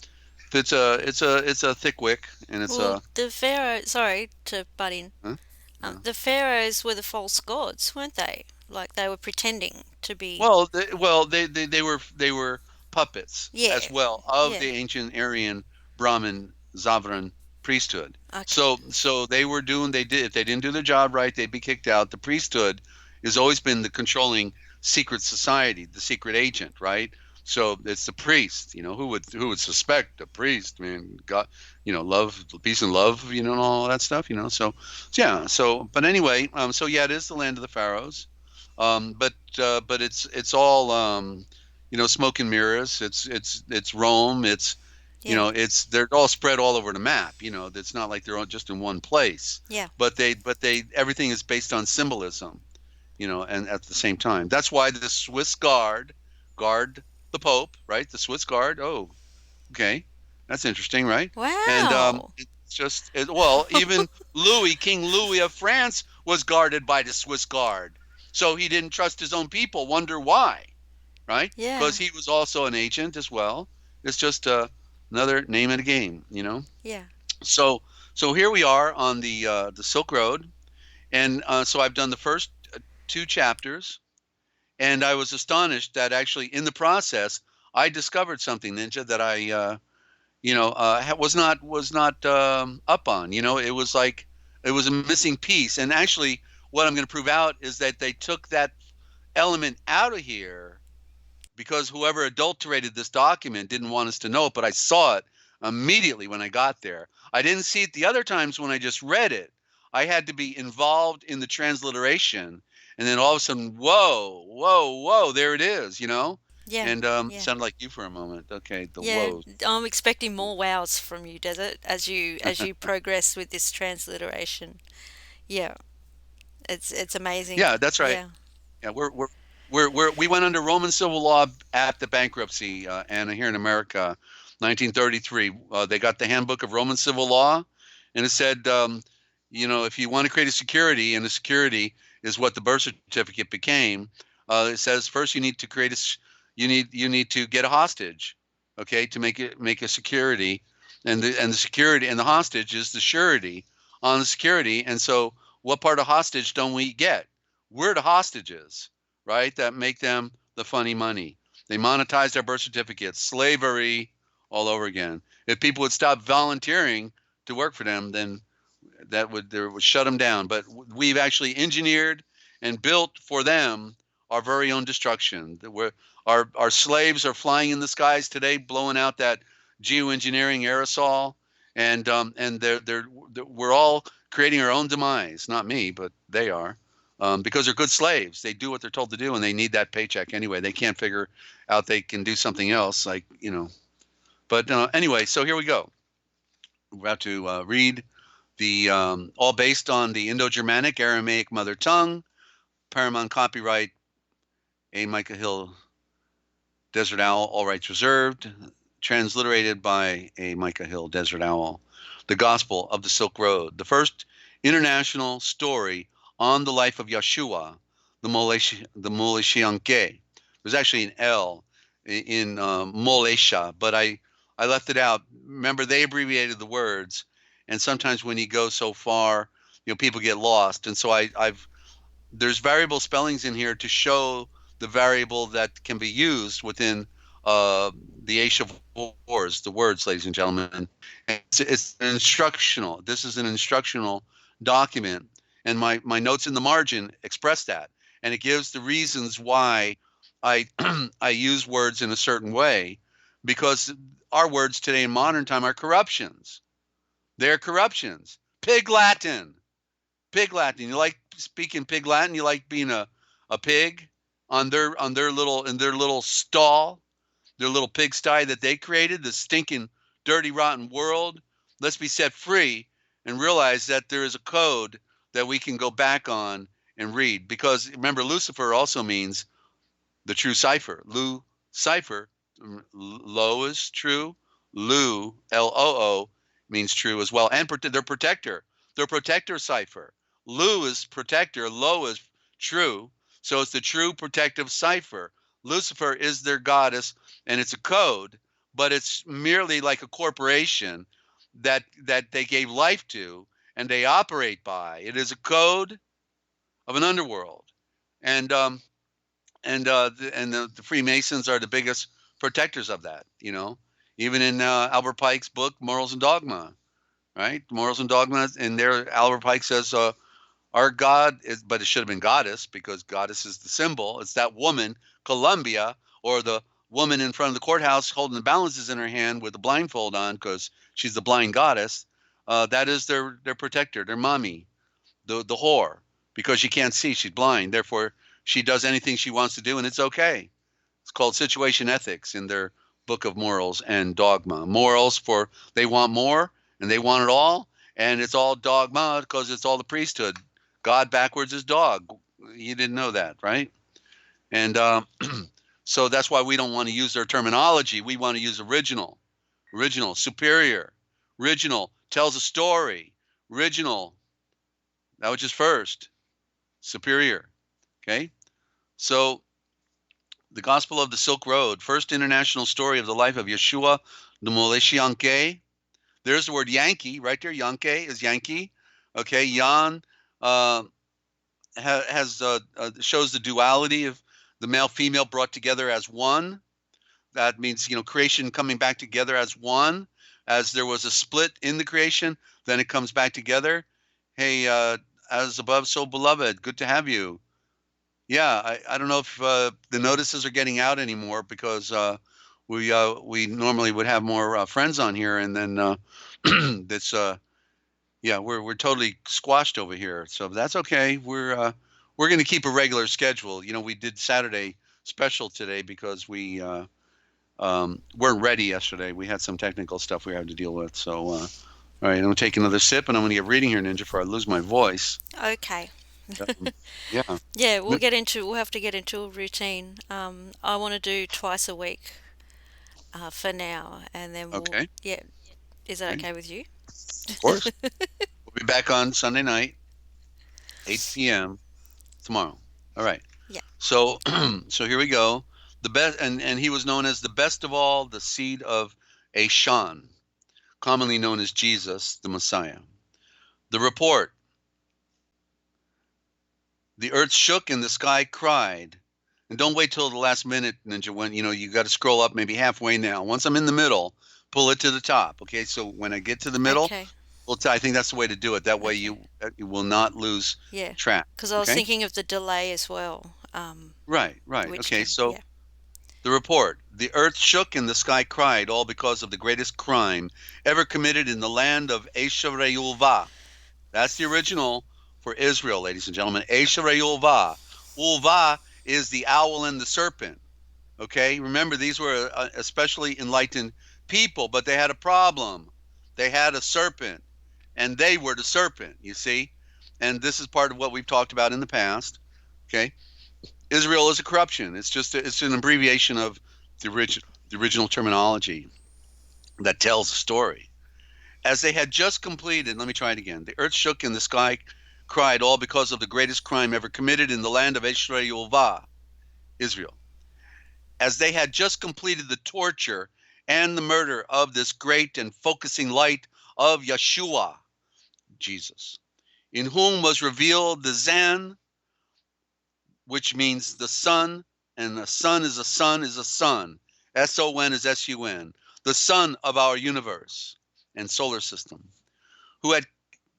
it's a thick wick, and it's Well, the pharaoh. Sorry to butt in. huh? Yeah. The pharaohs were the false gods, weren't they? Like they were pretending to be. They were puppets Yeah. as well of Yeah. the ancient Aryan Brahmin Zavran priesthood. Okay. So they were doing they did if they didn't do their job right, they'd be kicked out. The priesthood has always been the controlling secret society, the secret agent, right? So it's the priest, who would suspect a priest, man, God, love, peace and love, and all that stuff, So yeah, but anyway, so yeah, it is the land of the pharaohs. But it's all smoke and mirrors. It's Rome. Yeah. They're all spread all over the map. It's not like they're all just in one place. Yeah. But everything is based on symbolism. And at the same time, that's why the Swiss guard the Pope, right? The Swiss guard. Oh, okay, that's interesting, right? And Wow. even King Louis of France was guarded by the Swiss guard. So he didn't trust his own people. Wonder why, right? Yeah. Because he was also an agent as well. It's just another name of the game. Yeah. So here we are on the Silk Road, and so I've done the first two chapters, and I was astonished that actually in the process I discovered something, Ninja, that I was not up on. It was like it was a missing piece. And actually, what I'm going to prove out is that they took that element out of here because whoever adulterated this document didn't want us to know it. But I saw it immediately when I got there. I didn't see it the other times when I just read it. I had to be involved in the transliteration, and then all of a sudden, whoa, whoa, whoa, there it is. Yeah. And Yeah. sounded like you for a moment. Okay, the Yeah, whoa. I'm expecting more wows from you, Desert, as you progress with this transliteration. Yeah, it's amazing. Yeah, that's right. Yeah. Yeah, we went under Roman civil law at the bankruptcy, and here in America, 1933. They got the Handbook of Roman Civil Law, and it said, if you want to create a security, and the security is what the birth certificate became, it says first you need to create you need to get a hostage, okay, to make a security, and the security and the hostage is the surety on the security, and so what part of hostage don't we get? We're the hostages, right? That make them the funny money. They monetize their birth certificates, slavery all over again. If people would stop volunteering to work for them, then would shut them down. But we've actually engineered and built for them our very own destruction. Our slaves are flying in the skies today, blowing out that geoengineering aerosol, and we're all creating our own demise. Not me, but they are. Because they're good slaves. They do what they're told to do, and they need that paycheck anyway. They can't figure out they can do something else, But anyway, so here we go. We're about to read the all based on the Indo-Germanic Aramaic mother tongue, Paramount copyright, A. Micah Hill, Dezert-Owl, all rights reserved, transliterated by A. Micah Hill, Dezert-Owl. The Gospel of the Silk Road, the first international story on the life of Yeshua, the Moleshianke. There's actually an L in Molesha, but I left it out. Remember, they abbreviated the words, and sometimes when you go so far, people get lost. And so there's variable spellings in here to show the variable that can be used within the Age of Wars, the words, ladies and gentlemen. It's an instructional. This is an instructional document, and my notes in the margin express that, and it gives the reasons why I I use words in a certain way, because our words today in modern time are corruptions. They're corruptions. Pig Latin. Pig Latin. You like speaking Pig Latin? You like being a pig on their little in their little stall, their little pigsty that they created, the stinking, dirty, rotten world. Let's be set free and realize that there is a code that we can go back on and read. Because remember, Lucifer also means the true cipher. Lu cipher, lo is true. Lu, Loo, means true as well. And their protector. Their protector cipher. Lu is protector. Lo is true. So it's the true protective cipher. Lucifer is their goddess, and it's a code, but it's merely like a corporation that they gave life to and they operate by. It is a code of an underworld, and the Freemasons are the biggest protectors of that. You know, even in Albert Pike's book Morals and Dogma, right? Morals and Dogma, and there Albert Pike says our God is, but it should have been goddess, because goddess is the symbol. It's that woman, Columbia, or the woman in front of the courthouse holding the balances in her hand with the blindfold on because she's the blind goddess. That is their protector, their mommy, the whore, because she can't see, she's blind. Therefore, she does anything she wants to do, and it's okay. It's called situation ethics in their book of Morals and Dogma. Morals for they want more and they want it all, and it's all dogma because it's all the priesthood. God backwards is dog. You didn't know that, right? And so that's why we don't want to use their terminology. We want to use original, superior, original, tells a story, original, that was just first, superior, okay? So the Gospel of the Silk Road, first international story of the life of Yeshua the Moleshianke. There's the word Yankee right there. Yankee is Yankee. Okay, Yan shows the duality of the male female brought together as one. That means, you know, creation coming back together as one. As there was a split in the creation, then it comes back together. Hey, as above, so beloved. Good to have you. Yeah, I don't know if the notices are getting out anymore, because we normally would have more friends on here, and then that's yeah, we're totally squashed over here. So that's okay. We're going to keep a regular schedule. You know, we did Saturday special today because we weren't ready yesterday. We had some technical stuff we had to deal with. So all right, I'm going to take another sip, and I'm going to get reading here, Ninja, before I lose my voice. Okay. Yeah. Yeah, we'll have to get into a routine. I want to do twice a week for now, and then Okay. yeah, is that Okay. okay with you? Of course. We'll be back on Sunday night, 8 p.m. tomorrow. All right. Yeah. So so here we go. The best, and he was known as the best of all, the seed of Ashan, commonly known as Jesus, the Messiah. The report: the earth shook and the sky cried. And don't wait till the last minute, Ninja, when you got to scroll up maybe halfway now. Once I'm in the middle, pull it to the top. Okay, so when I get to the middle, Okay. well, I think that's the way to do it. That way Okay. you will not lose Yeah. track. Because I was Okay? thinking of the delay as well. Right. Which Okay, can, so yeah. the report: the earth shook and the sky cried, all because of the greatest crime ever committed in the land of Esharei. That's the original for Israel, ladies and gentlemen. Esharei Ulva. Ulva is the owl and the serpent. Okay, remember, these were especially enlightened people, but they had a problem. They had a serpent, and they were the serpent, you see? And this is part of what we've talked about in the past. Okay, Israel is a corruption. It's an abbreviation of the original terminology that tells the story. As they had just completed, let me try it again. The earth shook and the sky cried, all because of the greatest crime ever committed in the land of Eshrei Israel. As they had just completed the torture and the murder of this great and focusing light of Yeshua, Jesus, in whom was revealed the Zan, which means the Son, and a son is a son is a son. S-O-N is S-U-N, the sun of our universe and solar system, who had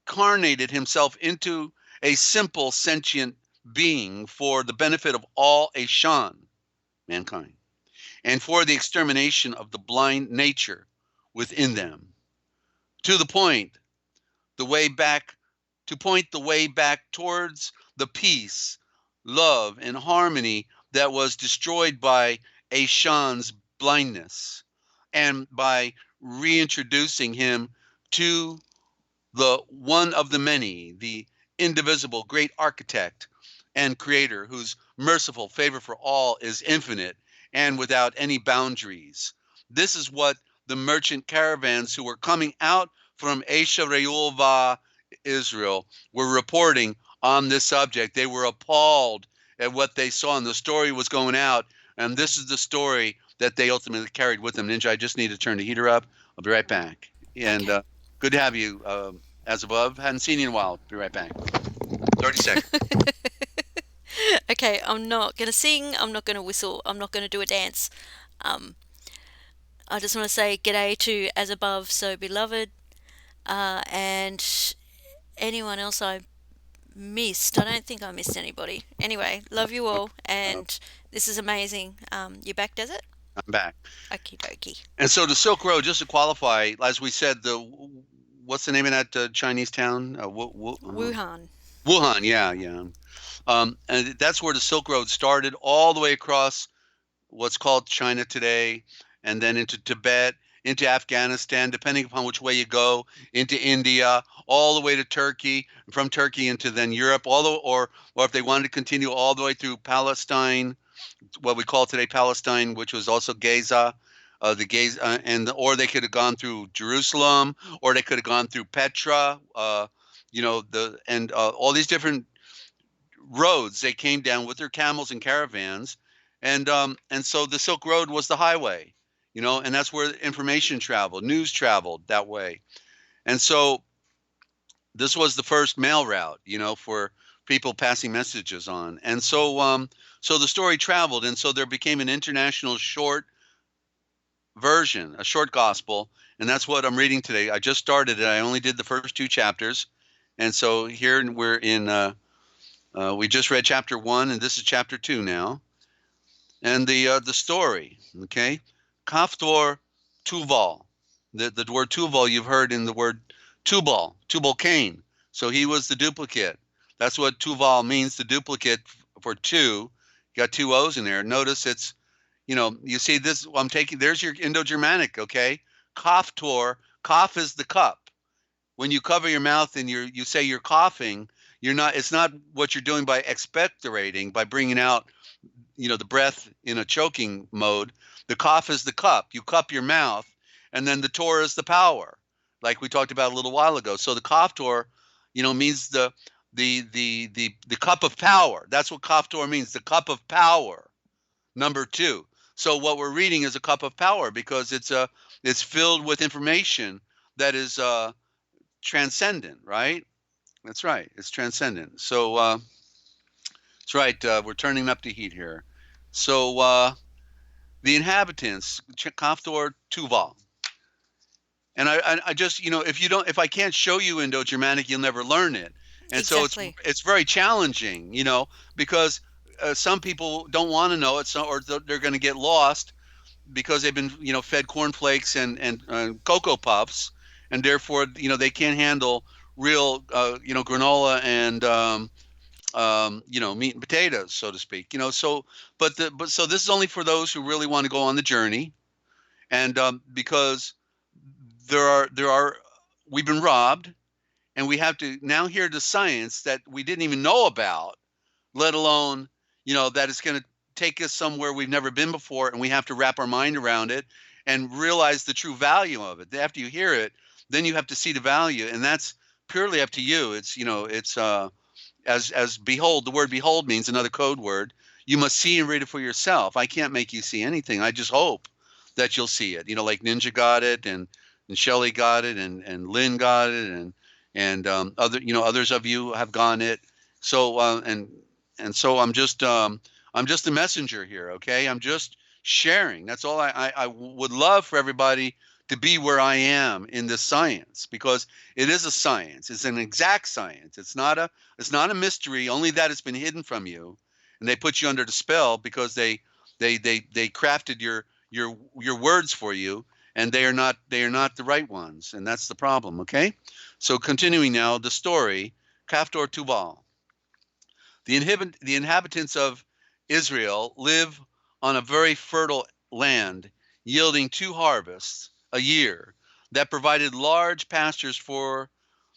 incarnated himself into a simple sentient being for the benefit of all Ashan, mankind, and for the extermination of the blind nature within them. To the point, the way back, to point the way back towards the peace, love, and harmony that was destroyed by Ashan's blindness, and by reintroducing him to the one of the many, the indivisible great architect and creator, whose merciful favor for all is infinite and without any boundaries. This is what the merchant caravans who were coming out from Esha Reuva, Israel, were reporting on this subject. They were appalled at what they saw, and the story was going out, and this is the story that they ultimately carried with them. Ninja, I just need to turn the heater up. I'll be right back. And Okay. good to have you, as above. Hadn't seen you in a while. Be right back. 30 seconds. Okay, I'm not going to sing, I'm not going to whistle, I'm not going to do a dance. Um, I just want to say g'day to As Above, So Beloved, and anyone else I missed. I don't think I missed anybody. Anyway, love you all, and this is amazing. You back, Desert? I'm back. Okie dokie. And so the Silk Road, just to qualify, as we said, what's the name of that Chinese town? Wuhan. Wuhan, yeah. And that's where the Silk Road started, all the way across what's called China today, and then into Tibet, into Afghanistan, depending upon which way you go, into India, all the way to Turkey, from Turkey into then Europe, or if they wanted to continue all the way through Palestine, what we call today Palestine, which was also Gaza, or they could have gone through Jerusalem, or they could have gone through Petra, all these different roads they came down with their camels and caravans, and so the Silk Road was the highway, and that's where information traveled, news traveled that way, and so this was the first mail route, for people passing messages on, and so the story traveled, and so there became an international short version, a short gospel, and that's what I'm reading today. I just started it. I only did the first 2 chapters, and so here we're in. We just read chapter 1, and this is chapter 2 now. And the story, okay? Kaftor Tuval. The word Tuval you've heard in the word Tubal Cain. So he was the duplicate. That's what Tuval means, the duplicate for two. Got 2 O's in there. Notice it's, you see this, there's your Indo-Germanic, okay? Kaftor, cough is the cup. When you cover your mouth and you say you're coughing, it's not what you're doing by expectorating, by bringing out, the breath in a choking mode. The cough is the cup. You cup your mouth, and then the tor is the power, like we talked about a little while ago. So the cough tor, means the cup of power. That's what cough tor means, the cup of power, number 2. So what we're reading is a cup of power because it's filled with information that is transcendent, right? That's right. It's transcendent. So that's right. We're turning up the heat here. So the inhabitants, Kaftor Tuval. And I just, if I can't show you Indo-Germanic, you'll never learn it. And Exactly. so it's very challenging, because some people don't want to know it, or they're going to get lost because they've been, fed cornflakes and Cocoa Puffs, and therefore, they can't handle real, granola and, meat and potatoes, so to speak. So this is only for those who really want to go on the journey, and because we've been robbed, and we have to now hear the science that we didn't even know about, let alone, that it's going to take us somewhere we've never been before, and we have to wrap our mind around it and realize the true value of it. After you hear it, then you have to see the value, and that's purely up to you. It's, as behold, the word behold means another code word. You must see and read it for yourself. I can't make you see anything. I just hope that you'll see it. Like Ninja got it, and Shelley got it, and Lynn got it, and others of you have gotten it. So and so I'm just a messenger here, okay? I'm just sharing. That's all I would love for everybody to be where I am in this science, because it is a science. It's an exact science. It's not a mystery, only that it's been hidden from you. And they put you under the spell because they crafted your words for you, and they are not the right ones, and that's the problem. Okay, so continuing now, the story, Kaftor Tubal. The inhabitants of Israel live on a very fertile land, yielding 2 harvests a year that provided large pastures for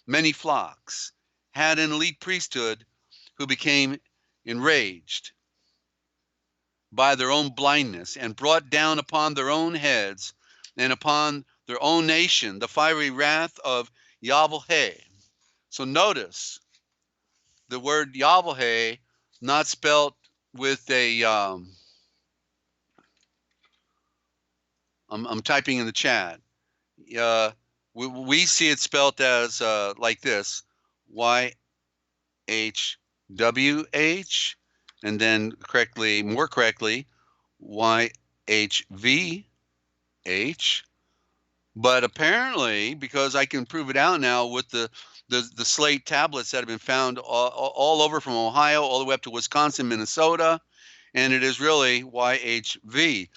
many flocks, had an elite priesthood who became enraged by their own blindness and brought down upon their own heads and upon their own nation the fiery wrath of Yahweh. So notice the word Yahweh, not spelt with a, I'm typing in the chat. We see it spelt as like this, YHWH, and then more correctly, YHVH. But apparently, because I can prove it out now with the slate tablets that have been found all over from Ohio all the way up to Wisconsin, Minnesota, and it is really YHV.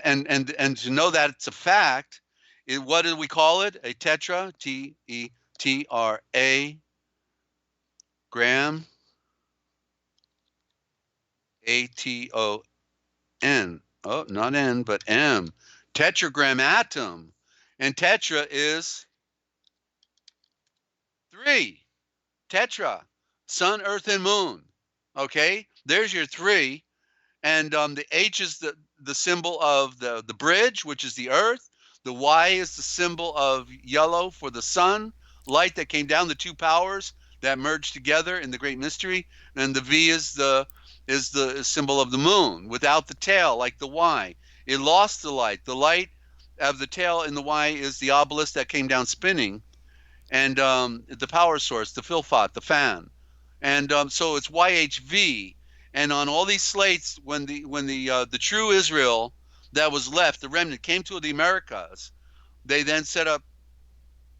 And to know that it's a fact, what do we call it? A tetra, Tetra, gram, ATON. Oh, not N, but M. Tetragram atom. And tetra is 3. Tetra, sun, earth, and moon. Okay, there's your 3. And the H is the symbol of the bridge, which is the earth. The Y is the symbol of yellow for the sun, light that came down, the 2 powers that merged together in the great mystery. And the V is the symbol of the moon without the tail, like the Y. It lost the light. The light of the tail in the Y is the obelisk that came down spinning, and the power source, the Philfot, the fan. And so it's YHV. And on all these slates, when the true Israel that was left, the remnant, came to the Americas, they then set up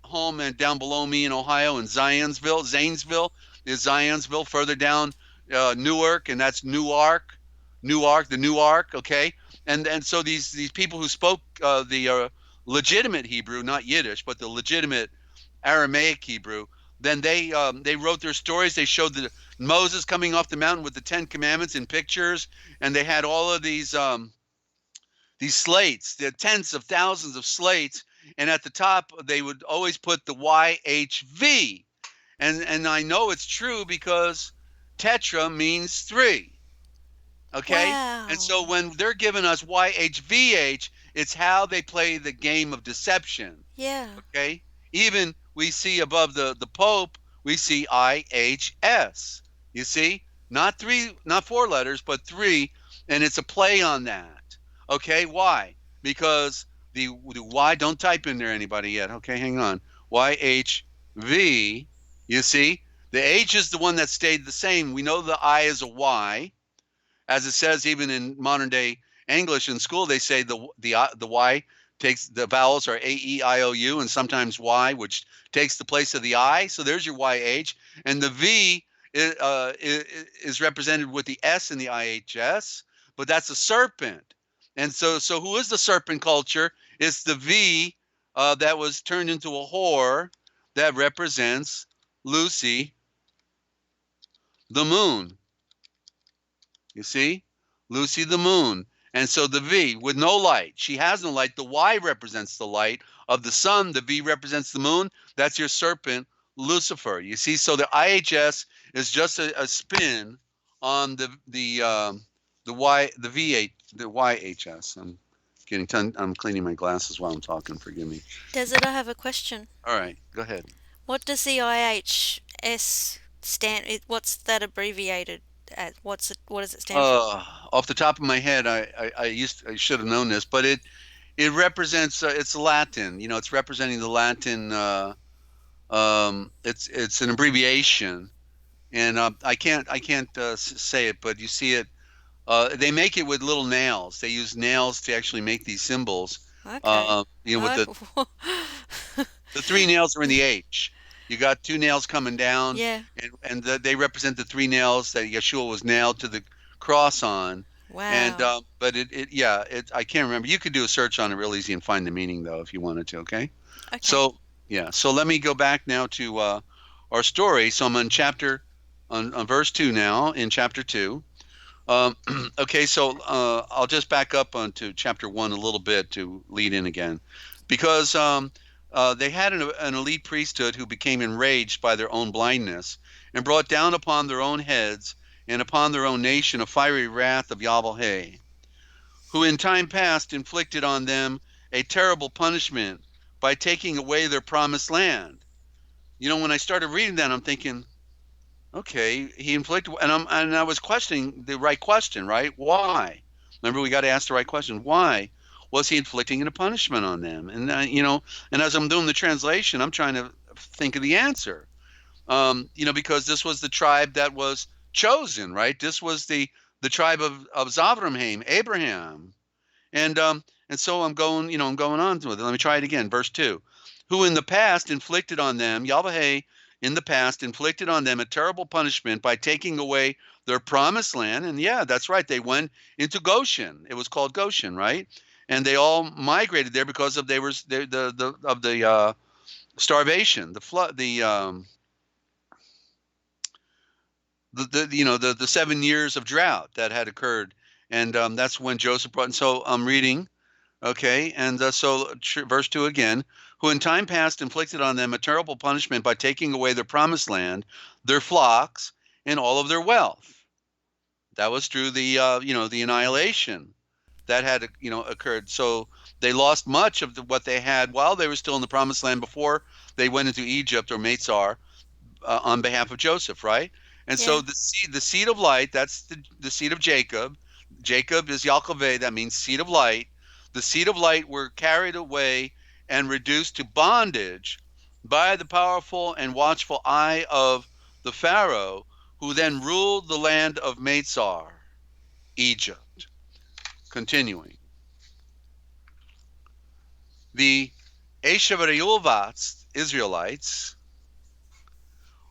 home and down below me in Ohio in Zanesville is Zionsville, further down Newark, and that's Newark, the New Ark, okay? And so these people who spoke the legitimate Hebrew, not Yiddish, but the legitimate Aramaic Hebrew, then they wrote their stories. They showed Moses coming off the mountain with the 10 Commandments in pictures, and they had all of these slates, the tens of thousands of slates, and at the top they would always put the YHV, and I know it's true because tetra means 3. Okay, Wow. and so when they're giving us YHVH, it's how they play the game of deception. Yeah. Okay, even we see above the Pope, we see IHS. You see, not 4 letters, but 3, and it's a play on that. Okay, why? Because the Y, don't type in there anybody yet. Okay, hang on. YHV. You see, the H is the one that stayed the same. We know the I is a Y, as it says even in modern day English in school. They say the Y takes, the vowels are A-E-I-O-U, and sometimes Y, which takes the place of the I. So there's your YH. And the V is represented with the S in the IHS, but that's a serpent. And so who is the serpent culture? It's the V that was turned into a whore that represents Lucy, the moon. You see? Lucy the moon. And so the V with no light. She has no light. The Y represents the light of the sun. The V represents the moon. That's your serpent, Lucifer. You see? So the IHS is just a spin on the YHS. I'm cleaning my glasses while I'm talking. Forgive me. Desert, I have a question. All right, go ahead. What does the IHS stand? What's that abbreviated as? What does it stand for? Off the top of my head, I should have known this, but it represents it's Latin. You know, it's representing the Latin. It's an abbreviation, and I can't say it, but you see it They make it with little nails. They use nails to actually make these symbols. Okay. With the Oh, three nails are in the H. You got two nails coming down, yeah. they represent the three nails that Yeshua was nailed to the cross on. And Wow. but I can't remember. You could do a search on it real easy and find the meaning though if you wanted to. Okay, Okay. so yeah, so let me go back now to our story. So I'm on verse 2 now in chapter 2. Um, okay, so I'll just back up onto chapter 1 a little bit to lead in again, because they had an elite priesthood who became enraged by their own blindness and brought down upon their own heads and upon their own nation a fiery wrath of Yahweh, who in time past inflicted on them a terrible punishment by taking away their promised land. You know, when I started reading that, I'm thinking, okay, he inflicted, and I was questioning the right question, right? Why? Remember, we got to ask the right question. Why was he inflicting a punishment on them? And and as I'm doing the translation, I'm trying to think of the answer. Because this was the tribe that was chosen, right? This was the tribe of Zavramhaim, Abraham, and so I'm going on with it. Let me try it again. Verse 2. Who in the past inflicted on them, Yahweh in the past inflicted on them a terrible punishment by taking away their promised land. And yeah, that's right. They went into Goshen. It was called Goshen, right? And they all migrated there because of the starvation, the flood, the 7 years of drought that had occurred. And that's when Joseph brought. And so I'm reading. Okay, and verse 2 again, who in time past inflicted on them a terrible punishment by taking away their promised land, their flocks, and all of their wealth. That was through the annihilation that had occurred. So they lost much of what they had while they were still in the promised land before they went into Egypt or Meitzar on behalf of Joseph, right? And Yeah. so the seed of light, that's the seed of Jacob. Jacob is Yalkoveh, that means seed of light. The seed of light were carried away and reduced to bondage by the powerful and watchful eye of the Pharaoh, who then ruled the land of Meitzar, Egypt. Continuing. The Eshavariulvats, Israelites,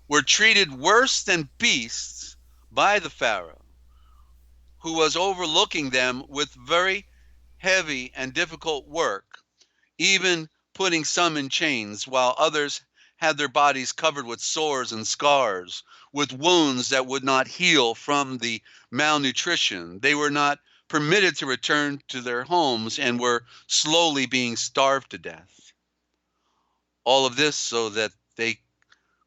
were treated worse than beasts by the Pharaoh, who was overlooking them with very heavy and difficult work, even putting some in chains, while others had their bodies covered with sores and scars, with wounds that would not heal from the malnutrition. They were not permitted to return to their homes and were slowly being starved to death. All of this so that they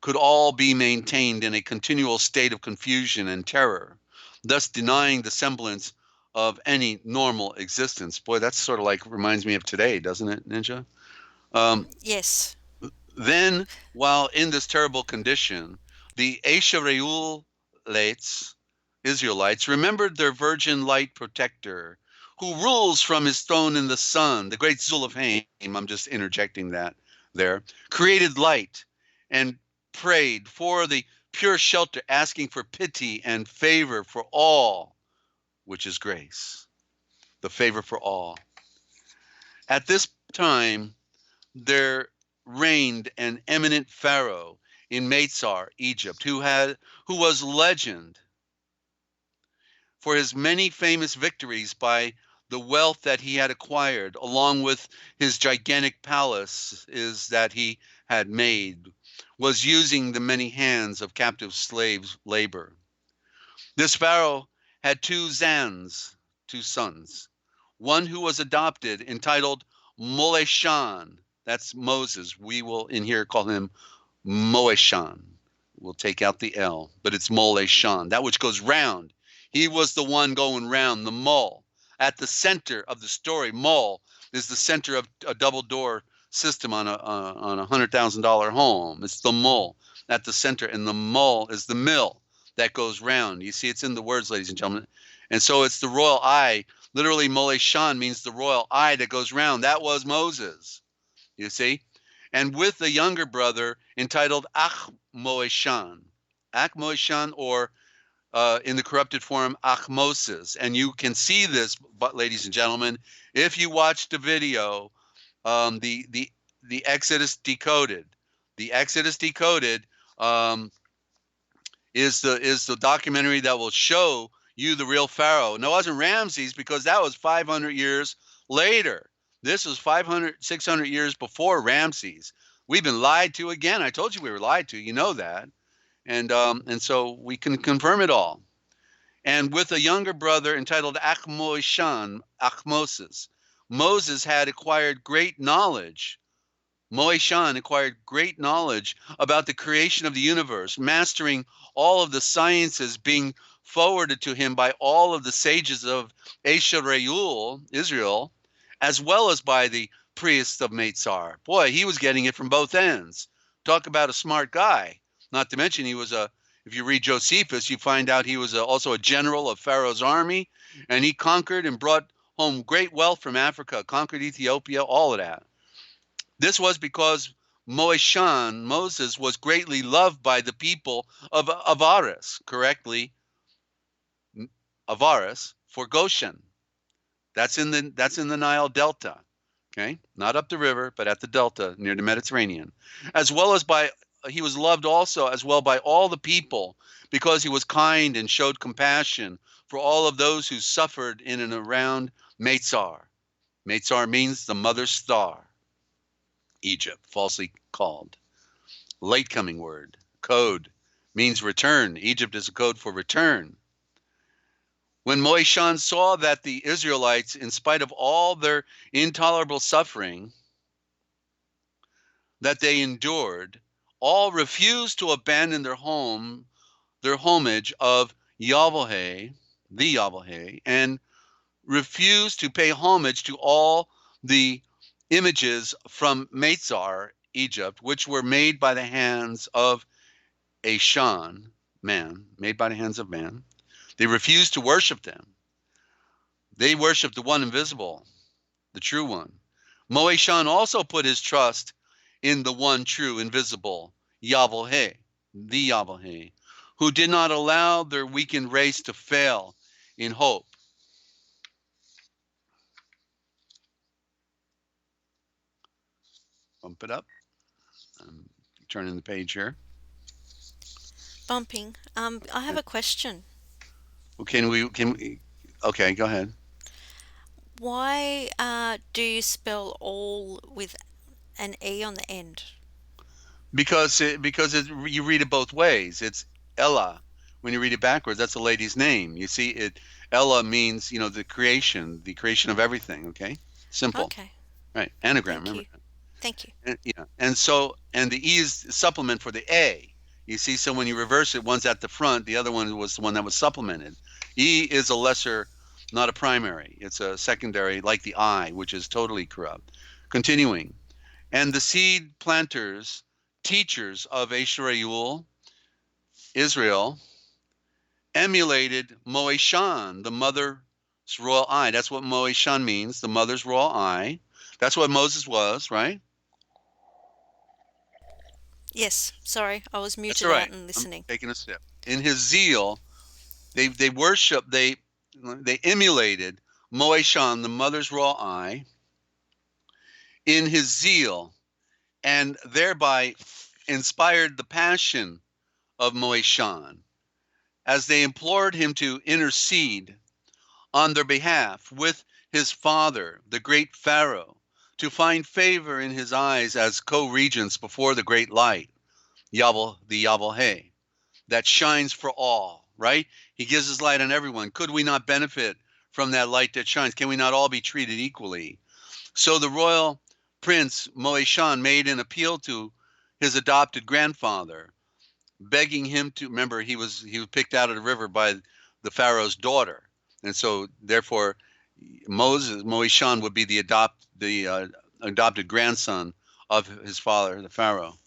could all be maintained in a continual state of confusion and terror, thus denying the semblance of any normal existence. Boy, that's sort of like reminds me of today, doesn't it, Ninja? Yes. Then, while in this terrible condition, the Eshareulates, Israelites, remembered their virgin light protector, who rules from his throne in the sun, the great Zulafhaim, I'm just interjecting that there, created light and prayed for the pure shelter, asking for pity and favor for all, which is grace, the favor for all. At this time, there reigned an eminent pharaoh in Meitzar, Egypt, who was legend for his many famous victories by the wealth that he had acquired, along with his gigantic palaces that he had made, was using the many hands of captive slaves' labor. This pharaoh had two sons, one who was adopted, entitled Moleshan. That's Moses. We will in here call him Moeshan. We'll take out the L, but it's Moleshan, that which goes round. He was the one going round, the mole. At the center of the story, mole is the center of a double door system on a $100,000 home. It's the mole at the center, and the mole is the mill that goes round. You see, it's in the words, ladies and gentlemen. And so it's the royal eye. Literally, Moleshan means the royal eye that goes round. That was Moses, you see. And with a younger brother entitled Ach Moeshan, or in the corrupted form Achmoses. And you can see this, but ladies and gentlemen, if you watch the video, the Exodus Decoded. The Exodus Decoded is the documentary that will show you the real Pharaoh. No, it wasn't Ramses, because that was 500 years later. This was 500, 600 years before Ramses. We've been lied to again. I told you we were lied to. You know that. And so we can confirm it all. And with a younger brother entitled Achmoses, Moses had acquired great knowledge. Moeshan acquired great knowledge about the creation of the universe, mastering all of the sciences being forwarded to him by all of the sages of Eshareul, Israel, as well as by the priests of Meitzar. Boy, he was getting it from both ends. Talk about a smart guy. Not to mention he was if you read Josephus, you find out he was also a general of Pharaoh's army, and he conquered and brought home great wealth from Africa, conquered Ethiopia, all of that. This was because Moeshan, Moses, was greatly loved by the people of Avaris, correctly, Avaris, for Goshen. That's in the Nile Delta, okay? Not up the river, but at the delta near the Mediterranean. He was loved also as well by all the people because he was kind and showed compassion for all of those who suffered in and around Meitzar. Meitzar means the mother star. Egypt, falsely called. Late coming word. Code means return. Egypt is a code for return. When Moeshan saw that the Israelites, in spite of all their intolerable suffering that they endured, all refused to abandon their homage of Yahweh, the Yahweh, and refused to pay homage to all the images from Meitzar, Egypt, which were made by the hands of a Shan, man, made by the hands of man. They refused to worship them. They worshiped the one invisible, the true one. Moeshan also put his trust in the one true invisible, Yahweh, the Yahweh, who did not allow their weakened race to fail in hope. Bump it up. I'm turning the page here. Bumping. I have a question. Well, can we? Okay, go ahead. Why do you spell all with an E on the end? Because you read it both ways. It's Ella. When you read it backwards, that's a lady's name. You see, Ella means the creation of everything. Okay, simple. Okay. Right, anagram. Thank remember? you. Thank you. And the E is supplement for the A. You see, so when you reverse it, one's at the front, the other one was the one that was supplemented. E is a lesser, not a primary. It's a secondary, like the I, which is totally corrupt. Continuing. And the seed planters, teachers of Eshareul, Israel, emulated Moeshan, the mother's royal eye. That's what Moeshan means, the mother's royal eye. That's what Moses was, right? Yes, sorry, I was muted That's out and listening. I'm taking a sip. In his zeal, they emulated Moeshan, the mother's royal eye, in his zeal, and thereby inspired the passion of Moeshan as they implored him to intercede on their behalf with his father, the great Pharaoh, to find favor in his eyes as co-regents before the great light, the Yahweh, that shines for all, right? He gives his light on everyone. Could we not benefit from that light that shines? Can we not all be treated equally? So the royal prince Moeshan made an appeal to his adopted grandfather, begging him to, remember, he was picked out of the river by the Pharaoh's daughter. And so therefore Moeshan would be the adopted grandson of his father, the Pharaoh.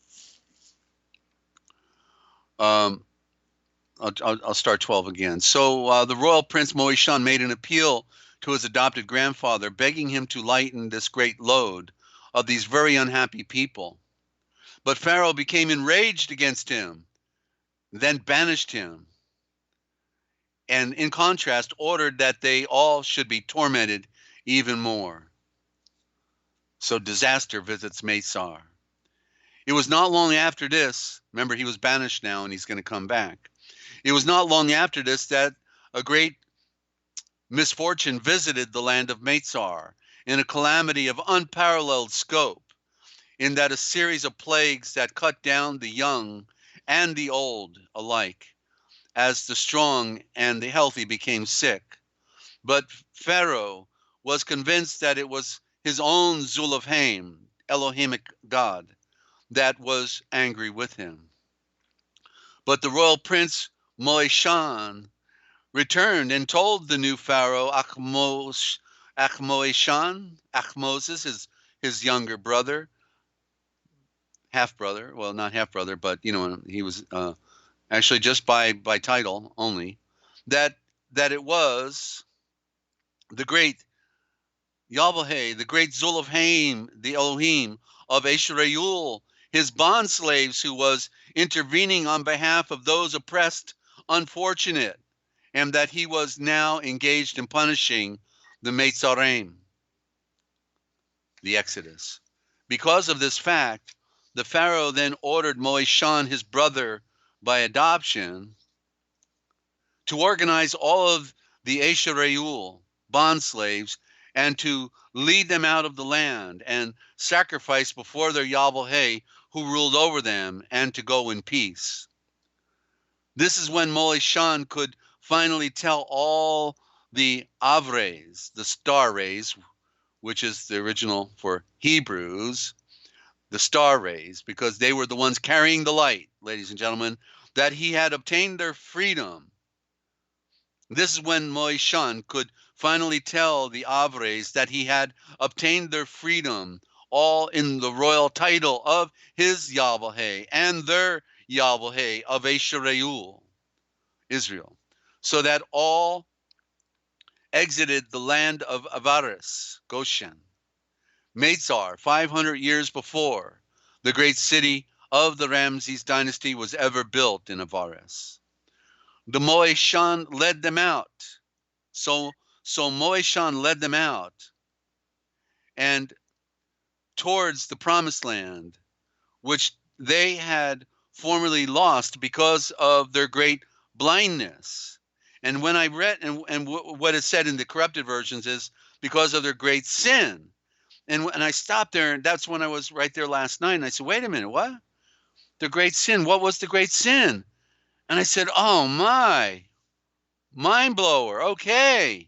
I'll start 12 again. So the royal prince Moeshan made an appeal to his adopted grandfather, begging him to lighten this great load of these very unhappy people. But Pharaoh became enraged against him, then banished him. and in contrast, ordered that they all should be tormented even more. So disaster visits Mesar. It was not long after this, remember he was banished now and he's going to come back. It was not long after this that a great misfortune visited the land of Mesar in a calamity of unparalleled scope, in that a series of plagues that cut down the young and the old alike, as the strong and the healthy became sick. But Pharaoh was convinced that it was his own Zulafhaim, Elohimic God, that was angry with him. But the royal prince Moeshan returned and told the new Pharaoh Achmoesis, his younger brother, half-brother, well, not half-brother, but, he was actually just by title only, that it was the great Yahweh, the great Zulafhaim, the Elohim of Eshrayul, his bond slaves, who was intervening on behalf of those oppressed, unfortunate, and that he was now engaged in punishing the Meitzarim, the Exodus. Because of this fact, the Pharaoh then ordered Moeshan, his brother by adoption, to organize all of the Eshrayul bond slaves and to lead them out of the land and sacrifice before their Yahweh who ruled over them, and to go in peace. This is when Moeshan could finally tell all the Avres, the star rays, which is the original for Hebrews, the star rays, because they were the ones carrying the light, ladies and gentlemen, that he had obtained their freedom. This is when Moeshan could finally tell the Avres that he had obtained their freedom, all in the royal title of his Yahweh and their Yahweh of Eshrayul, Israel, so that all exited the land of Avaris, Goshen, Mesar, 500 years before the great city of the Ramses dynasty was ever built in Avaris. The Moeshan led them out. So Moeshan led them out and towards the promised land, which they had formerly lost because of their great blindness. And when I read, and what is said in the corrupted versions is because of their great sin. And I stopped there, and that's when I was right there last night, and I said, wait a minute, what? The great sin, what was the great sin? And I said, oh my, mind blower, okay.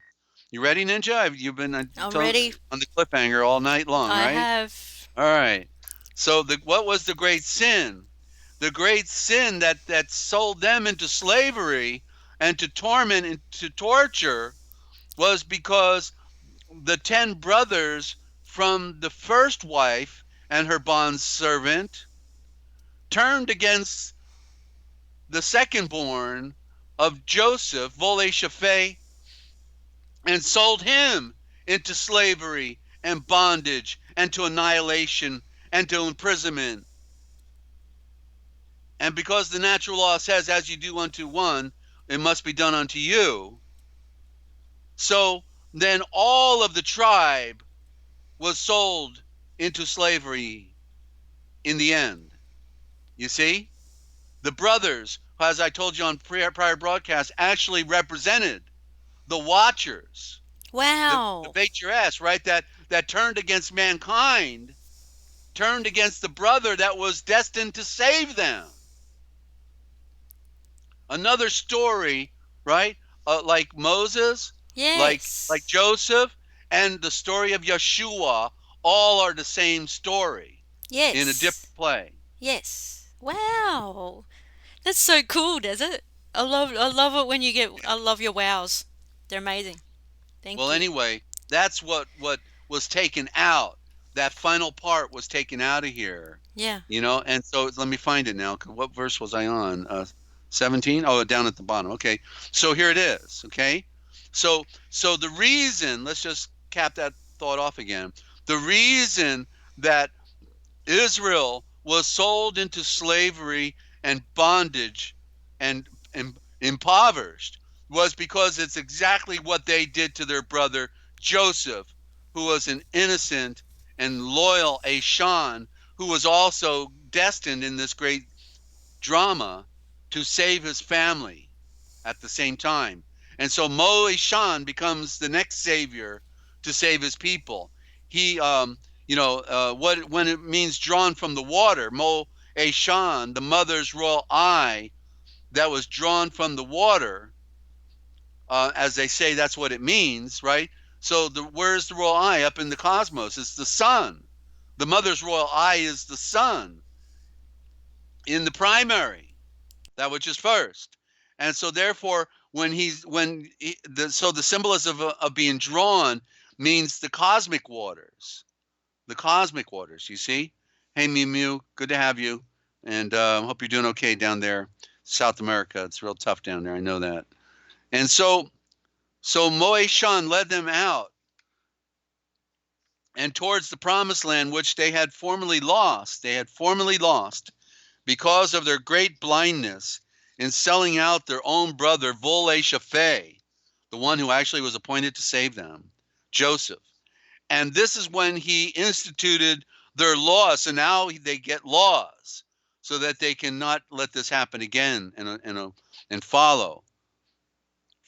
You ready, Ninja? You've been I'm ready. On the cliffhanger all night long, right? I have. All right. So what was the great sin? The great sin that sold them into slavery and to torment and to torture was because the 10 brothers from the first wife and her bond servant turned against the second born of Joseph, Vole Shaphe, and sold him into slavery and bondage and to annihilation and to imprisonment. And because the natural law says, as you do unto one, it must be done unto you. So then all of the tribe was sold into slavery in the end. You see? The brothers, as I told you on prior broadcasts, actually represented the watchers. Wow. The bait your ass, right? That turned against mankind, turned against the brother that was destined to save them. Another story, right? Like Moses, Yes. like Joseph, and the story of Yeshua, all are the same story. Yes. In a different play. Yes. Wow. That's so cool, Desert. I love it when you get. I love your wows. They're amazing. Thank you. Well, anyway, that's what was taken out. That final part was taken out of here. Yeah. And so let me find it now. What verse was I on? 17? Oh, down at the bottom. Okay. So here it is. Okay. So the reason, let's just cap that thought off again. The reason that Israel was sold into slavery and bondage and impoverished was because it's exactly what they did to their brother Joseph, who was an innocent and loyal Ashan, who was also destined in this great drama to save his family at the same time. And so Mo Ishan becomes the next savior to save his people. He, when it means drawn from the water, Mo Ishan, the mother's royal eye that was drawn from the water, as they say, that's what it means, right? So where's the royal eye? Up in the cosmos. It's the sun. The mother's royal eye is the sun in the primary, that which is first. And so therefore, so the symbolism of being drawn means the cosmic waters, you see? Hey, Mew Mew, good to have you. And hope you're doing okay down there, South America. It's real tough down there, I know that. And so Moe Shan led them out and towards the promised land, which they had formerly lost. They had formerly lost because of their great blindness in selling out their own brother, Volé Shafé, the one who actually was appointed to save them, Joseph. And this is when he instituted their laws. So now they get laws so that they cannot let this happen again and follow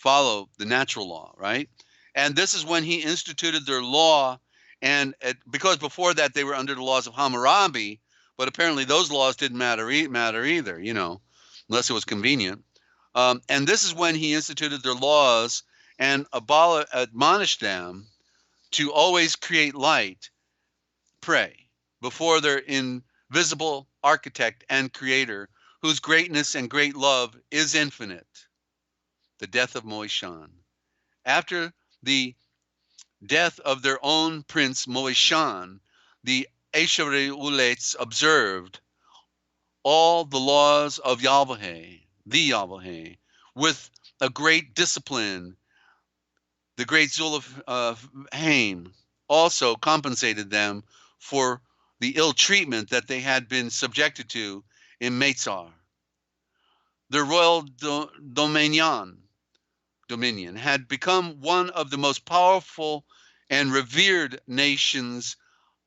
the natural law, right? And this is when he instituted their law. And because before that they were under the laws of Hammurabi, but apparently those laws didn't matter either, unless it was convenient. And this is when he instituted their laws and admonished them to always create light, pray, before their invisible architect and creator, whose greatness and great love is infinite. The death of Moishan. After the death of their own prince Moishan, the Eshereulets observed all the laws of Yahweh, the Yahweh, with a great discipline. The great Zuluf Haim also compensated them for the ill treatment that they had been subjected to in Meitzar. The royal dominion had become one of the most powerful and revered nations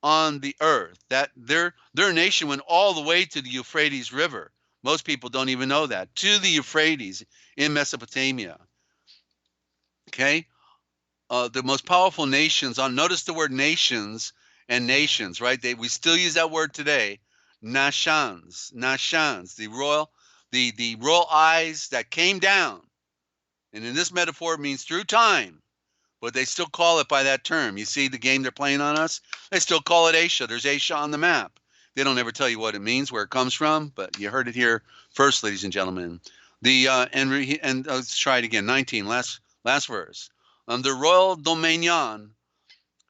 on the earth. That their nation went all the way to the Euphrates River. Most people don't even know that. To the Euphrates in Mesopotamia. Okay? The most powerful nations notice the word nations and nations, right? We still use that word today. Nashans, the royal eyes that came down. And in this metaphor, it means through time, but they still call it by that term. You see the game they're playing on us? They still call it Asia. There's Asia on the map. They don't ever tell you what it means, where it comes from, but you heard it here first, ladies and gentlemen. Let's try it again. 19, last verse. The royal dominion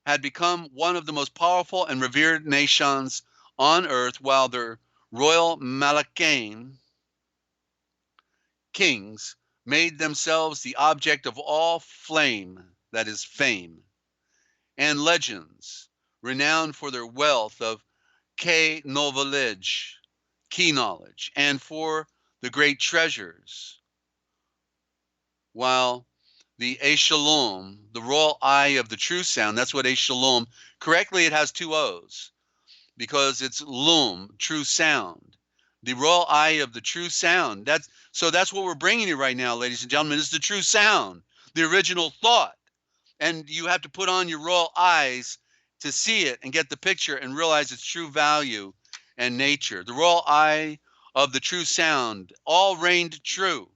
had become one of the most powerful and revered nations on earth, while their royal Malakain kings made themselves the object of all flame, that is fame, and legends, renowned for their wealth of key knowledge, and for the great treasures, while the Eshalom, the royal eye of the true sound, that's what Eshalom, correctly it has two O's, because it's Lum, true sound. The royal eye of the true sound. That's what we're bringing you right now, ladies and gentlemen, is the true sound, the original thought. And you have to put on your royal eyes to see it and get the picture and realize its true value and nature. The royal eye of the true sound, all reigned true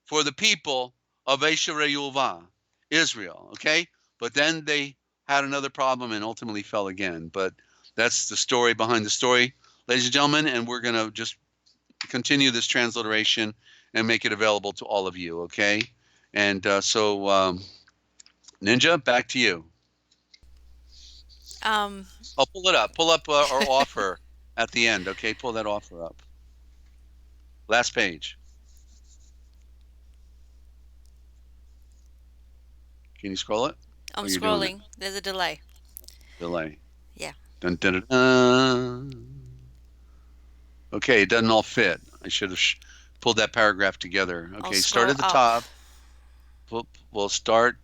for the people of Eshereulva, Israel, okay? But then they had another problem and ultimately fell again. But that's the story behind the story, ladies and gentlemen, and we're going to just continue this transliteration and make it available to all of you, okay? And Ninja, back to you. I'll pull it up. Pull up our offer at the end, okay? Pull that offer up. Last page. Can you scroll it? I'm scrolling. There's a delay. Yeah. Dun, dun, dun, dun. Okay, it doesn't all fit. I should have pulled that paragraph together. Okay, start at the top. we'll start.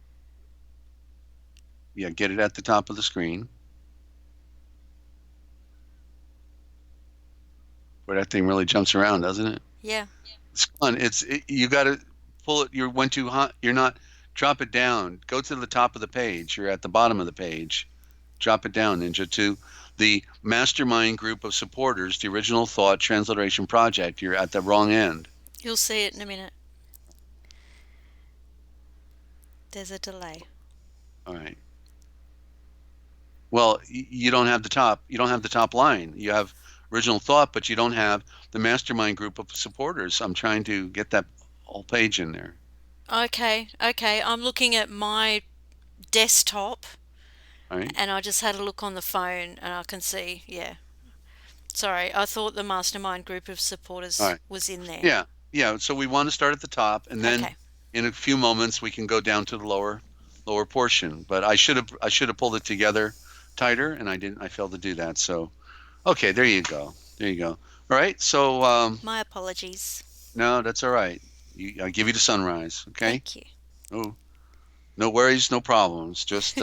Yeah, get it at the top of the screen. Where that thing really jumps around, doesn't it? Yeah. It's fun. You got to pull it. You went too hot. You're not. Drop it down. Go to the top of the page. You're at the bottom of the page. Drop it down, Ninja, to the mastermind group of supporters, the original thought transliteration project. You're at the wrong end. You'll see it in a minute. There's a delay. All right. Well, you don't have the top. You don't have the top line. You have original thought, but you don't have the mastermind group of supporters. I'm trying to get that whole page in there. Okay. I'm looking at my desktop, All right. and I just had a look on the phone, and I can see. Yeah. Sorry, I thought the mastermind group of supporters All right. was in there. Yeah. Yeah. So we want to start at the top, and then Okay. in a few moments we can go down to the lower portion. But I should have pulled it together tighter, and I didn't. I failed to do that. So, okay, there you go. There you go. All right. So My apologies. no, that's all right. I give you the sunrise. Okay. Thank you. Oh, no worries, no problems. Just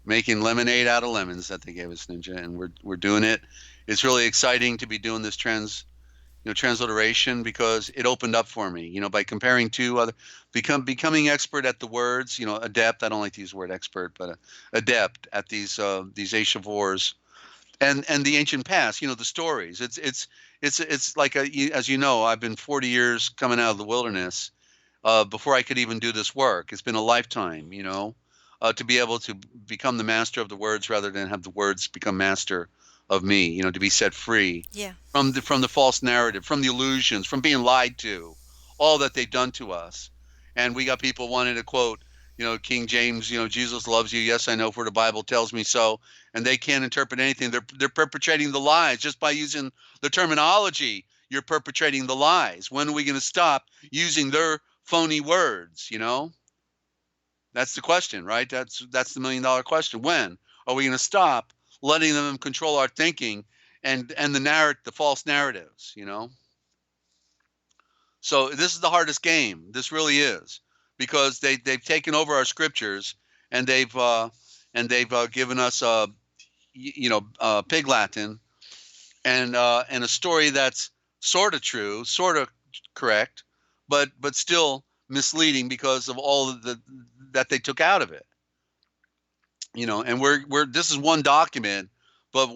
making lemonade out of lemons that they gave us, Ninja, and we're doing it. It's really exciting to be doing this transliteration because it opened up for me. By comparing two other, becoming expert at the words. Adept. I don't like to use the word expert, but adept at these Aeshavors and the ancient past. The stories. It's like as you know, I've been 40 years coming out of the wilderness before I could even do this work. It's been a lifetime, to be able to become the master of the words rather than have the words become master of me, to be set free Yeah. from the false narrative, from the illusions, from being lied to, all that they've done to us. And we got people wanting to quote, King James, Jesus loves you. Yes, I know, for the Bible tells me so. And they can't interpret anything. They're perpetrating the lies just by using the terminology. You're perpetrating the lies. When are we going to stop using their phony words? That's the question, right? That's the $1 million question. When are we going to stop letting them control our thinking and the false narratives? So this is the hardest game. This really is, because they've taken over our scriptures and they've given us Pig Latin and a story that's sort of true, sort of correct, but still misleading because of all of that they took out of it. And we're this is one document, but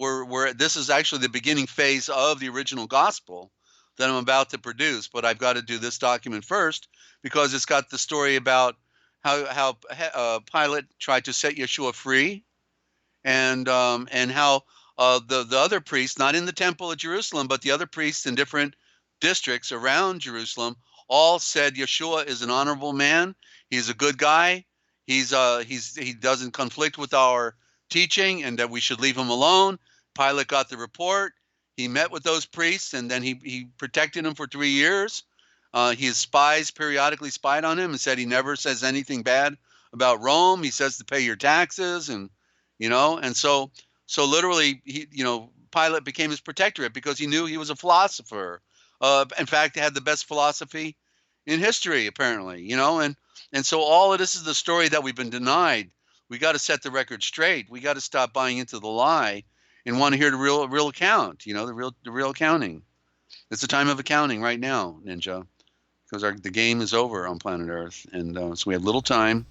this is actually the beginning phase of the original gospel that I'm about to produce. But I've got to do this document first because it's got the story about how Pilate tried to set Yeshua free, and how the other priests, not in the temple at Jerusalem, but the other priests in different districts around Jerusalem, all said Yeshua is an honorable man. He's a good guy. He doesn't conflict with our teaching, and that we should leave him alone. Pilate got the report. He met with those priests, and then he protected him for 3 years. His spies periodically spied on him and said he never says anything bad about Rome. He says to pay your taxes, and so literally Pilate became his protectorate because he knew he was a philosopher. In fact, he had the best philosophy in history, apparently. And so all of this is the story that we've been denied. We got to set the record straight. We got to stop buying into the lie and want to hear the real account. The real accounting. It's a time of accounting right now, Ninja, because the game is over on planet Earth, and so we have little time.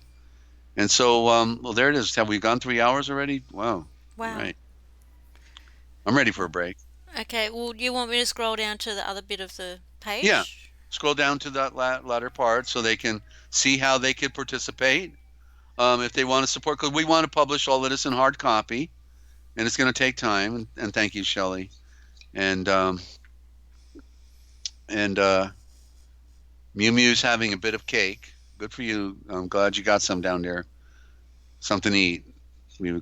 And so, well, there it is. Have we gone 3 hours already? Wow. Wow. Right. I'm ready for a break. Okay. Well, you want me to scroll down to the other bit of the page? Yeah. Scroll down to that latter part so they can see how they could participate if they want to support. Because we want to publish all of this in hard copy, and it's going to take time. And thank you, Shelley. And Mew Mew's having a bit of cake. Good for you. I'm glad you got some down there. Something to eat.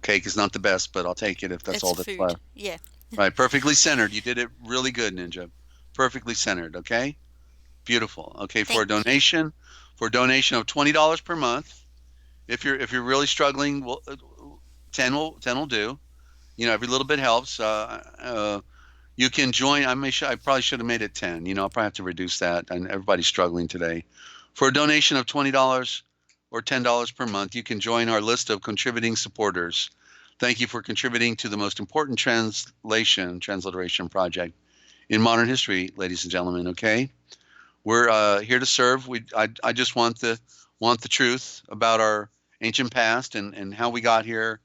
Cake is not the best, but I'll take it if that's It's all that's food. left. Yeah. Right, perfectly centered. You did it really good, Ninja. Perfectly centered. Okay. Beautiful. Okay, for a donation of $20 per month. If you're really struggling, 10 will do. Every little bit helps. You can join. I probably should have made it 10. I'll probably have to reduce that. And everybody's struggling today. For a donation of $20 or $10 per month, you can join our list of contributing supporters. Thank you for contributing to the most important transliteration project in modern history, ladies and gentlemen. Okay, we're here to serve. I just want the truth about our ancient past and how we got here,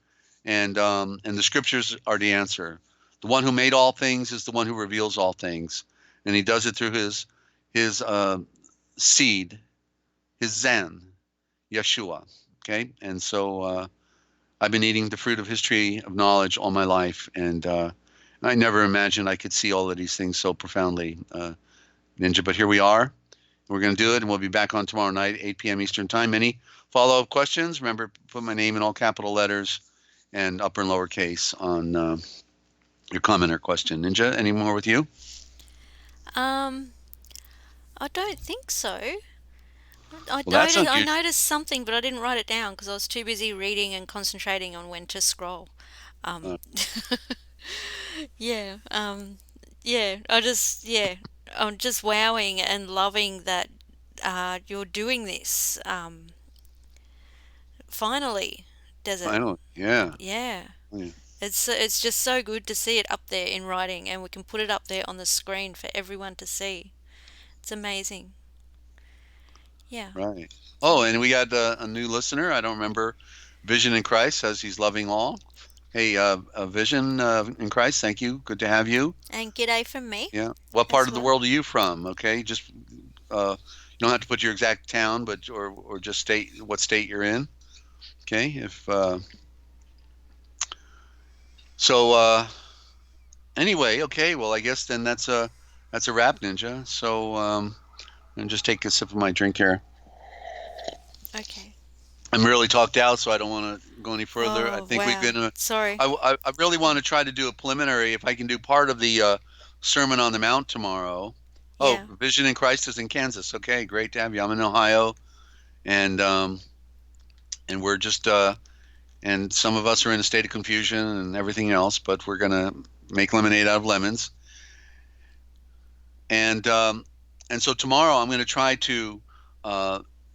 and the scriptures are the answer. The one who made all things is the one who reveals all things, and he does it through his seed, his Zen, Yeshua. Okay, and so I've been eating the fruit of history of knowledge all my life, and I never imagined I could see all of these things so profoundly, Ninja. But here we are. We're going to do it, and we'll be back on tomorrow night, 8 p.m. Eastern Time. Any follow-up questions? Remember, put my name in all capital letters and upper and lowercase on your comment or question. Ninja, any more with you? I don't think so. Well, that's I unusual. noticed something, but I didn't write it down because I was too busy reading and concentrating on when to scroll. Um, yeah, yeah. I'm just wowing and loving that you're doing this. Finally, Desert. I don't. Yeah. Yeah. Yeah. It's just so good to see it up there in writing, and we can put it up there on the screen for everyone to see. It's amazing. Yeah. Right. Oh, and we got a new listener. I don't remember. Vision in Christ says he's loving all. Hey, Vision in Christ, thank you. Good to have you. And g'day from me Yeah. What part as of the well. world are you from? Okay, just you don't have to put your exact town, but or just state what state you're in. Okay. If so, anyway, okay. Well, I guess then that's a wrap, Ninja. So and just take a sip of my drink here. Okay. I'm really talked out, so I don't want to go any further. I Oh, think we've wow. been. Sorry. I really want to try to do a preliminary. If I can do part of the Sermon on the Mount tomorrow. Oh, Yeah. Vision in Christ is in Kansas. Okay, great to have you. I'm in Ohio, and we're just and some of us are in a state of confusion and everything else, but we're gonna make lemonade out of lemons. And so tomorrow I'm going to try to.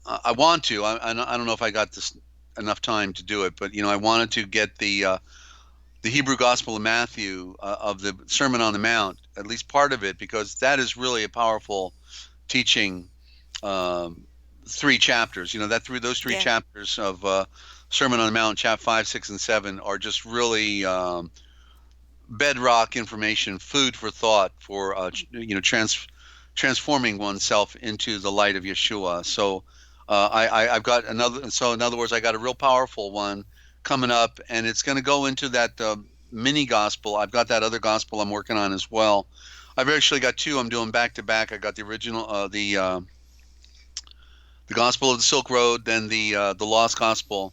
I want to. I don't know if I got this enough time to do it, but I wanted to get the Hebrew Gospel of Matthew of the Sermon on the Mount, at least part of it, because that is really a powerful teaching. 3 chapters, that through those three Yeah. chapters of Sermon on the Mount, chapter 5, 6, and 7, are just really bedrock information, food for thought for transforming oneself into the light of Yeshua. So I've got another. So in other words, I got a real powerful one coming up, and it's going to go into that mini gospel. I've got that other gospel I'm working on as well. I've actually got 2 I'm doing back to back. I got the original, the Gospel of the Silk Road, then the Lost Gospel,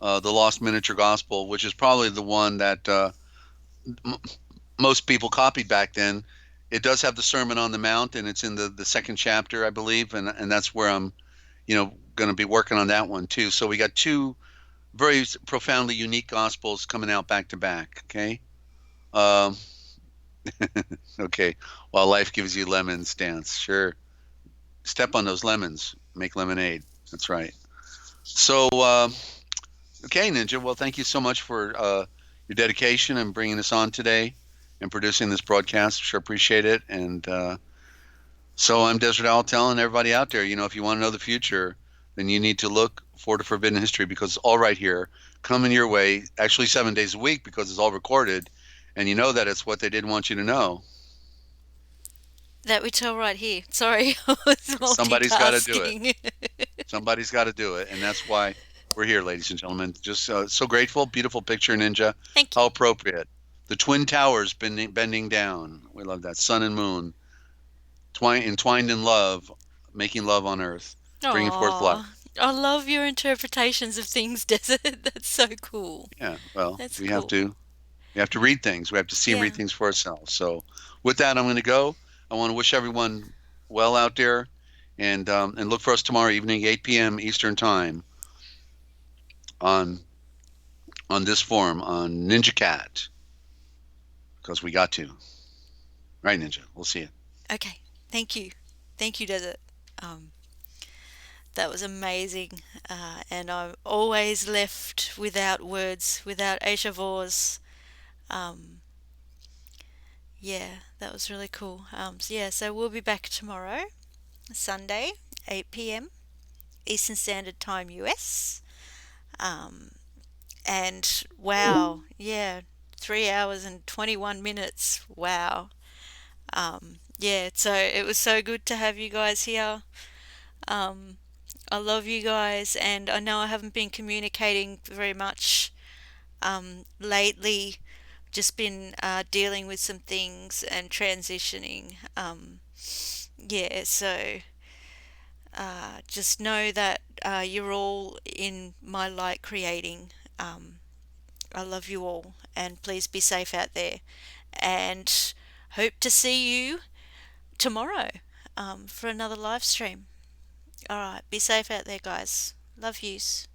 the Lost Miniature Gospel, which is probably the one that most people copied back then. It does have the Sermon on the Mount, and it's in the second chapter, I believe, and that's where I'm, going to be working on that one too. So we got 2 very profoundly unique gospels coming out back to back. Okay. Um, okay. While life gives you lemons, dance. Sure. Step on those lemons. Make lemonade. That's right. So, okay, Ninja. Well, thank you so much for your dedication and bringing us on today and producing this broadcast. Sure appreciate it. And so I'm Dezert-Owl telling everybody out there, if you want to know the future, then you need to look for the Forbidden History, because it's all right here, coming your way, actually 7 days a week, because it's all recorded, and you know that it's what they didn't want you to know. That we tell right here. Sorry, I was Somebody's got to do it. multitasking. Somebody's got to do it, and that's why we're here, ladies and gentlemen. Just so grateful. Beautiful picture, Ninja. Thank you. How appropriate. The Twin Towers bending down. We love that. Sun and moon, entwined in love, making love on earth, bringing forth life. Aw, I love your interpretations of things, Desert. That's so cool. Yeah, well, That's we cool. have to read things. We have to see and Yeah. read things for ourselves. So, with that, I'm going to go. I want to wish everyone well out there, and look for us tomorrow evening, 8 p.m. Eastern Time, on this forum on NinjaCat, because we got to. Right, Ninja. We'll see you. Okay. Thank you. Thank you, Desert. Um, That was amazing. And I'm always left without words, without écheveaux. Um, yeah, that was really cool. So we'll be back tomorrow, Sunday, 8 p.m. Eastern Standard Time US. Um, and wow, yeah, 3 hours and 21 minutes. Wow. Yeah, so it was so good to have you guys here. Um, I love you guys, and I know I haven't been communicating very much lately. Just been dealing with some things and transitioning. Yeah, so just know that you're all in my light creating. I love you all, and please be safe out there. And hope to see you tomorrow for another live stream. All right, be safe out there, guys. Love yous.